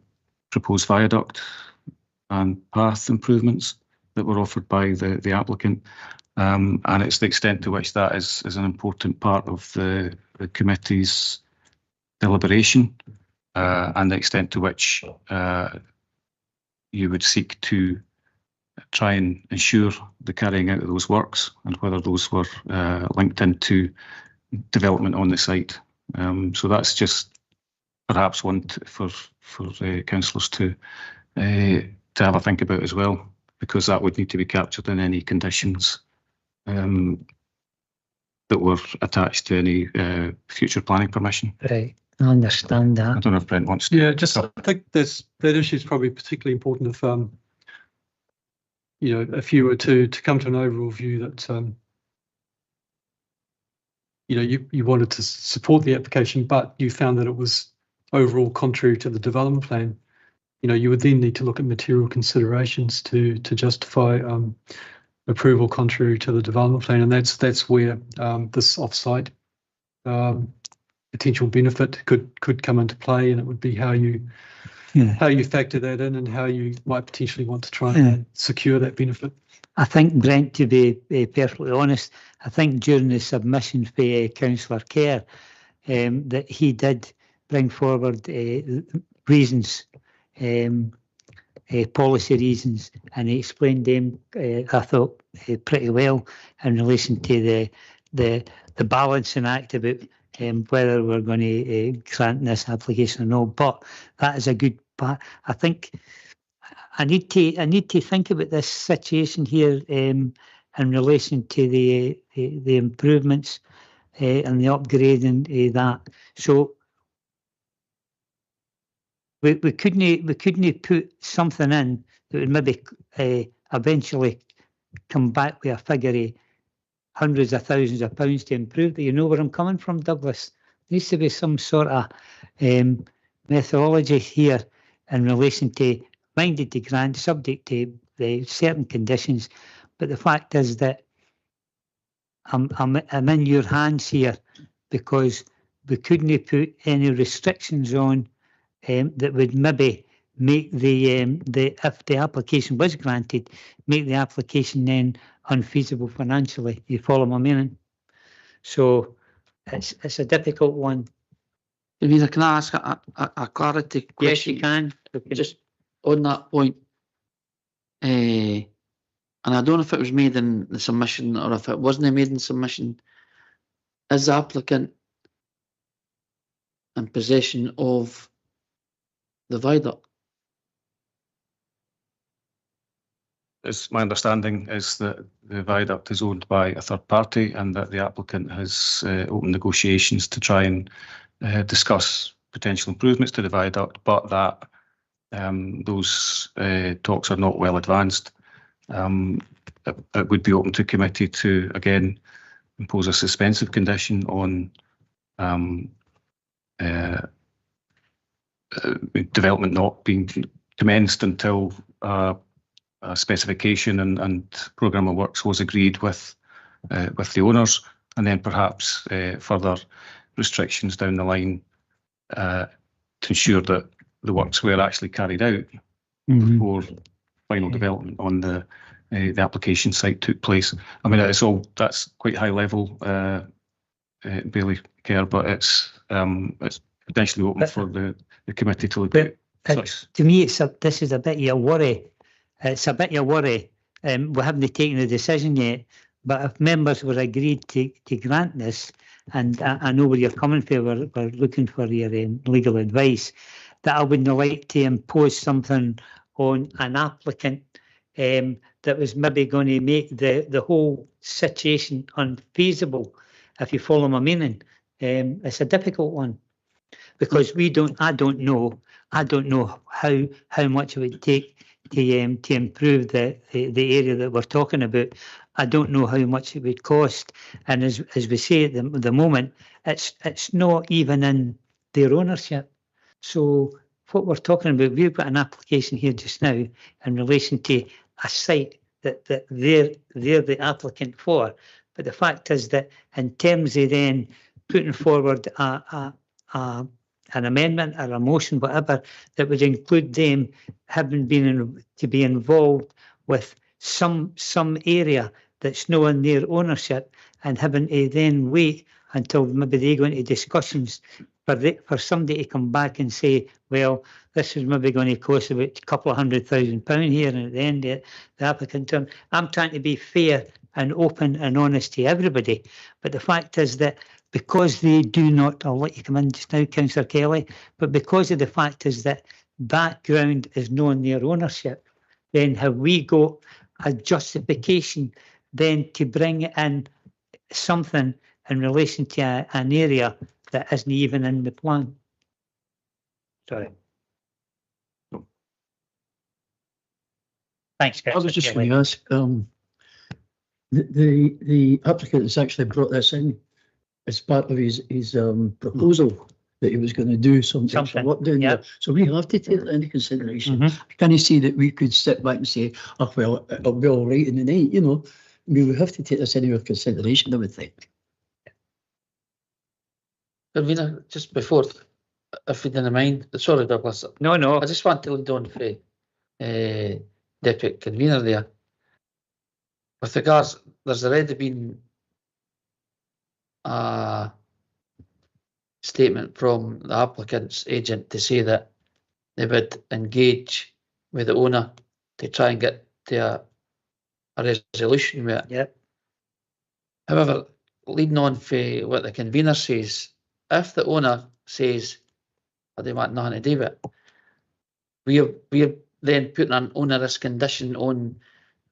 proposed viaduct and path improvements that were offered by the applicant, and it's the extent to which that is an important part of the committee's deliberation, and the extent to which you would seek to try and ensure the carrying out of those works, and whether those were linked into development on the site. So that's just perhaps one for councillors to have a think about as well, because that would need to be captured in any conditions that were attached to any future planning permission. Right, I understand that. I don't know if Brent wants to. Yeah, just I think that issue is probably particularly important if if you were to come to an overall view that you wanted to support the application, but you found that it was overall contrary to the development plan. You would then need to look at material considerations to justify approval contrary to the development plan, and that's where this off-site potential benefit could come into play, and it would be how you factor that in and how you might potentially want to try and secure that benefit. I think, Brent, to be perfectly honest, I think during the submission for Councillor Kerr, that he did bring forward reasons, policy reasons, and he explained them, I thought, pretty well in relation to the balancing act about whether we're going to grant this application or no. But that is a good part. I think I need to think about this situation here in relation to the improvements and the upgrading that. So we couldn't put something in that would maybe eventually come back with a figure of hundreds of thousands of pounds to improve. You know where I'm coming from, Douglas? There needs to be some sort of methodology here in relation to minded to grant, subject to the certain conditions. But the fact is that I'm in your hands here, because we couldn't put any restrictions on that would maybe make if the application was granted, make the application then unfeasible financially. You follow my meaning? So it's a difficult one. Convener, can I ask a clarity Yes, you question? can. Just on that point, and I don't know if it was made in the submission or if it wasn't made in submission. Is the applicant in possession of the viaduct? It's my understanding is that the viaduct is owned by a third party and that the applicant has opened negotiations to try and discuss potential improvements to the viaduct, but that those talks are not well advanced. It would be open to committee to again impose a suspensive condition on development not being commenced until a specification and programme of works was agreed with the owners, and then perhaps further restrictions down the line to ensure that the works were actually carried out before final development on the application site took place. I mean, that's quite high level, Bailey Kerr, but it's potentially open for the committee to look at. To me, this is a bit of a worry. It's a bit of a worry. We haven't taken a decision yet, but if members were agreed to grant this, and I know where you're coming from, we're looking for your legal advice, that I wouldn't like to impose something on an applicant that was maybe going to make the whole situation unfeasible, if you follow my meaning. It's a difficult one, because I don't know how much it would take to improve the area that we're talking about. I don't know how much it would cost, and as we say at the moment, it's not even in their ownership. So what we're talking about, we've got an application here just now in relation to a site that they're the applicant for. But the fact is that in terms of then putting forward an amendment or a motion, whatever, that would include them having to be involved with some area that's not in their ownership, and having to then wait until maybe they go into discussions for somebody to come back and say, well, this is maybe going to cost about a couple of £100,000 here, and at the end the applicant turn. I'm trying to be fair and open and honest to everybody, but the fact is that because they do not, I'll let you come in just now, Councillor Kelly, but because of the fact is that that ground is not in their ownership, then have we got a justification then to bring in something in relation to an area that isn't even in the plan? Sorry. Thanks, I was just Councillor going to ask, the applicant has actually brought this in as part of his proposal that he was going to do some extra work down there. So we have to take that into consideration. Can you see that we could sit back and say, oh, well, it'll be all right in the night, you know? I mean, we have to take this into consideration, I would think. Convener, just before, if you didn't mind, sorry, Douglas. No. I just want to lead on for Deputy Convener there. With regards, there's already been a statement from the applicant's agent to say that they would engage with the owner to try and get to a resolution with it. Yep. However, leading on for what the convener says, if the owner says, I don't want nothing to do with it, we're then putting an onerous condition on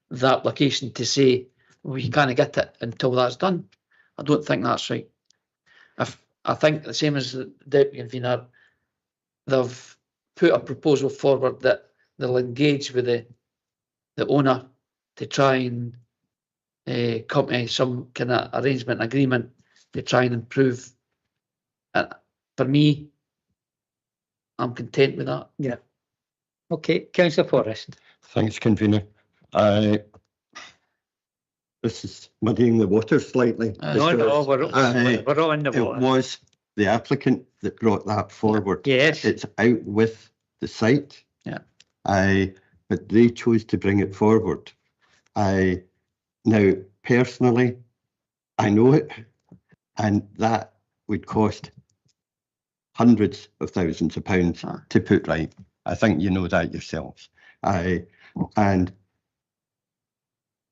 the application to say, we can't get it until that's done. I don't think that's right. I think the same as the Deputy Convener, they've put a proposal forward that they'll engage with the owner to try and come to some kind of arrangement agreement to try and improve. For me, I'm content with that. Yeah. Okay, Councillor Forrest. Thanks, Convener. This is muddying the water slightly. No, we're all in the water. It was the applicant that brought that forward. Yes. It's out with the site. Yeah. But they chose to bring it forward. Now, personally, I know it, and that would cost hundreds of thousands of pounds to put right. I think you know that yourselves. And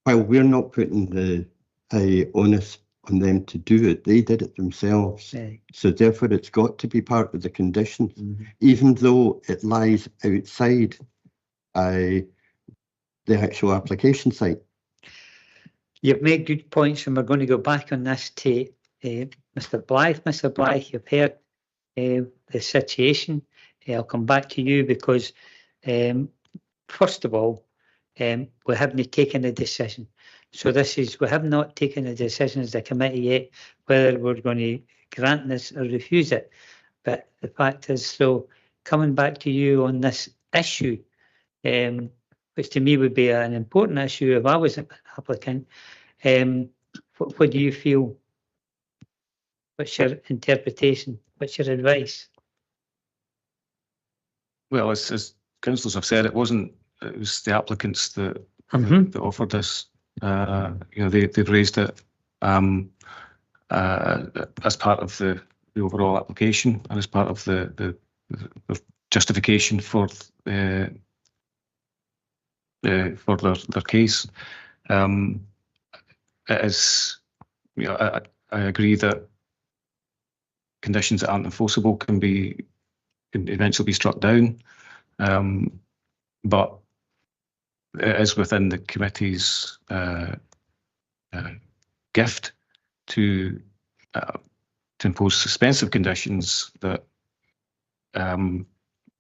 while we're not putting the onus on them to do it, they did it themselves. So therefore it's got to be part of the conditions, even though it lies outside the actual application site. You've made good points, and we're going to go back on this to Mr. Blythe. Mr. Blythe, you've heard the situation. I'll come back to you because, first of all, we haven't taken a decision. So we have not taken a decision as a committee yet whether we're going to grant this or refuse it. But the fact is, so coming back to you on this issue, which to me would be an important issue if I was an applicant, what do you feel? What's your interpretation? What's your advice? Well, as councillors have said, it was the applicants that offered this. They've raised it as part of the overall application and as part of the justification for their case. It is, I agree that conditions that aren't enforceable can eventually be struck down, but it is within the committee's gift to impose suspensive conditions that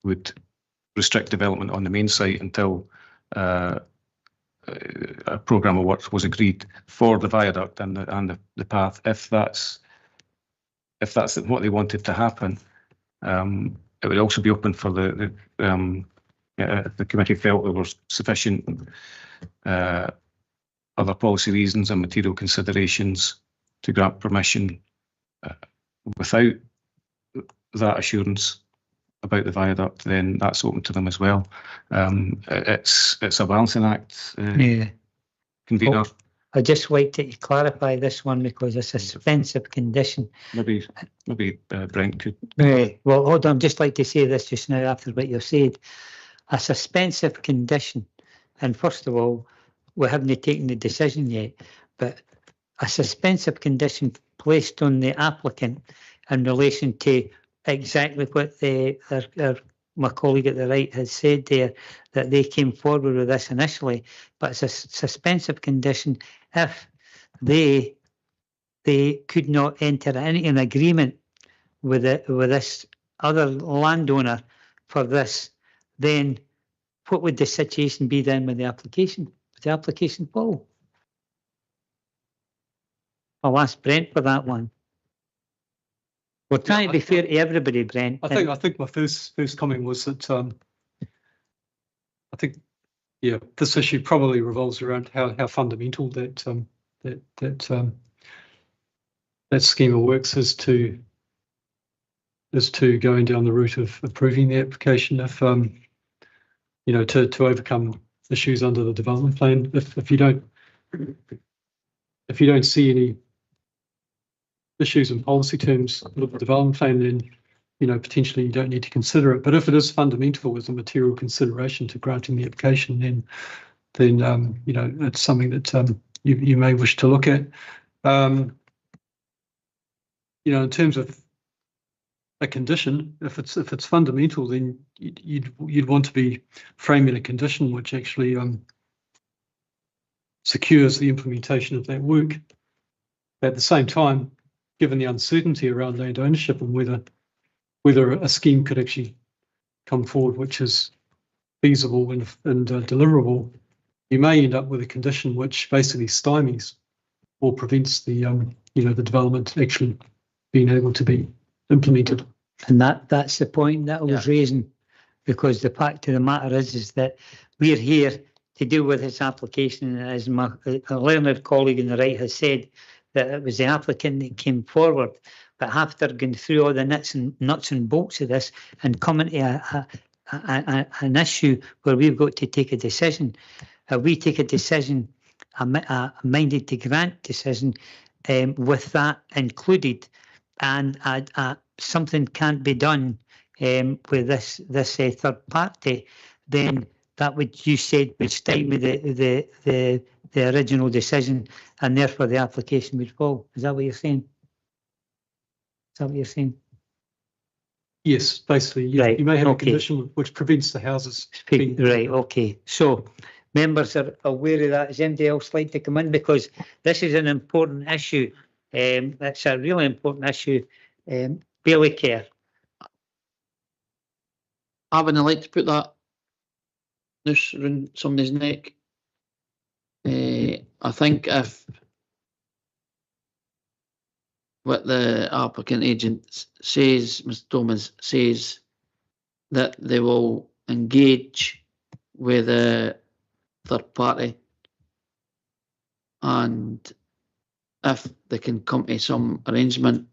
would restrict development on the main site until a programme of works was agreed for the viaduct and the path. If that's what they wanted to happen, it would also be open for the committee felt there were sufficient other policy reasons and material considerations to grant permission without that assurance about the viaduct, then that's open to them as well. It's a balancing act, convener. I'd just like to clarify this one because it's a suspensive condition. Maybe Brent could. Well, hold on. Just like to say this just now after what you've said. A suspensive condition, and first of all, we haven't taken the decision yet, but a suspensive condition placed on the applicant in relation to exactly what my colleague at the right has said there, that they came forward with this initially, but it's a suspensive condition if they could not enter into an agreement with this other landowner for this, then what would the situation be then with the application? Would the application fall? I'll ask Brent for that one. We're trying to be fair to everybody, Brent. I think my first comment was that I think this issue probably revolves around how fundamental that scheme of works is to going down the route of approving the application if to overcome issues under the development plan. If you don't see any issues in policy terms with the development plan, then potentially you don't need to consider it. But if it is fundamental as a material consideration to granting the application, then it's something that you may wish to look at. In terms of a condition, if it's fundamental, then you'd want to be framing a condition which actually secures the implementation of that work. At the same time, given the uncertainty around land ownership and whether a scheme could actually come forward which is feasible and deliverable, you may end up with a condition which basically stymies or prevents the the development actually being able to be implemented. And that's the point that I was raising, because the fact of the matter is that we're here to deal with this application, and as my learned colleague on the right has said, that it was the applicant that came forward. But after going through all the nuts and bolts of this and coming to an issue where we've got to take a decision, we take a decision, a minded to grant decision, with that included, and something can't be done with this third party, then that would, you said, would stymie the original decision, and therefore the application would fall. Is that what you're saying? Is that what you're saying? Yes, basically, you, Right, you may have okay. a condition which prevents the houses. Right, okay. So members are aware of that. Does anybody else like to come in? Because this is an important issue. It's a really important issue. Bailey Care. I wouldn't like to put that noose around somebody's neck. I think if what the applicant agent says, Mr. Thomas says, that they will engage with a third party, and if they can come to some arrangement,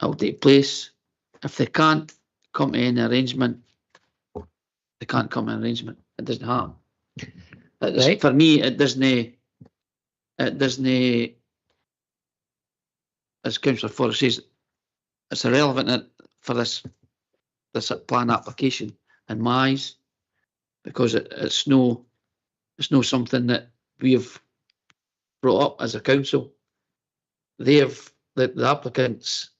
it'll take place. If they can't come to an arrangement, they can't come to an arrangement. It doesn't happen. Right. For me, it doesn't, as Councillor Forrest says, it's irrelevant for this plan application in my eyes, because it's no something that we have brought up as a council. The applicants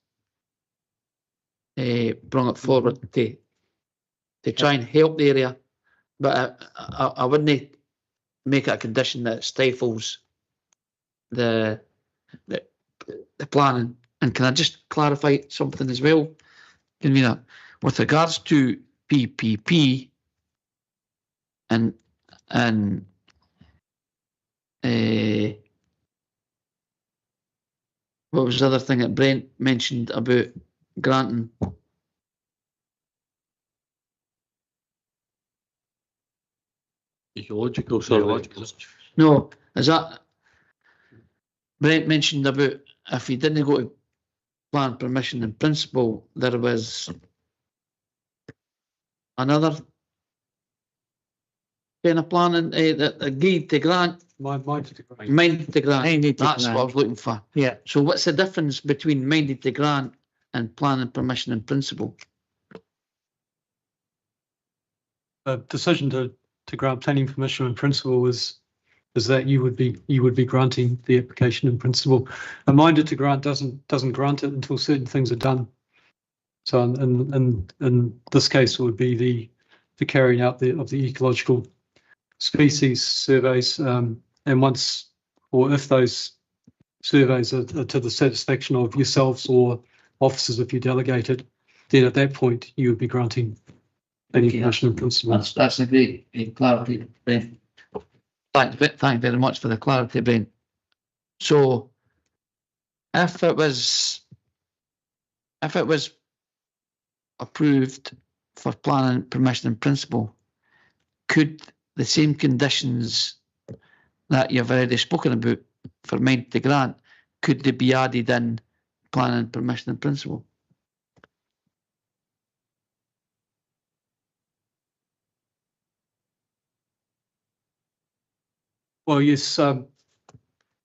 brought it forward to try and help the area, but I wouldn't make it a condition that stifles the planning. And can I just clarify something as well, Convener? With regards to PPP and what was the other thing that Brent mentioned about granting? Ecological survey. No, is that Brent mentioned about if you didn't go to plan permission in principle, there was another kind of planning that agreed to grant. Minded to grant. Minded to grant. Minded to That's what I grant. was looking for. Yeah. So what's the difference between minded to grant and planning permission in principle? A decision to grant planning permission in principle is that you would be granting the application in principle. A minded to grant doesn't grant it until certain things are done. So in this case, it would be the carrying out of the ecological species surveys, and once, or if those surveys are to the satisfaction of yourselves or officers if you delegate it, then at that point you would be granting planning permission in principle. That's a great clarity, Ben. Thank you very much for the clarity, Ben. So if it was approved for planning permission in principle, could the same conditions that you've already spoken about for minded to grant, could they be added in planning permission in principle? Well, yes,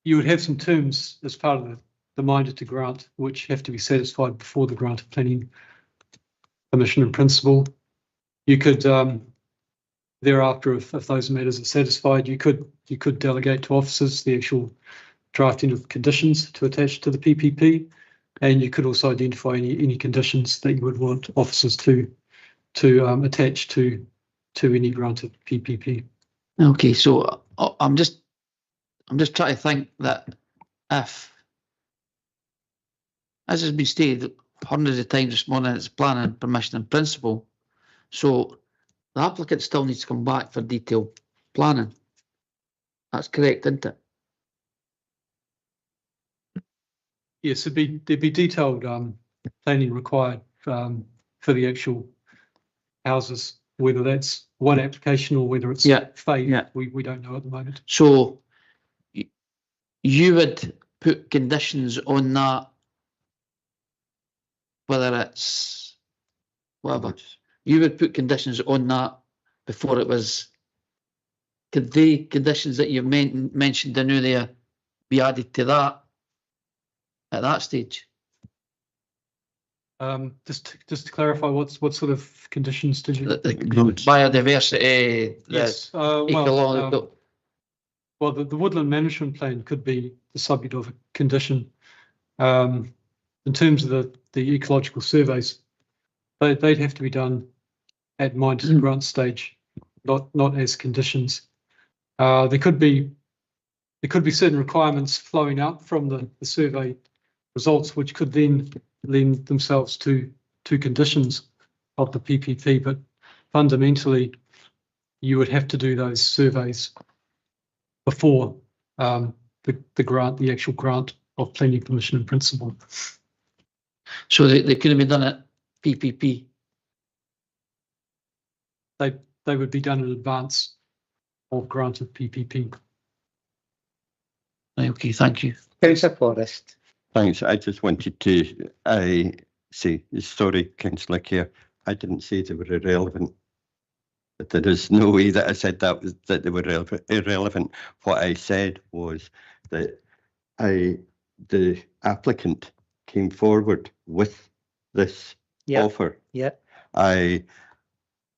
you would have some terms as part of the minded to grant, which have to be satisfied before the grant of planning permission in principle. You could thereafter, if those matters are satisfied, you could delegate to officers the actual drafting of conditions to attach to the PPP, and you could also identify any conditions that you would want officers to attach to any granted PPP. Okay, so I'm just trying to think that if, as has been stated hundreds of times this morning, it's planning permission in principle, so the applicant still needs to come back for detailed planning. That's correct, isn't it? Yes, there'd be detailed planning required for the actual houses, whether that's one application or whether it's phased. Yeah. We don't know at the moment. So you would put conditions on that, whether it's whatever. You would put conditions on that before it was. Could the conditions that you've mentioned in there be added to that at that stage? Just to clarify, what sort of conditions did you? The biodiversity, Yes. ecological. Well, the woodland management plan could be the subject of a condition. In terms of the ecological surveys, they'd have to be done at mine to grant stage, not as conditions. There could be certain requirements flowing out from the survey results, which could then lend themselves to conditions of the PPP. But fundamentally, you would have to do those surveys before the grant, the actual grant of planning permission in principle. So they could have been done at PPP. They would be done in advance of grant of PPP. Okay, thank you. Councillor Forrest. Thanks. I just wanted to say, sorry, Councillor Kerr, I didn't say they were irrelevant. But there is no way that I said that they were irrelevant. What I said was that the applicant came forward with this offer. Yeah.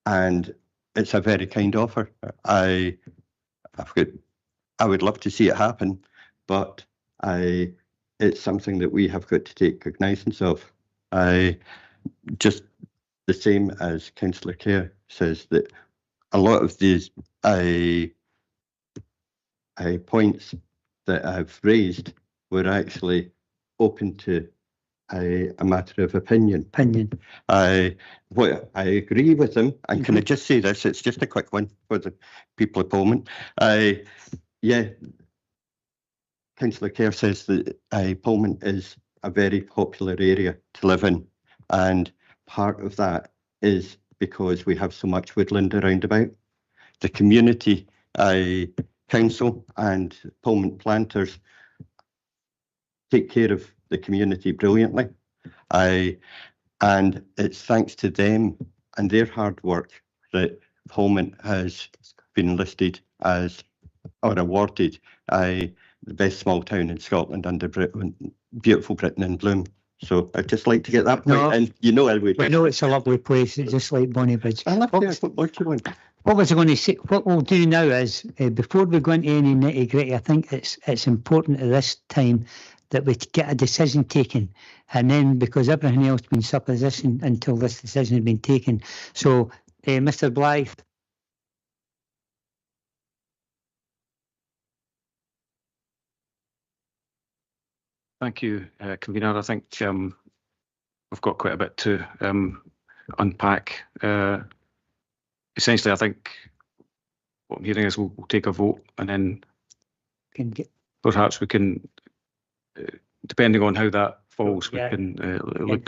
And it's a very kind offer. I would love to see it happen, but it's something that we have got to take cognizance of. Just the same as Councillor Kerr says, that a lot of these points that I've raised were actually open to a matter of opinion. I agree with them, and can I just say this? It's just a quick one for the people of Polmont. Councillor Kerr says that Polmont is a very popular area to live in, and part of that is because we have so much woodland around about. The community council and Polmont planters take care of the community brilliantly. And it's thanks to them and their hard work that Polmont has been listed as, or awarded, the best small town in Scotland under beautiful Britain in bloom. So I'd just like to get that point in. You know I would. We know it's a lovely place. It's just like Bonnybridge. I love it. What was I going to say? What we'll do now is, before we go into any nitty gritty, I think it's important at this time that we get a decision taken, and then because everything else has been supposition until this decision has been taken. So, Mr. Blythe. Thank you, Convener. I think we've got quite a bit to unpack. Essentially, I think what I'm hearing is we'll take a vote, and then perhaps we can, depending on how that falls, we can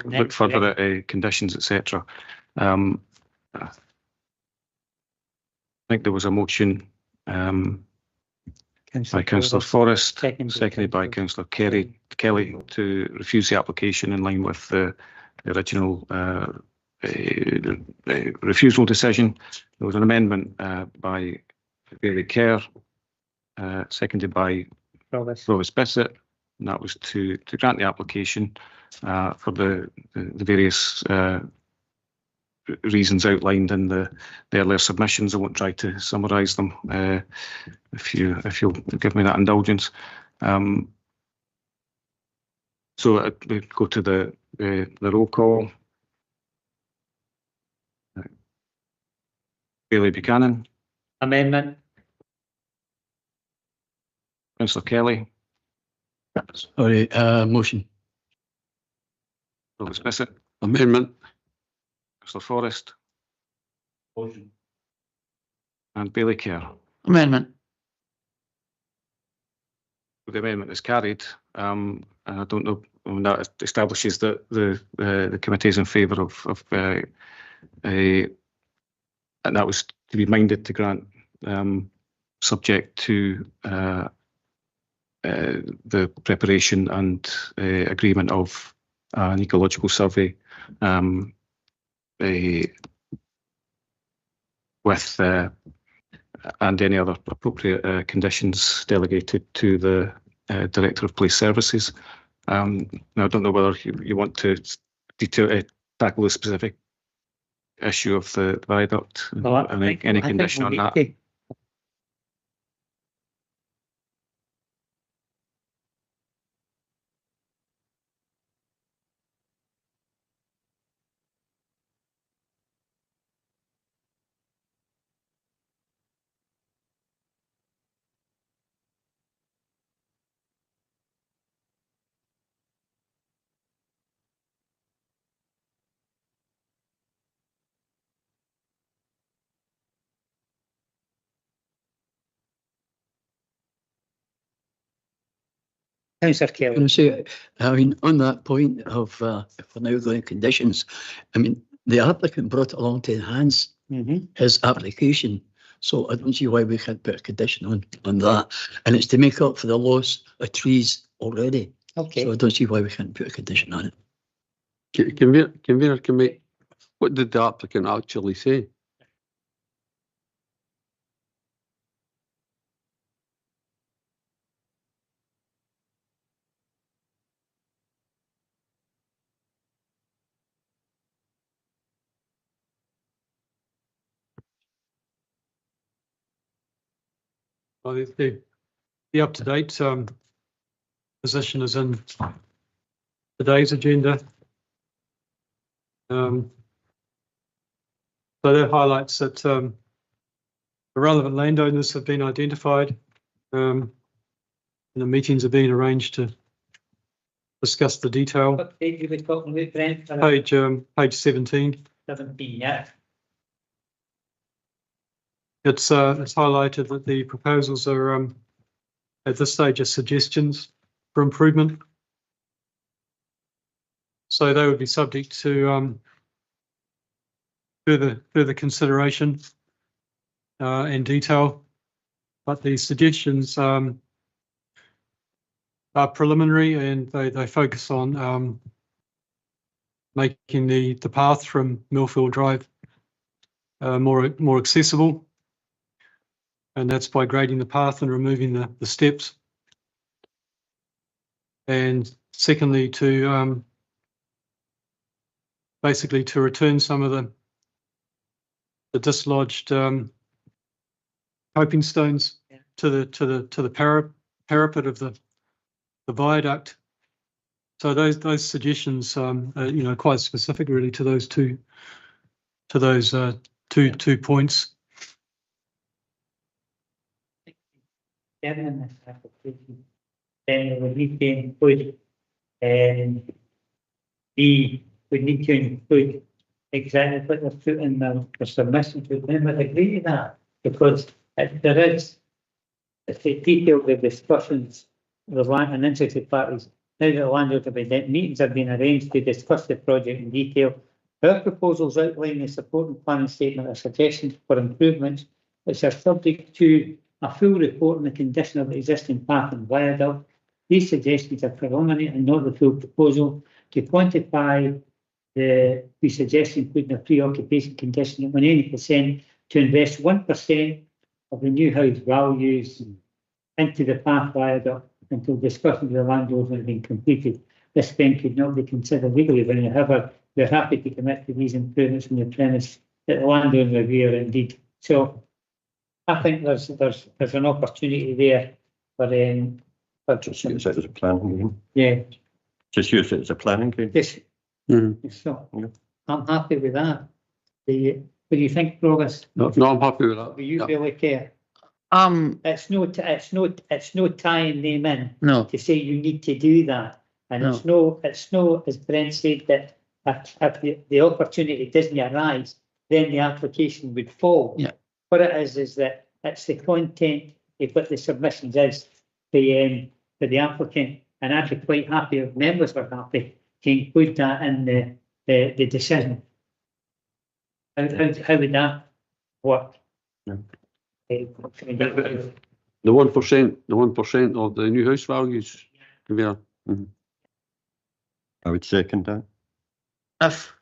look further at conditions, etc. I think there was a motion by Councillor Forrest, seconded by Councillor Kelly, to refuse the application in line with the original refusal decision. There was an amendment by Bailey Kerr, seconded by Provost Bissett, and that was to grant the application for the various reasons outlined in the earlier submissions. I won't try to summarise them, if you'll give me that indulgence. So we go to the roll call. Bailey Buchanan. Amendment. Councillor Kelly. Sorry, motion. Provost Bissett. Amendment. Councillor Forrest. Motion. And Bailey Kerr. Amendment. The amendment is carried. And I don't know, that establishes that the committee is in favour of and that was to be minded to grant, subject to the preparation and agreement of an ecological survey with and any other appropriate conditions delegated to the Director of Police Services. Now, I don't know whether you want to detail to tackle the specific issue of the viaduct. Well, I Any think condition on we'll that? need to. Councillor I'm Kelly. going to say, I mean, on that point of if we're now going conditions, I mean, the applicant brought it along to enhance his application. So I don't see why we can't put a condition on that. And it's to make up for the loss of trees already. Okay. So I don't see why we can't put a condition on it. Convener, can we, what did the applicant actually say? Well, the up-to-date position is in today's agenda. So that highlights that the relevant landowners have been identified, and the meetings are being arranged to discuss the detail. What page are we talking about, Brent? Page 17. 17, yeah. It's highlighted that the proposals are at this stage are suggestions for improvement. So they would be subject to further consideration and detail. But the suggestions are preliminary, and they focus on making the path from Millfield Drive more accessible. And that's by grading the path and removing the steps. And secondly, to basically to return some of the dislodged coping stones to the parapet of the viaduct. So those suggestions, are, quite specific really to those two points. In this application, then we need to include we need to include exactly what they're put in the submission to them. I agree with that, because there is the detail the discussions with land and interested parties. Now that the landlord meetings have been arranged to discuss the project in detail. Our proposals outline the supporting planning statement or suggestions for improvements which are subject to a full report on the condition of the existing path and viaduct. These suggestions are preliminary and not the full proposal. To quantify we suggest including a pre-occupation condition of 80% to invest 1% of the new house values into the path viaduct until discussions with the landlord have been completed. This spend could not be considered legally binding. However, we're happy to commit to these improvements on the premise that the landowner review are indeed. So I think there's an opportunity there for just use it as a planning game. Yeah. Just use it as a planning game. Yes. So I'm happy with that. What do you think, Progress? No, I'm happy with that. Do you feel okay? It's no tying them in. No. To say you need to do that, and it's no, as Brent said, that if the opportunity doesn't arise, then the application would fall. Yeah. What it is that it's the content of what the submissions is for the applicant, and I'd be quite happy if members were happy to include that in the decision. How would that work? Yeah. The 1% of the new house values. Yeah. I would second that. If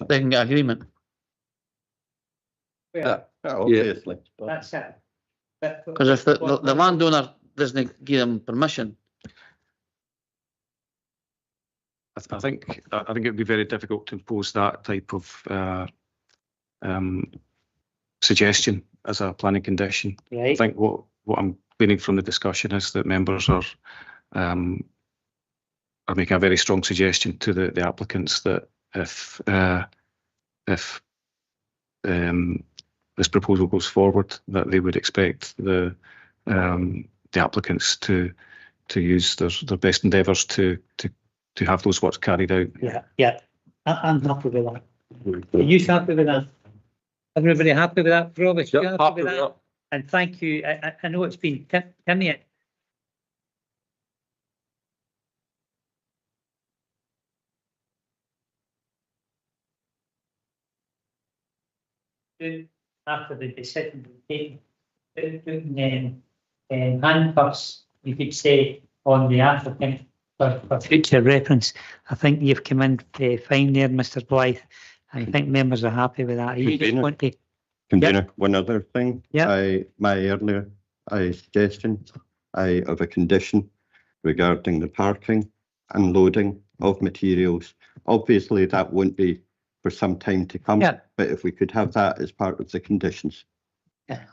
they can get agreement. Yeah, obviously. that's it. Because if the landowner doesn't give them permission, I think it would be very difficult to impose that type of suggestion as a planning condition. I Right. think what I'm gleaning from the discussion is that members are making a very strong suggestion to the applicants that if this proposal goes forward, that they would expect the applicants to use their best endeavours to have those works carried out. Yeah. I'm happy with that. Are you happy with that? Everybody happy with that? Robert, you happy with that? And thank you. I know it's been Timmy. After the decision taken, handcuffs, you could say, on the applicant for future reference. I think you've come in fine there, Mr. Blythe. I think members are happy with that. You just want to. Convener, one other thing. Yeah. My earlier suggestion of a condition regarding the parking and loading of materials. Obviously, that won't be for some time to come. Yeah. But if we could have that as part of the conditions. Yeah.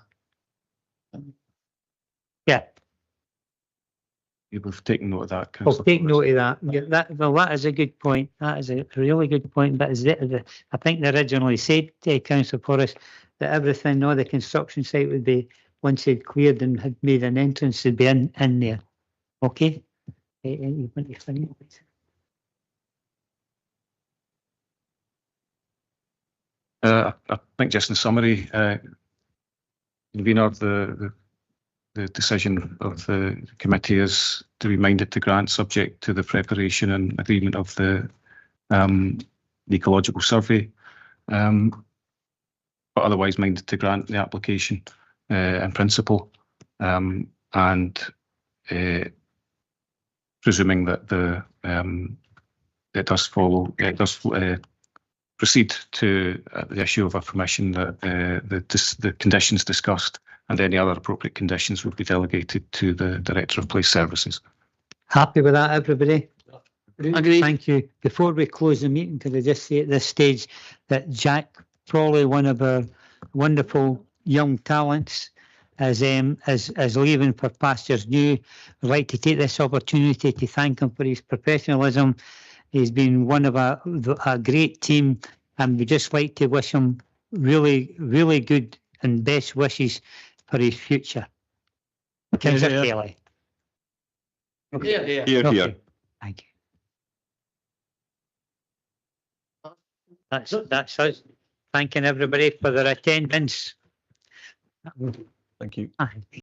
We've taken note of that. I'll Councillor take Forrest. note of that. Yeah, that is a good point. That is a really good point. But I think they originally said, Councillor Forrest, that everything, all the construction site would be, once they'd cleared and had made an entrance, would be in there. Okay? You want to finish? I think just in summary, convener, the decision of the committee is to be minded to grant, subject to the preparation and agreement of the ecological survey, but otherwise minded to grant the application in principle, and presuming that it does proceed to the issue of a permission that the conditions discussed and any other appropriate conditions would be delegated to the Director of Police Services. Happy with that, everybody? Agreed. Thank you. Before we close the meeting, could I just say at this stage that Jack Frawley, one of our wonderful young talents, is leaving for pastures new. I'd like to take this opportunity to thank him for his professionalism. He's been one of a great team, and we just like to wish him really, really good and best wishes for his future. Councillor Kelly. Yeah. Here, Okay. here. Thank you. That's us. Thanking everybody for their attendance. Thank you. Aye.